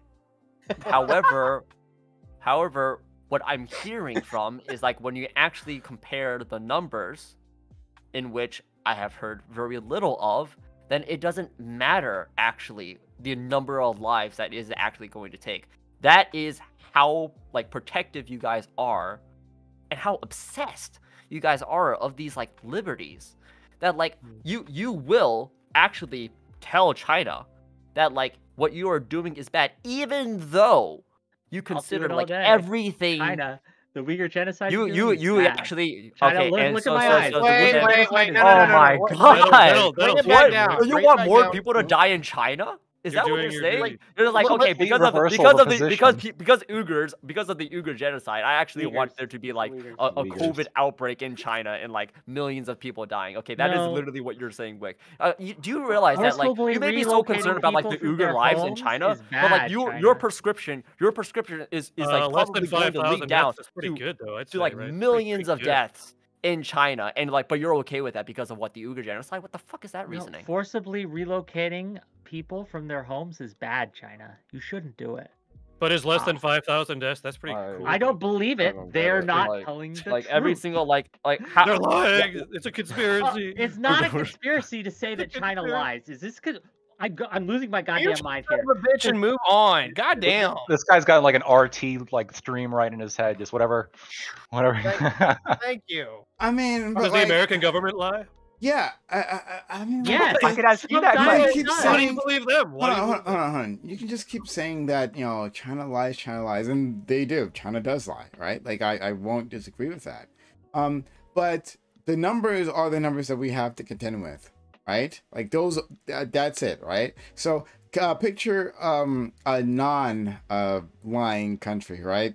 However, what I'm hearing from is like when you actually compare the numbers, in which I have heard very little of, then it doesn't matter actually the number of lives that is actually going to take. That is how like protective you guys are and how obsessed you guys are of these like liberties, that like you will actually tell China that like what you are doing is bad, even though you consider all like day. everything. China, the Uyghur genocide. You actually China, okay. And look so, at my so, eyes. so, so Wait, then- wait, no, oh no, my no. god! Bring it back What? down. You Bring it want back more down. people to die in China? Is You're that what doing you're your saying? duty. You're like, Complete okay, because of reversal because of of the position. because of the Uyghur genocide, I actually want Uyghurs. there to be like Uyghurs. a Uyghurs. COVID outbreak in China and like millions of people dying. Okay, that is No. literally what you're saying, Wick. Do you realize that like Forcibly you may be so relocating concerned about like the people from Uyghur their lives in homes China, is but like bad, your China. prescription is like Less than probably going to 5,000 lead down deaths. That's pretty to good, though. I'd to say, like right? millions Pretty of good. deaths in China, and like, but you're okay with that because of what the Uyghur genocide? What the fuck is that No, reasoning? forcibly relocating people from their homes is bad, China. You shouldn't do it. But is less than 5,000 deaths? That's pretty cool. I don't believe it. don't They're get it. not Like- telling the like truth. every single like how They're lying. It's a Uh, conspiracy. it's not a conspiracy to say that China lies. Is this because I'm losing my goddamn mind here? Son of a bitch and move on. God damn. This guy's got like an RT like stream right in his head. Just whatever. Thank you. I mean, but Does the like, American government lie? yeah, I mean, Yes. like, I could ask you that Sometimes you question. keep it does. Why do you saying, believe them? hold Why do you on, believe them? hold on. You can just keep saying that, China lies, and they do. China does lie, right? Like I won't disagree with that. But the numbers are the numbers that we have to contend with, right? Like those, that's it, right? So picture a non-lying country, right?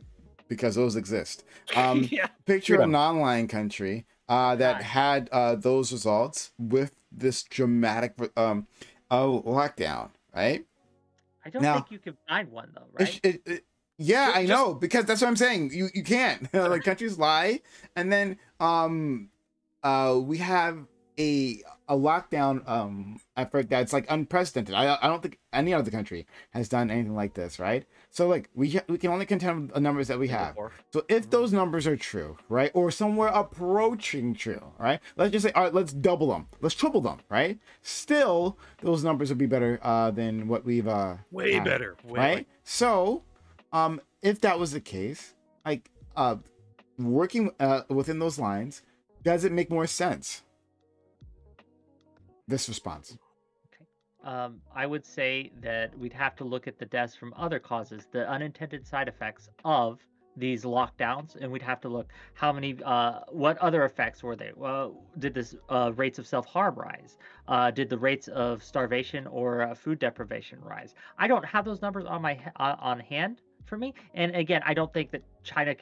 Because those exist. Yeah. Picture a Freedom. non-lying country that had those results with this dramatic lockdown, right? I don't Now- think you can find one though, right? Yeah, I Just- know, because that's what I'm saying. You can't. Like countries lie, and then we have a lockdown effort that's like unprecedented. I don't think any other country has done anything like this, right? So like we can only contend with the numbers that we have. So if those numbers are true, right, or somewhere approaching true, right? Let's just say, all right, let's double them, let's triple them, right? Still, those numbers would be better than what we've Way had, better. Way right? So, if that was the case, like working within those lines, does it make more sense? This response. I would say that we'd have to look at the deaths from other causes, the unintended side effects of these lockdowns, and we'd have to look how many, what other effects were they? Did this rates of self-harm rise? Did the rates of starvation or food deprivation rise? I don't have those numbers on my on hand for me, and again, I don't think that China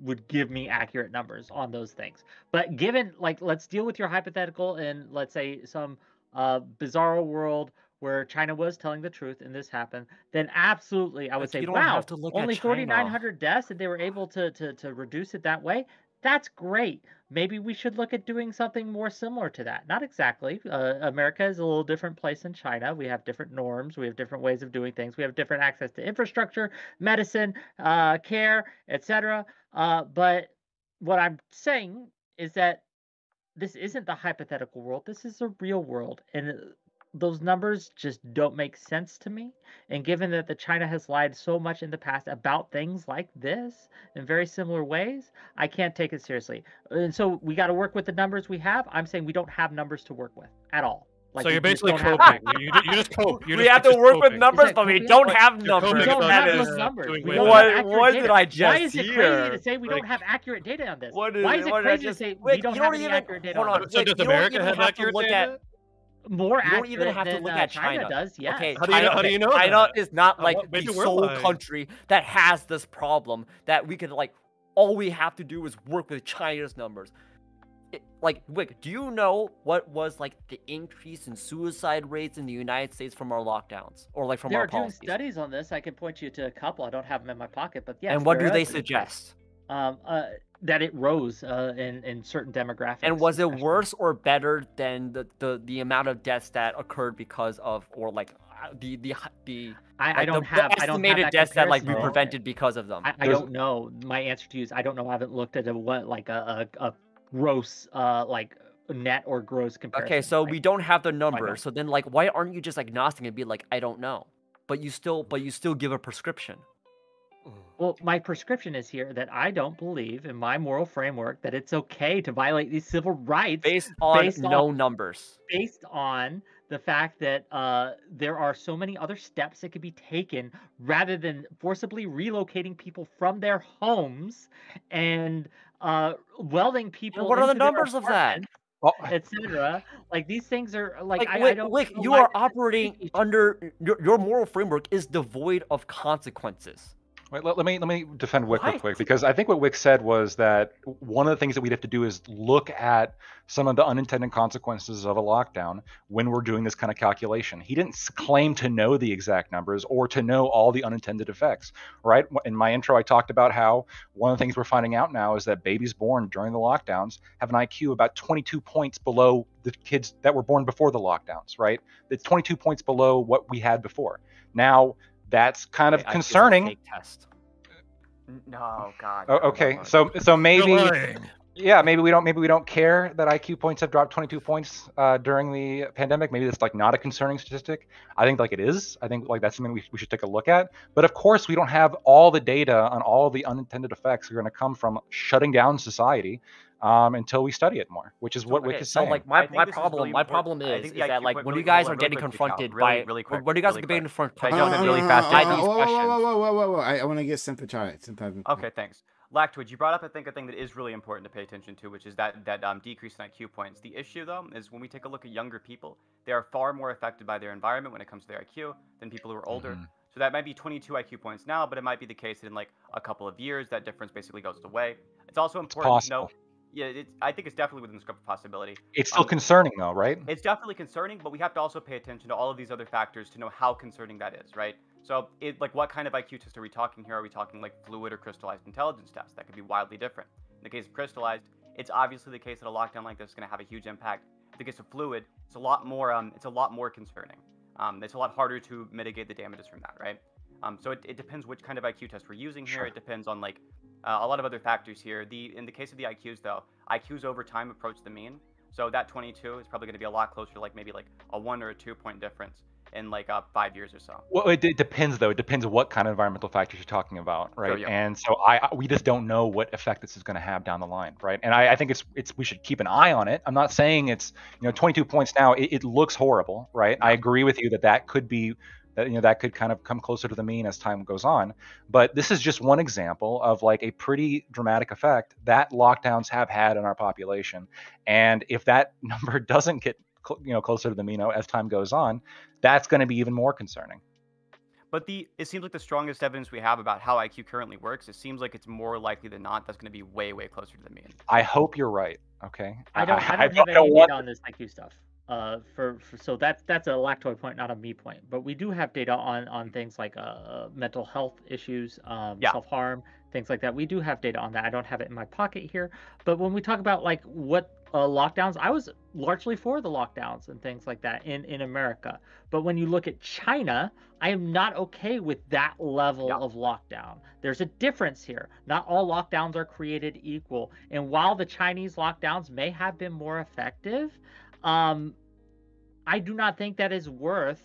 would give me accurate numbers on those things. But given, like, let's deal with your hypothetical and let's say some bizarro world where China was telling the truth and this happened, then absolutely I would Like, say, you don't wow, have to look at only China. 4,900 deaths and they were able to reduce it that way. That's great. Maybe we should look at doing something more similar to that. Not exactly. America is a little different place than China. We have different norms. We have different ways of doing things. We have different access to infrastructure, medicine, care, etc. But what I'm saying is that this isn't the hypothetical world. This is a real world. And those numbers just don't make sense to me. And given that the China has lied so much in the past about things like this in very similar ways, I can't take it seriously. And so we got to work with the numbers we have. I'm saying we don't have numbers to work with at all. Like, So we you're just basically don't have coping. numbers. You just cope. We have to work with numbers, but we don't have You're coping We numbers. don't about That have is those numbers. doing We way don't better. have accurate What data. did I Why just is it hear? crazy to say we Like- don't have accurate data on this? What Why is it what did I crazy to just- say Wait, we don't you have don't any even accurate data hold on on. this? So Wait, does you don't America even have have to accurate look data? at. More You don't even accurate have to than look at China China. does, yes. Okay, How do you know- how do you know China that? is not like Maybe the we're sole lying. country that has this problem that we could like. All we have to do is work with China's numbers. Like, Wick, do you know what was like the increase in suicide rates in the United States from our lockdowns or like from They're our doing policies? studies on this. I can point you to a couple. I don't have them in my pocket, but yes. And what there do they is. suggest? That it rose in certain demographics. And was it especially. worse or better than the amount of deaths that occurred because of or like the I don't have estimated that deaths that like we comparison. prevented because of them? I don't know. My answer to you is I don't know. I haven't looked at a gross like net or gross comparison. Okay, so we don't have the know. numbers. So then like why aren't you just agnostic and be like I don't know? But you still give a prescription. Well, my prescription is here that I don't believe in my moral framework that it's okay to violate these civil rights Based on no numbers. based on the fact that there are so many other steps that could be taken rather than forcibly relocating people from their homes and welding people. what are the into their numbers of that? apartments, etc. Like these things are like I don't. Wick, know you why are this is operating sticky. under your moral framework is devoid of consequences. Wait, let me defend Wick real What? quick, because I think what Wick said was that one of the things that we'd have to do is look at some of the unintended consequences of a lockdown when we're doing this kind of calculation. He didn't claim to know the exact numbers or to know all the unintended effects, right? In my intro, I talked about how one of the things we're finding out now is that babies born during the lockdowns have an IQ about 22 points below the kids that were born before the lockdowns, right? It's 22 points below what we had before. Now, that's kind of IQ is a concerning. fake test. No, God. Oh, okay, so maybe You're lying. yeah, maybe we don't care that IQ points have dropped 22 points during the pandemic. Maybe that's like not a concerning statistic. I think like it is. I think like that's something we should take a look at. But of course, we don't have all the data on all the unintended effects that are going to come from shutting down society until we study it more, which is what Wick is So saying. like I my think this is problem really my important. problem I is think the that IQ like point- when really- you guys hold are on, getting really quick, Cal. confronted Really- by really quick, when you guys really are getting quick. confronted Can I jump in really by fast? these questions. Whoa. I want to get Synth to try it. Okay, thanks. Lactwood, you brought up, I think, a thing that is really important to pay attention to, which is that decrease in IQ points. The issue, though, is when we take a look at younger people, they are far more affected by their environment when it comes to their IQ than people who are older. So that might be 22 IQ points now, but it might be the case that in like a couple of years, that difference basically goes away. It's also important to know. Yeah, I think it's definitely within the scope of possibility. It's still concerning though, right? It's definitely concerning, but we have to also pay attention to all of these other factors to know how concerning that is, right? So, like, what kind of IQ test are we talking here? Are we talking like fluid or crystallized intelligence tests? That could be wildly different. In the case of crystallized, it's obviously the case that a lockdown like this is going to have a huge impact. In the case of fluid, it's a lot more concerning. It's a lot harder to mitigate the damages from that, right? So it depends which kind of IQ test we're using here. It depends on like a lot of other factors here. In the case of the IQs though, IQs over time approach the mean. So that 22 is probably going to be a lot closer to like maybe like a 1 or a 2 point difference in like 5 years or so. Well, it depends though. It depends what kind of environmental factors you're talking about, right? Sure, yeah. And so we just don't know what effect this is going to have down the line, right? And I think we should keep an eye on it. I'm not saying it's 22 points now. It looks horrible, right? I agree with you that could be that could kind of come closer to the mean as time goes on. But this is just one example of like a pretty dramatic effect that lockdowns have had on our population. And if that number doesn't get closer to the mean as time goes on, that's going to be even more concerning. But it seems like the strongest evidence we have about how IQ currently works, it seems like it's more likely than not that's going to be way, way closer to the mean. I hope you're right. Okay. I don't have any data on this IQ stuff. So that's a Lactoid point, not a me point. But we do have data on things like mental health issues, self-harm, things like that. We do have data on that. I don't have it in my pocket here. But when we talk about like what lockdowns, I was largely for the lockdowns and things like that in America. But when you look at China, I am not okay with that level of lockdown. There's a difference here. Not all lockdowns are created equal. And while the Chinese lockdowns may have been more effective, I do not think that is worth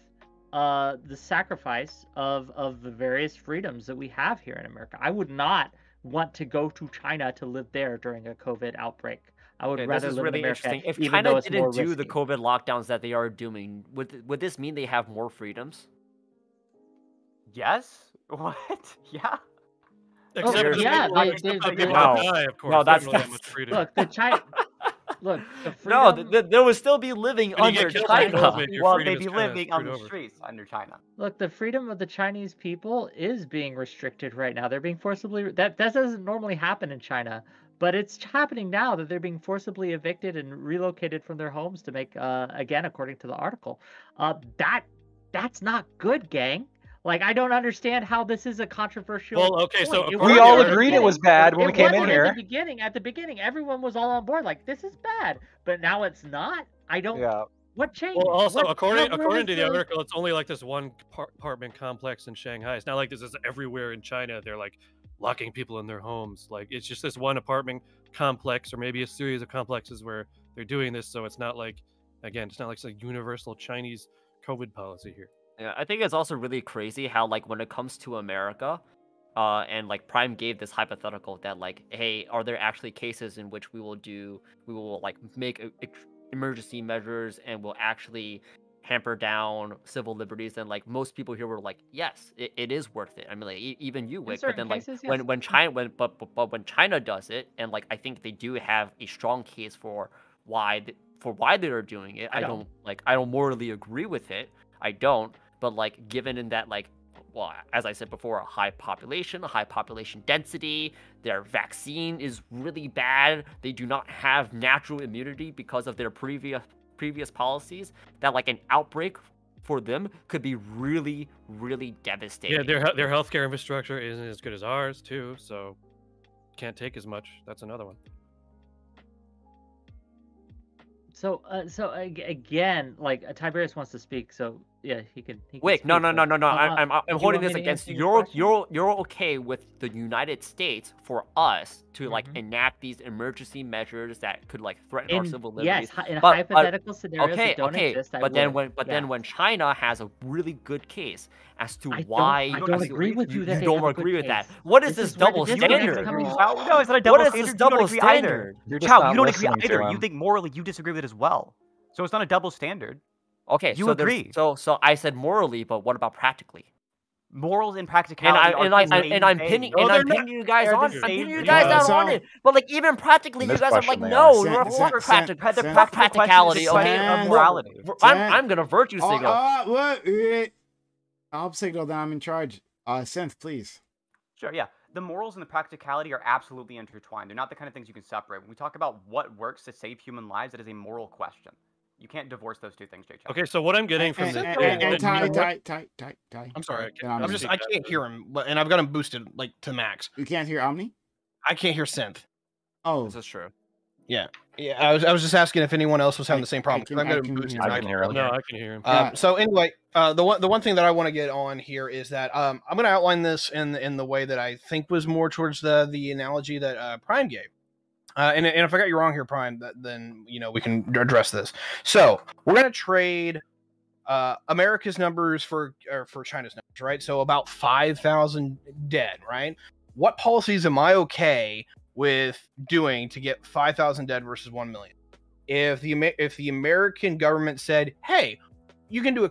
the sacrifice of the various freedoms that we have here in America. I would not want to go to China to live there during a COVID outbreak. I would Okay, rather this is live in really America, interesting. If even though China it's more didn't do the risky. COVID lockdowns that they are doing, would this mean they have more freedoms? Yes. What? Yeah. Except for the yeah, people, they- except for the they- people No. that die, of course. No, They that's- don't really have much freedom. Look, look, the No, freedom. they would still be living When you get under killed by China. COVID, your Well, freedom they'd is be kinda living on screwed the over. streets under China. Look, the freedom of the Chinese people is being restricted right now. They're being forcibly that doesn't normally happen in China, but it's happening now that they're being forcibly evicted and relocated from their homes to make again, according to the article. That's not good, gang. Like, I don't understand how this is a controversial. Well, okay, so point. It according We to all the wasn't agreed it article- was bad when we It came in wasn't here. at the beginning. At the beginning, everyone was all on board. Like, this is bad, but now it's not. I don't. Yeah. What changed? Well, also What- according where according was to the article, it's only like this one apartment complex in Shanghai. It's not like this is everywhere in China. They're like locking people in their homes. Like, it's just this one apartment complex, or maybe a series of complexes where they're doing this. So it's not like, again, it's not like some universal Chinese COVID policy here. Yeah, I think it's also really crazy how, like, when it comes to America, and like Prime gave this hypothetical that, like, hey, are there actually cases in which we will like make emergency measures and will actually hamper down civil liberties? And like most people here were like, yes, it is worth it. I mean, like even you, Wick. But certain then like cases, yes. when China when China does it, and like I think they do have a strong case for why they are doing it. I don't morally agree with it. I don't. But like given in that, like, well, as I said before, a high population density, their vaccine is really bad. They do not have natural immunity because of their previous policies. That like an outbreak for them could be really, really devastating. Yeah, their healthcare infrastructure isn't as good as ours too, so can't take as much. That's another one. So again, like Tiberius wants to speak, so yeah, he can. Wait, no. speak, but- I'm you holding want me this to against answer your question? you're okay with the United States for us to like Mhm. enact these emergency measures that could like threaten our civil liberties. Yes, in But- hypothetical scenarios Okay, that don't okay, exist, I but then would. then when China has a really good case as to I why don't agree with you that they don't have a good agree with that. case. What is This this is where the double disconnect is standard? coming Chow, no, it's not a double What is standard. this You don't double agree either. standard? You're just Chow, not you don't agree listening to either. You him. think morally you disagree with it as well. So it's not a double standard. Okay, You so there's- agree. So I said morally, but what about practically? Morals and And practicality I'm pinning No, they're pinning you guys They're on. the I'm same pinning you thing. guys Yeah, out on so- it. But like even practically, In you this guys are like, question, they no, are. you're Sen- fuck sen- practic- sen- fuck practicality. Question is Okay, the question of Sen- morality. I'm gonna virtue signal. What? I'll signal that I'm in charge. Synth, please. Sure, yeah. The morals and the practicality are absolutely intertwined. They're not the kind of things you can separate. When we talk about what works to save human lives, it is a moral question. You can't divorce those two things, Jay. Okay, so what I'm getting from And this, Ty. I'm sorry. Then I'm just I can't hear him, and I've got him boosted like to max. You can't hear Omni? I can't hear synth. Oh, This is true. Yeah, I was just asking if anyone else was having the same problem. can- I've got I him can boosted. hear so him. I can hear him. no, I can hear him. Yeah. So anyway, the one thing that I want to get on here is that I'm going to outline this in the way that I think was more towards the analogy that Prime gave. And if I got you wrong here, Prime, then we can address this. So we're going to trade America's numbers for China's numbers, right? So about 5,000 dead, right? What policies am I okay with doing to get 5,000 dead versus 1 million? If the American government said, hey, you can do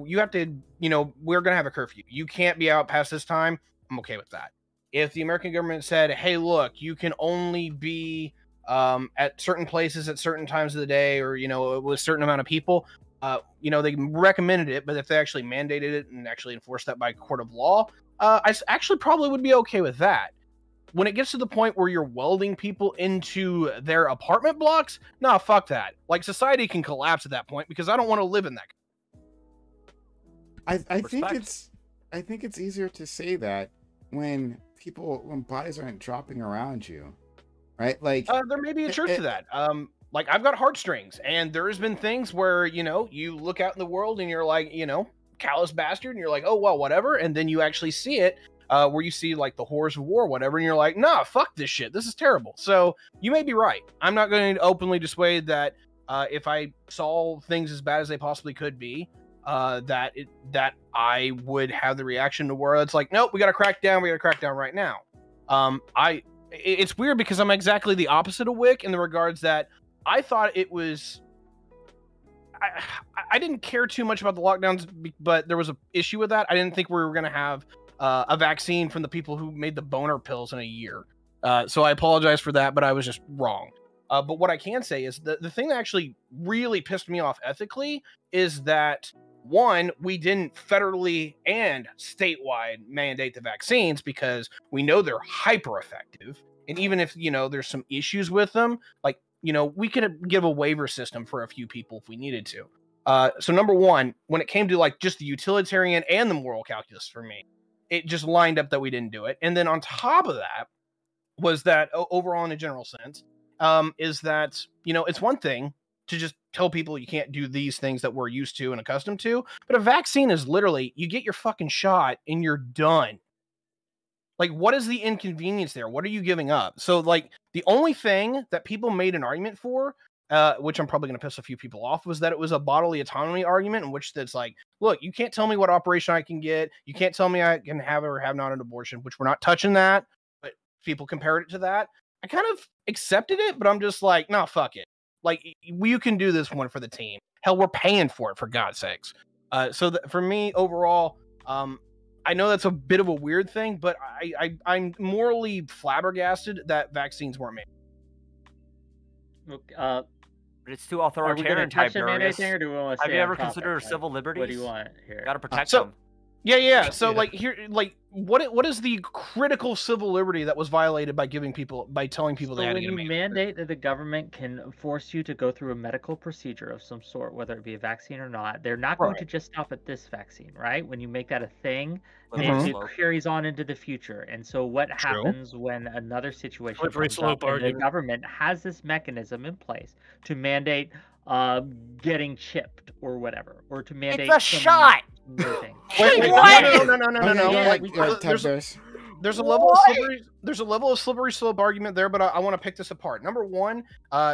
you have to, we're going to have a curfew. You can't be out past this time. I'm okay with that. If the American government said, hey, look, you can only be at certain places at certain times of the day, or, with a certain amount of people, they recommended it, but if they actually mandated it and actually enforced that by court of law, I actually probably would be okay with that. When it gets to the point where you're welding people into their apartment blocks, nah, fuck that. Like, society can collapse at that point because I don't want to live in that. I think Respect. it's easier to say that when bodies aren't dropping around you, right? Like There may be a truth to that. Like, I've got heartstrings, and there's been things where, you look out in the world and you're like, callous bastard, and you're like, oh, well, whatever. And then you actually see it, where you see like the horrors of war, whatever, and you're like, nah, fuck this shit. This is terrible. So you may be right. I'm not going to openly dissuade that, if I saw things as bad as they possibly could be, that I would have the reaction to where it's like, nope, we got to crack down. We got to crack down right now. It's weird because I'm exactly the opposite of Wick in the regards that I thought it was. I didn't care too much about the lockdowns, but there was an issue with that. I didn't think we were going to have a vaccine from the people who made the boner pills in a year. So I apologize for that, but I was just wrong. But what I can say is the thing that actually really pissed me off ethically is that, one, we didn't federally and statewide mandate the vaccines because we know they're hyper effective. And even if, there's some issues with them, like, we could give a waiver system for a few people if we needed to. So number one, when it came to like just the utilitarian and the moral calculus for me, it just lined up that we didn't do it. And then on top of that was that overall in a general sense, is that, it's one thing to just tell people you can't do these things that we're used to and accustomed to, but a vaccine is literally, you get your fucking shot and you're done. Like, what is the inconvenience there? What are you giving up? So, like, the only thing that people made an argument for, which I'm probably going to piss a few people off, was that it was a bodily autonomy argument in which that's like, look, you can't tell me what operation I can get. You can't tell me I can have or have not an abortion, which we're not touching that, but people compared it to that. I kind of accepted it, but I'm just like, no, fuck it. Like, you can do this one for the team. Hell, we're paying for it, for God's sakes. So for me, overall, I know that's a bit of a weird thing, but I'm morally flabbergasted that vaccines weren't made. But it's too Are we going authoritarian to type, touch on anything, or do we want to Have stay you on ever topic? considered Like, civil liberties? What do you want here? Gotta protect So- them. Yeah. So Yeah. like here, like what is the critical civil liberty that was violated by telling people So they had to when get a you man? mandate that the government can force you to go through a medical procedure of some sort, whether it be a vaccine or not, they're not going Right. to just stop at this vaccine, right? When you make that a thing, Slippery it slope. carries on into the future. And so what True. happens when another situation Slippery comes slope up and the argument. government has this mechanism in place to mandate getting chipped or whatever, or to mandate It's a some shot! other thing. Wait, What? no. Yeah, Like, we- there's a level of slippery slope argument there, but I want to pick this apart. Number one,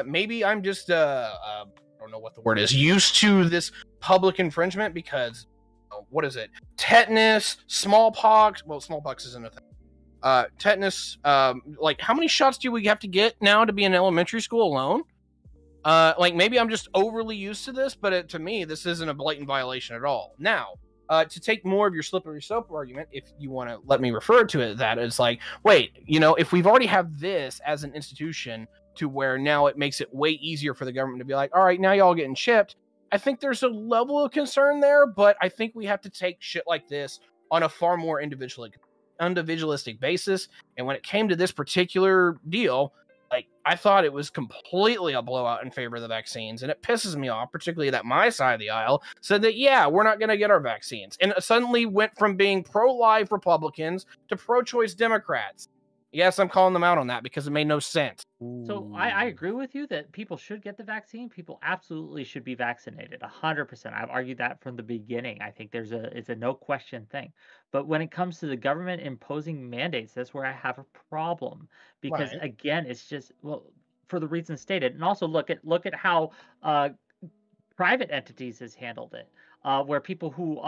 maybe I'm just I don't know what the word is, used to this public infringement because what is it? Tetanus, smallpox. Well, smallpox isn't a thing. Tetanus. Like, how many shots do we have to get now to be in elementary school alone? Like, maybe I'm just overly used to this, but to me, this isn't a blatant violation at all. Now, to take more of your slippery slope argument, if you want to let me refer to it, that it's like, wait, if we've already have this as an institution to where now it makes it way easier for the government to be like, all right, now y'all getting chipped. I think there's a level of concern there, but I think we have to take shit like this on a far more individualistic basis. And when it came to this particular deal, like, I thought it was completely a blowout in favor of the vaccines, and it pisses me off, particularly that my side of the aisle said that, yeah, we're not going to get our vaccines, and it suddenly went from being pro-life Republicans to pro-choice Democrats. Yes, I'm calling them out on that because it made no sense. So I agree with you that people should get the vaccine. People absolutely should be vaccinated, 100%. I've argued that from the beginning. I think it's a no question thing. But when it comes to the government imposing mandates, that's where I have a problem because Right. again, it's just, well, for the reasons stated, and also look at how private entities has handled it. Where people who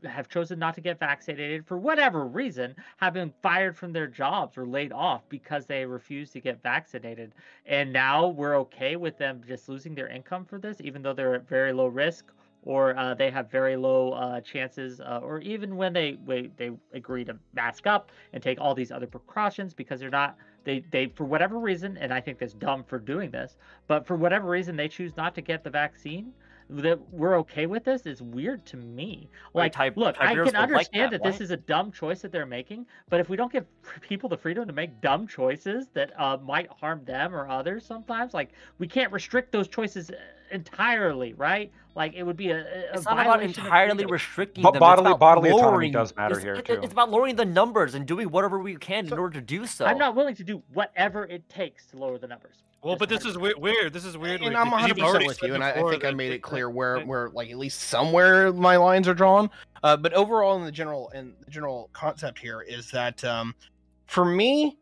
have chosen not to get vaccinated for whatever reason have been fired from their jobs or laid off because they refuse to get vaccinated. And now we're okay with them just losing their income for this, even though they're at very low risk or they have very low chances, or even when they agree to mask up and take all these other precautions because they're not. They for whatever reason, and I think that's dumb for doing this, but for whatever reason they choose not to get the vaccine. That we're okay with this is weird to me. Like, look, I can understand that this is a dumb choice that they're making, but if we don't give people the freedom to make dumb choices that might harm them or others sometimes, like, we can't restrict those choices entirely, right? Like, it would be It's not about entirely restricting them. Bodily it's about autonomy does matter here, too. It's about lowering the numbers and doing whatever we can in order to do so. I'm not willing to do whatever it takes to lower the numbers. Well, but this is weird. This is weird. And I'm 100% with you, and I think I made it clear where like at least somewhere my lines are drawn. But overall, in the general concept here is that for me,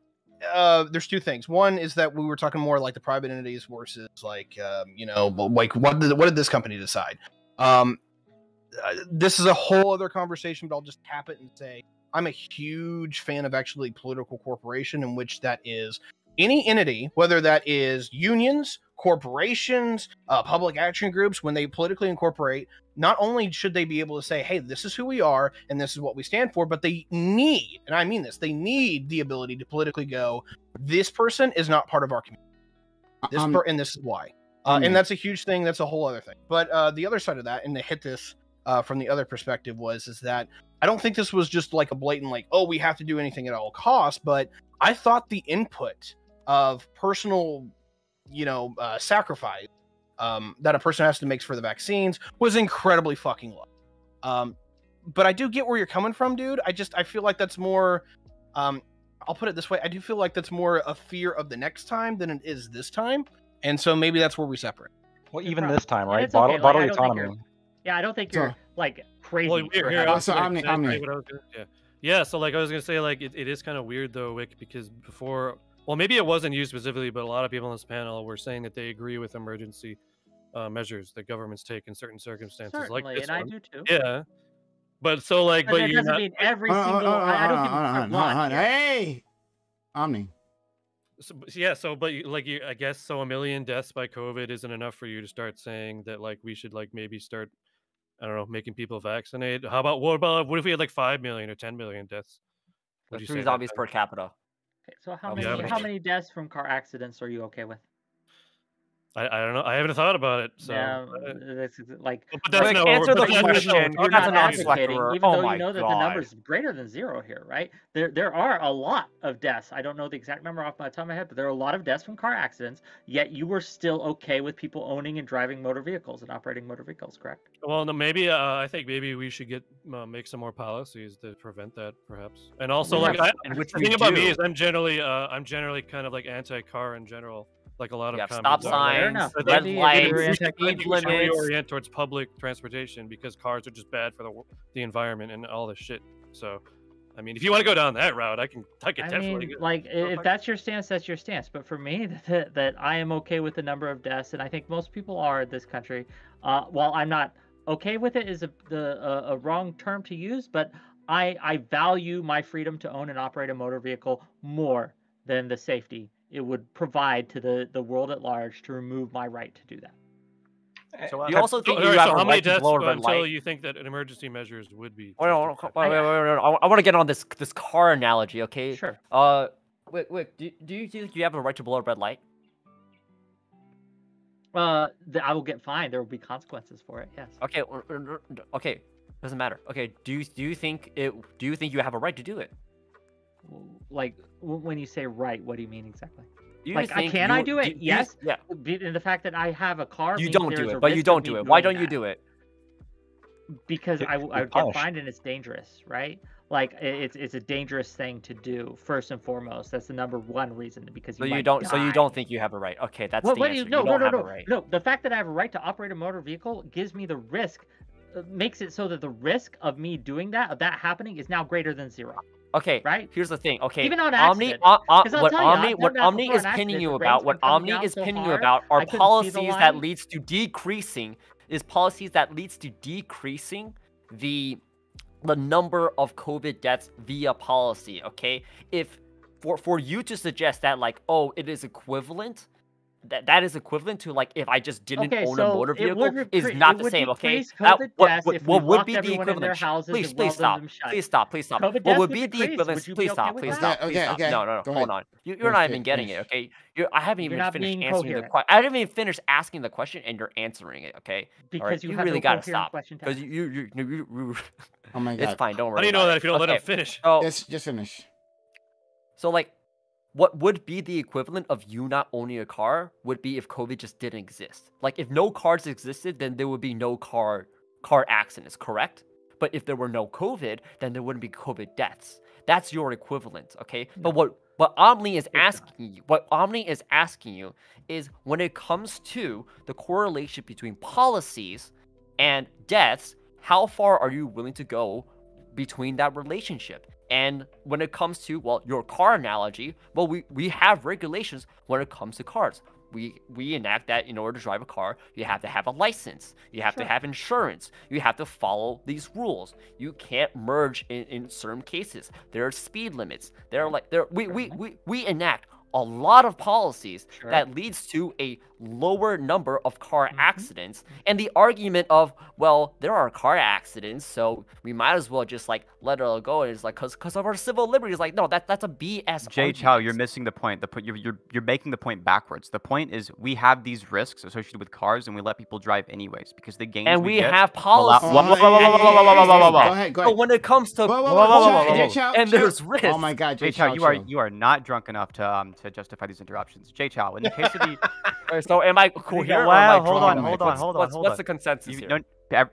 there's two things. One is that we were talking more like the private entities versus like like what did this company decide? This is a whole other conversation, but I'll just tap it and say I'm a huge fan of actually political corporation, in which that is any entity, whether that is unions, corporations, public action groups, when they politically incorporate, not only should they be able to say, hey, this is who we are and this is what we stand for, but they need, and I mean this, they need the ability to politically go, this person is not part of our community. And this is why. And that's a huge thing. That's a whole other thing. But the other side of that, and to hit this from the other perspective, is that I don't think this was just like a blatant, like, oh, we have to do anything at all costs, but I thought the input of personal, sacrifice that a person has to make for the vaccines was incredibly fucking low. But I do get where you're coming from, dude. I feel like that's more, I'll put it this way. I do feel like that's more a fear of the next time than it is this time. And so maybe that's where we separate. Well, even this time, right? It's okay. Bodily Like, autonomy. I don't think you're like crazy. Well, for here, having- So Omni. Yeah, so like I was gonna say, like it is kind of weird though, Wick, because before, well, maybe it wasn't you specifically, but a lot of people on this panel were saying that they agree with emergency measures that governments take in certain circumstances, Certainly, like this and I one. do too. Yeah, but so like, But but it you're doesn't not. mean every single. I don't give a lot. Hey, Omni. But I guess so. 1 million deaths by COVID isn't enough for you to start saying that like we should like maybe start, I don't know, making people vaccinate. What if we had like 5 million or 10 million deaths? Would you say 3 that zombies then? per capita. Okay, so Yeah, how many deaths from car accidents are you okay with? I don't know. I haven't thought about it. So, Yeah, that's like. but that's Quick, not what answer we're- the but that's not what question. we're You're talking not about. an advocating, advocator. even Oh though my you know that the God. number's greater than 0 here, right? There are a lot of deaths. I don't know the exact number off my top of my head, but there are a lot of deaths from car accidents. Yet you were still okay with people owning and driving motor vehicles and operating motor vehicles, correct? Well, no, maybe I think maybe we should make some more policies to prevent that, perhaps. And also, We like, have- and which the we thing about me do. is I'm generally kind of like anti-car in general, like a lot You of have stop communists are. Like, Fair signs, enough. but red Maybe lights, you're I anti- think we speed should limits. reorient towards public transportation because cars are just bad for the environment and all this shit. So, I mean, if you want to go down that route, I can definitely. mean, like, if that's your stance, that's your stance. But for me, that I am okay with the number of deaths, and I think most people are in this country. While I'm not okay with it, is a wrong term to use, but I value my freedom to own and operate a motor vehicle more than the safety it would provide to the world at large to remove my right to do that. So, You also think All you right, have so a how many right to deaths blow a red until light? you think that emergency measures would be? Wait, justified? I want to get on this car analogy, okay? Sure. Wait. Do you think you have a right to blow a red light? I will get fined. There will be consequences for it. Yes. Okay. Doesn't matter. Okay. Do you think you have a right to do it? Like when you say right, what do you mean exactly? Do you Like, think can I do it? Yes. Yeah. And the fact that I have a car. You means don't there's do a it, but you risk of don't me do it. Why doing don't you that. do it? Because I You're would get punished. fined and it's dangerous, right? Like it's a dangerous thing to do. First and foremost, that's the number one reason. Because So you you might don't. So you die. don't think you have a right? Okay, that's What the do you? answer. No, You don't have a no. right. No, the fact that I have a right to operate a motor vehicle gives me the risk, makes it so that the risk of me doing that, of that happening, is now greater than 0. Okay, Right? here's the thing. Okay, Even on Omni, accident. 'Cause I'll what tell you, Omni, I've what done that Omni before is on pinning accident. you The about, rain's what been coming Omni down is so pinning you hard, about I are couldn't see the policies that line. leads to decreasing the number of COVID deaths via policy. Okay, if for you to suggest that like, oh, it is equivalent. That is equivalent to like if I just didn't Okay, own a so motor it vehicle would is repre- not it the would same. Okay, decrease COVID deaths if we what would locked be the everyone in their equivalent? houses Please, and please welded stop. them shut. Please stop. Please stop. COVID What deaths would would be the decrease. equivalent? Would you be Please okay stop. with Please that? stop. Please Okay, stop. okay. No, Go hold ahead. on. You're Finish not it, even getting finish. it. Okay, I haven't You're even not finished being answering the coherent. question. I haven't even finished asking the question, and you're answering it. Okay. Because All right, you you have really no gotta coherent stop question to because ask. you Oh my it's god. fine. Don't worry. How do you know about that it. if you don't let Okay, him finish? So, Just finish. so like, what would be the equivalent of you not owning a car would be if COVID just didn't exist. Like if no cars existed, then there would be no car accidents, correct? But if there were no COVID, then there wouldn't be COVID deaths. That's your equivalent, okay? But what Omni is asking you, is when it comes to the correlation between policies and deaths, how far are you willing to go between that relationship? And when it comes to, well, your car analogy, well, we have regulations when it comes to cars. We enact that in order to drive a car, you have to have a license, you have to have insurance, you have to follow these rules. You can't merge in certain cases. There are speed limits. We enact a lot of policies that leads to a lower number of car accidents. And the argument of, well, there are car accidents, so we might as well just like let it go. And it's like because of our civil liberties. Like, no, that's a BS. Jay Chow, you're missing the point. You're making the point backwards. The point is we have these risks associated with cars, and we let people drive anyways because the gains and we we get have policies. Go ahead. But when it comes to and there's risk. Oh my God, Jay Chow, you are not drunk enough to justify these interruptions. Jay Chow, in the case of the so am I coherent? Wow, or am I hold drunk? on. What's the consensus here?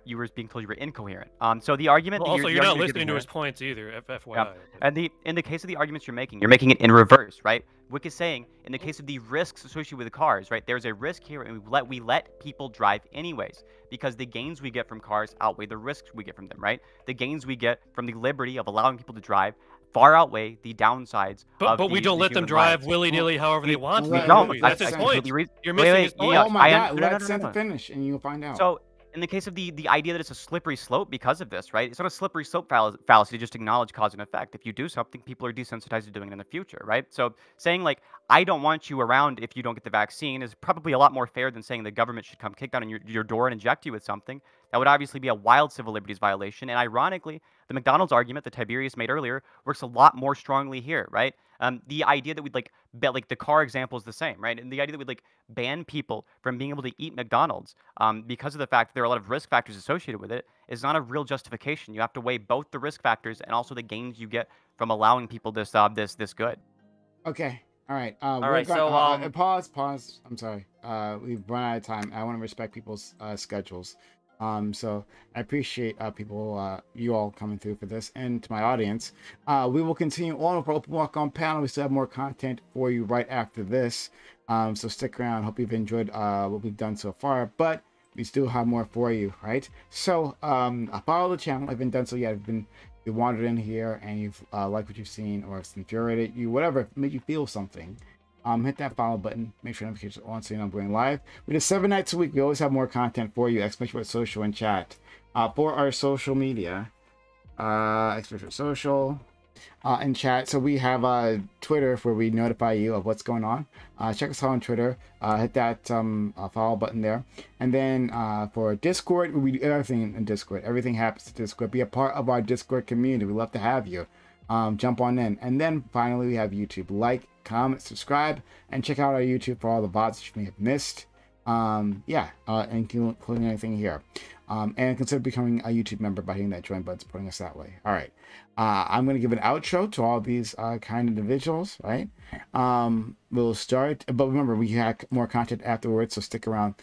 You were being told you were incoherent. So the argument Well, that also, you're not giving listening to here- his points either. FYI. Yeah. And in the case of the arguments you're making it in reverse, right? Wick is saying, in the case of the risks associated with the cars, right? There's a risk here, and we let people drive anyways because the gains we get from cars outweigh the risks we get from them, right? The gains we get from the liberty of allowing people to drive far outweigh the downsides. But we don't let them drive willy-nilly however they want. We to. don't. That's his point. You're missing his point. Oh my God, let Santa finish, and you'll find out. So, in the case of the idea that it's a slippery slope because of this, right? It's not a slippery slope fallacy to just acknowledge cause and effect. If you do something, people are desensitized to doing it in the future, right? So saying like, I don't want you around if you don't get the vaccine is probably a lot more fair than saying the government should come kick down your door and inject you with something. That would obviously be a wild civil liberties violation. And ironically, the McDonald's argument that Tiberius made earlier works a lot more strongly here, right? The idea that we'd like the car example is the same, right? And the idea that we'd like ban people from being able to eat McDonald's because of the fact that there are a lot of risk factors associated with it is not a real justification. You have to weigh both the risk factors and also the gains you get from allowing people this good. Okay. All right. Pause. I'm sorry. We've run out of time. I want to respect people's schedules. So I appreciate people, you all coming through for this, and to my audience. We will continue on with our open walk on panel. We still have more content for you right after this. So stick around. Hope you've enjoyed what we've done so far, but we still have more for you, right? So follow the channel. I've been done so yet. You wandered in here and you've liked what you've seen, or it's infuriated you, whatever made you feel something. Hit that follow button. Make sure notifications are on so you know I'm going live. We do 7 nights a week. We always have more content for you. Expert Social and chat. For our social media, Expert Social and chat. So we have Twitter where we notify you of what's going on. Check us out on Twitter. Hit that follow button there. And then for Discord, we do everything in Discord. Everything happens in Discord. Be a part of our Discord community. We love to have you. Jump on in. And then finally, we have YouTube. Like, comment, subscribe, and check out our YouTube for all the VODs that you may have missed. Including anything here. And consider becoming a YouTube member by hitting that join button, supporting us that way. All right. I'm going to give an outro to all these kind of individuals, right? We'll start, but remember, we have more content afterwards, so stick around.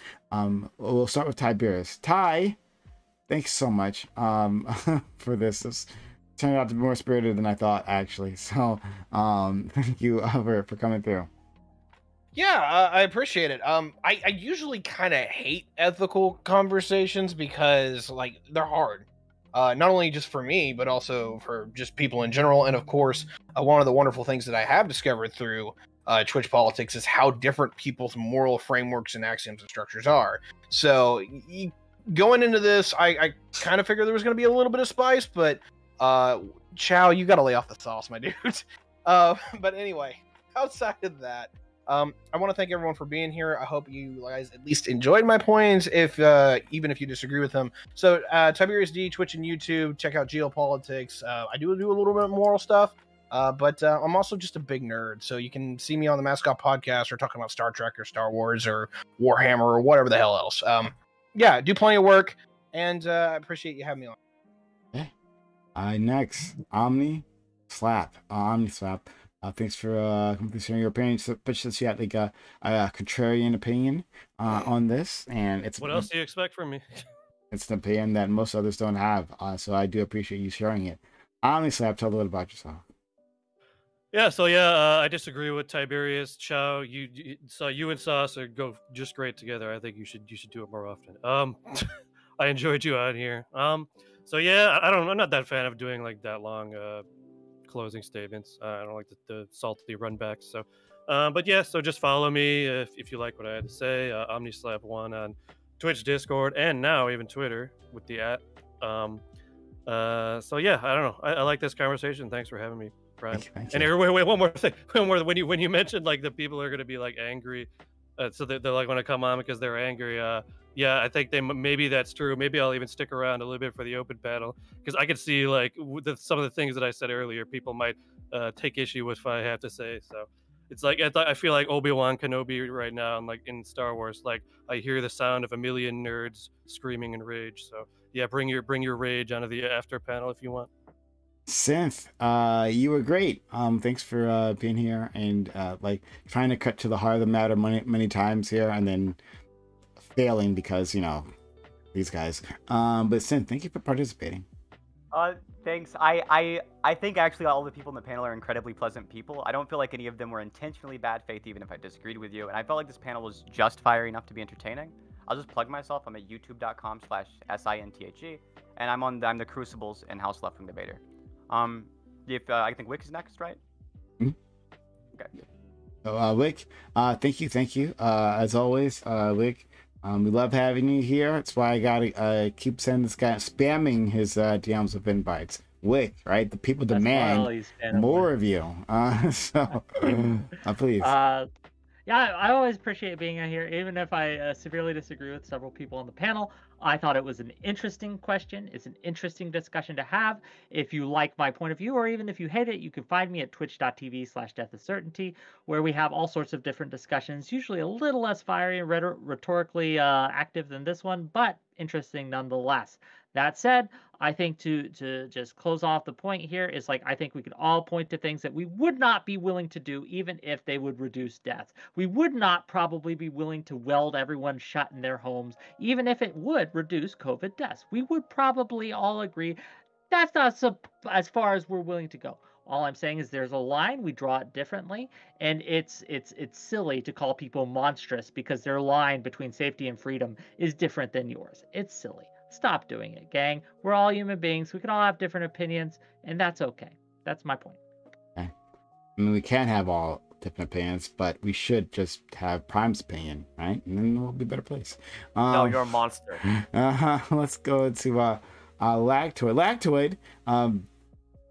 We'll start with Tiberius. Ty, thanks so much for this. This turned out to be more spirited than I thought, actually. So thank you for coming through. Yeah, I appreciate it. I usually kind of hate ethical conversations because, like, they're hard. Not only just for me, but also for just people in general. And of course, one of the wonderful things that I have discovered through Twitch politics is how different people's moral frameworks and axioms and structures are. So going into this, I kind of figured there was going to be a little bit of spice, but Chow, you got to lay off the sauce, my dude. But anyway, outside of that, I want to thank everyone for being here. I hope you guys at least enjoyed my points, if even if you disagree with them. So Tiberius D, Twitch and YouTube, check out Geopolitics. I do a little bit of moral stuff, but I'm also just a big nerd. So you can see me on the Mascot Podcast or talking about Star Trek or Star Wars or Warhammer or whatever the hell else. Yeah, do plenty of work, and I appreciate you having me on. Next, Omni Slap. Thanks for sharing your opinion. But since you had like a contrarian opinion on this, and it's what else do you expect from me? It's an opinion that most others don't have. So I do appreciate you sharing it. Omni Slap, tell a little about yourself. Yeah, so I disagree with Tiberius. Chow, you and Sauce go just great together. I think you should do it more often. I enjoyed you out here. So yeah, I'm not that fan of doing like that long closing statements. I don't like the salty runbacks. So, but yeah, so just follow me if you like what I had to say. OmniSlap1 on Twitch, Discord, and now even Twitter with the @ so yeah, I don't know. I like this conversation. Thanks for having me, Prime. Thank And you. wait, one more thing. One more. When you mentioned like the people are gonna be like angry, so they're like want to come on because they're angry. Yeah, I think maybe that's true. Maybe I'll even stick around a little bit for the open panel because I could see like some of the things that I said earlier, people might take issue with what I have to say. So it's like I feel like Obi-Wan Kenobi right now, and like in Star Wars, like I hear the sound of a million nerds screaming in rage. So yeah, bring your rage onto the after panel if you want. Synth, you were great. Thanks for being here and like trying to cut to the heart of the matter many times here, and then failing because these guys. But Synth, thank you for participating. Thanks. I think actually all the people in the panel are incredibly pleasant people. I don't feel like any of them were intentionally bad faith, even if I disagreed with you. And I felt like this panel was just fiery enough to be entertaining. I'll just plug myself. I'm at youtube.com/SINTHE, and I'm the Crucibles and House Left Wing Debater. If I think Wick is next, right? Mm-hmm. Okay. So, Wick, thank you. As always, Wick, we love having you here. That's why I gotta keep sending this guy spamming his DMs with invites. Wick, right? The people demand more of you. So please. Yeah, I always appreciate being here, even if I severely disagree with several people on the panel. I thought it was an interesting question. It's an interesting discussion to have. If you like my point of view, or even if you hate it, you can find me at twitch.tv/deathofcertainty, where we have all sorts of different discussions, usually a little less fiery and rhetorically active than this one, but interesting nonetheless. That said, I think to just close off the point here is like I think we could all point to things that we would not be willing to do even if they would reduce deaths. We would not probably be willing to weld everyone shut in their homes even if it would reduce COVID deaths. We would probably all agree that's not as far as we're willing to go. All I'm saying is there's a line, we draw it differently, and it's silly to call people monstrous because their line between safety and freedom is different than yours. It's silly. Stop doing it, gang. We're all human beings. We can all have different opinions, and that's okay. That's my point. Okay. I mean, we can't have all different opinions, but we should just have Prime's opinion, right? And then we'll be a better place. No, you're a monster. Let's go to Lactoid.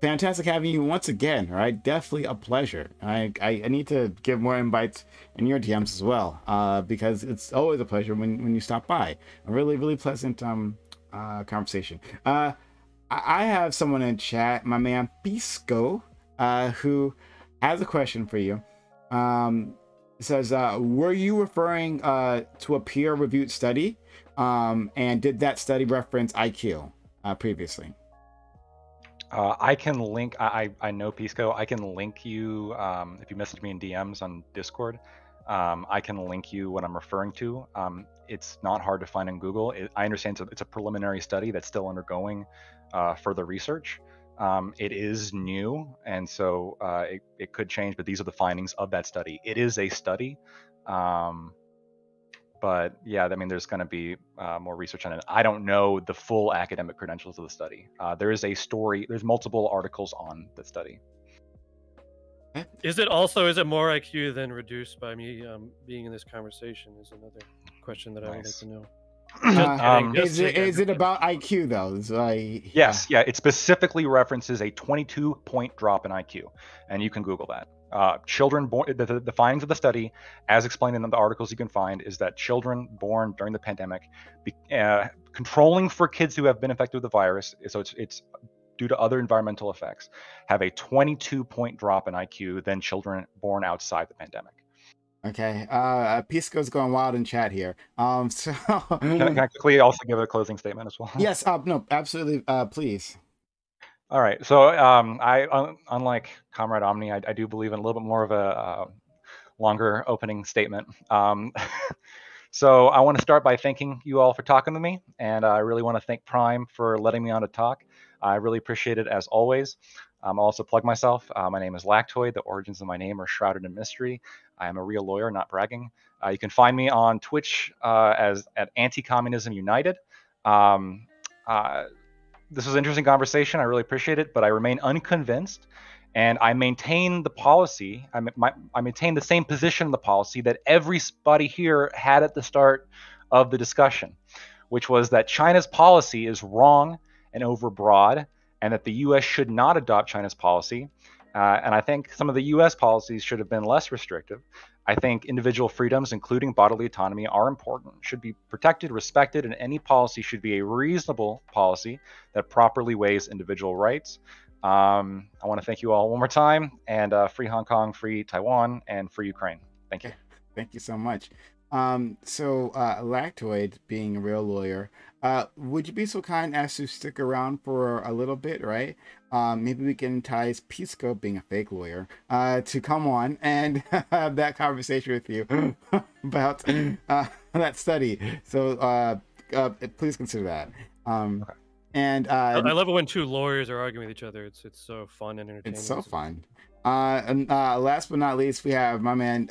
Fantastic having you once again, right? Definitely a pleasure. I need to give more invites in your DMs as well, because it's always a pleasure when you stop by. A really, really pleasant conversation. I have someone in chat, my man Pisco, who has a question for you. It says, were you referring to a peer-reviewed study? And did that study reference IQ previously? I can link. I know Pisco. I can link you if you message me in DMs on Discord. I can link you what I'm referring to. It's not hard to find in Google. I understand it's a preliminary study that's still undergoing further research. It is new, and so it could change. But these are the findings of that study. It is a study. But yeah, I mean, there's going to be more research on it. I don't know the full academic credentials of the study. There is a story. There's multiple articles on the study. Is it more IQ than reduced by me being in this conversation? Is another question that I would like to know. Is it about IQ though? Yes, yeah. It specifically references a 22-point drop in IQ, and you can Google that. Children born, the findings of the study, as explained in the articles you can find, is that children born during the pandemic, controlling for kids who have been infected with the virus, so it's due to other environmental effects, have a 22-point drop in IQ than children born outside the pandemic. Okay, Pisco's going wild in chat here. So can I quickly also give a closing statement as well? Yes, no, absolutely, please. All right, so I, unlike Comrade Omni, I do believe in a little bit more of a longer opening statement. So I want to start by thanking you all for talking to me, and I really want to thank Prime for letting me on to talk. I really appreciate it as always. I'll also plug myself. My name is Lactoid. The origins of my name are shrouded in mystery. I am a real lawyer, not bragging. You can find me on Twitch at Anti-Communism United. This was an interesting conversation. I really appreciate it, but I remain unconvinced. And I maintain the policy, I maintain the same position in the policy that everybody here had at the start of the discussion, which was that China's policy is wrong and overbroad, and that the US should not adopt China's policy. And I think some of the US policies should have been less restrictive. I think individual freedoms, including bodily autonomy, are important, should be protected, respected, and any policy should be a reasonable policy that properly weighs individual rights. I want to thank you all one more time, and free Hong Kong, free Taiwan, and free Ukraine. Thank you. Thank you so much. Lactoid, being a real lawyer, would you be so kind as to stick around for a little bit, right? Maybe we can entice Pisco, being a fake lawyer, to come on and have that conversation with you about that study. So please consider that. Okay. And I love it when two lawyers are arguing with each other. It's so fun and entertaining. it's so fun. And last but not least, we have my man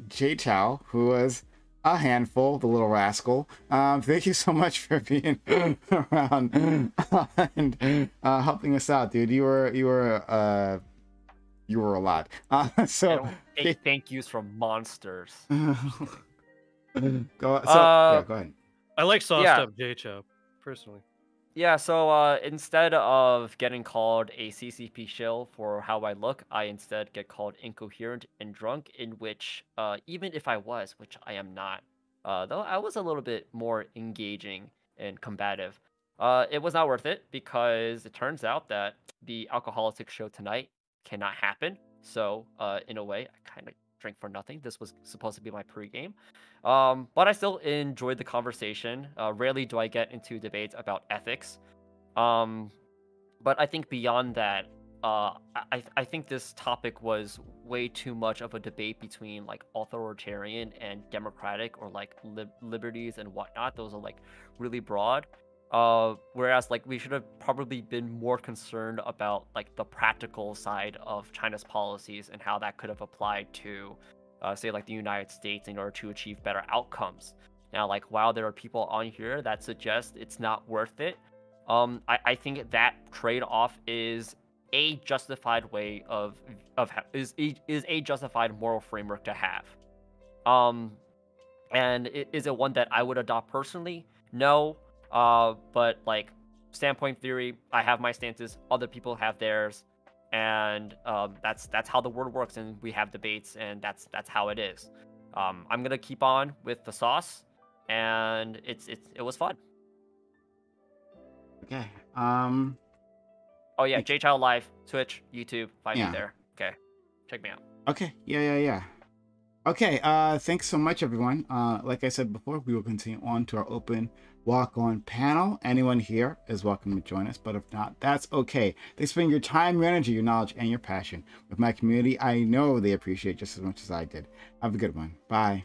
Jay Chow, who was a handful, the little rascal. Thank you so much for being around and helping us out, dude. You were a lot. Thank yous from monsters. Go ahead. I like sauced up J-Chow, personally. Yeah, so instead of getting called a CCP shill for how I look, I instead get called incoherent and drunk, in which, even if I was, which I am not, though I was a little bit more engaging and combative, it was not worth it, because it turns out that the alcoholic show tonight cannot happen. So, in a way, I kind of drank for nothing. This was supposed to be my pregame. But I still enjoyed the conversation. Rarely do I get into debates about ethics. But I think beyond that, I think this topic was way too much of a debate between like authoritarian and democratic, or like liberties and whatnot. Those are like really broad. Whereas like we should have probably been more concerned about like the practical side of China's policies and how that could have applied to say like the United States in order to achieve better outcomes. Now, like while there are people on here that suggest it's not worth it, I think that trade-off is a justified way is a justified moral framework to have. And is it one that I would adopt personally? No. But like standpoint theory, I have my stances, other people have theirs, and that's how the world works, and we have debates, and that's how it is. I'm gonna keep on with the sauce, and it was fun. Okay. Oh yeah, JChild Live, Twitch, YouTube, find me there. Okay, check me out. Okay. Yeah. Okay. Thanks so much, everyone. Like I said before, we will continue on to our open walk-on panel. Anyone here is welcome to join us, but if not, that's okay. They spend your time, your energy, your knowledge, and your passion with my community. I know they appreciate just as much as I did. Have a good one. Bye.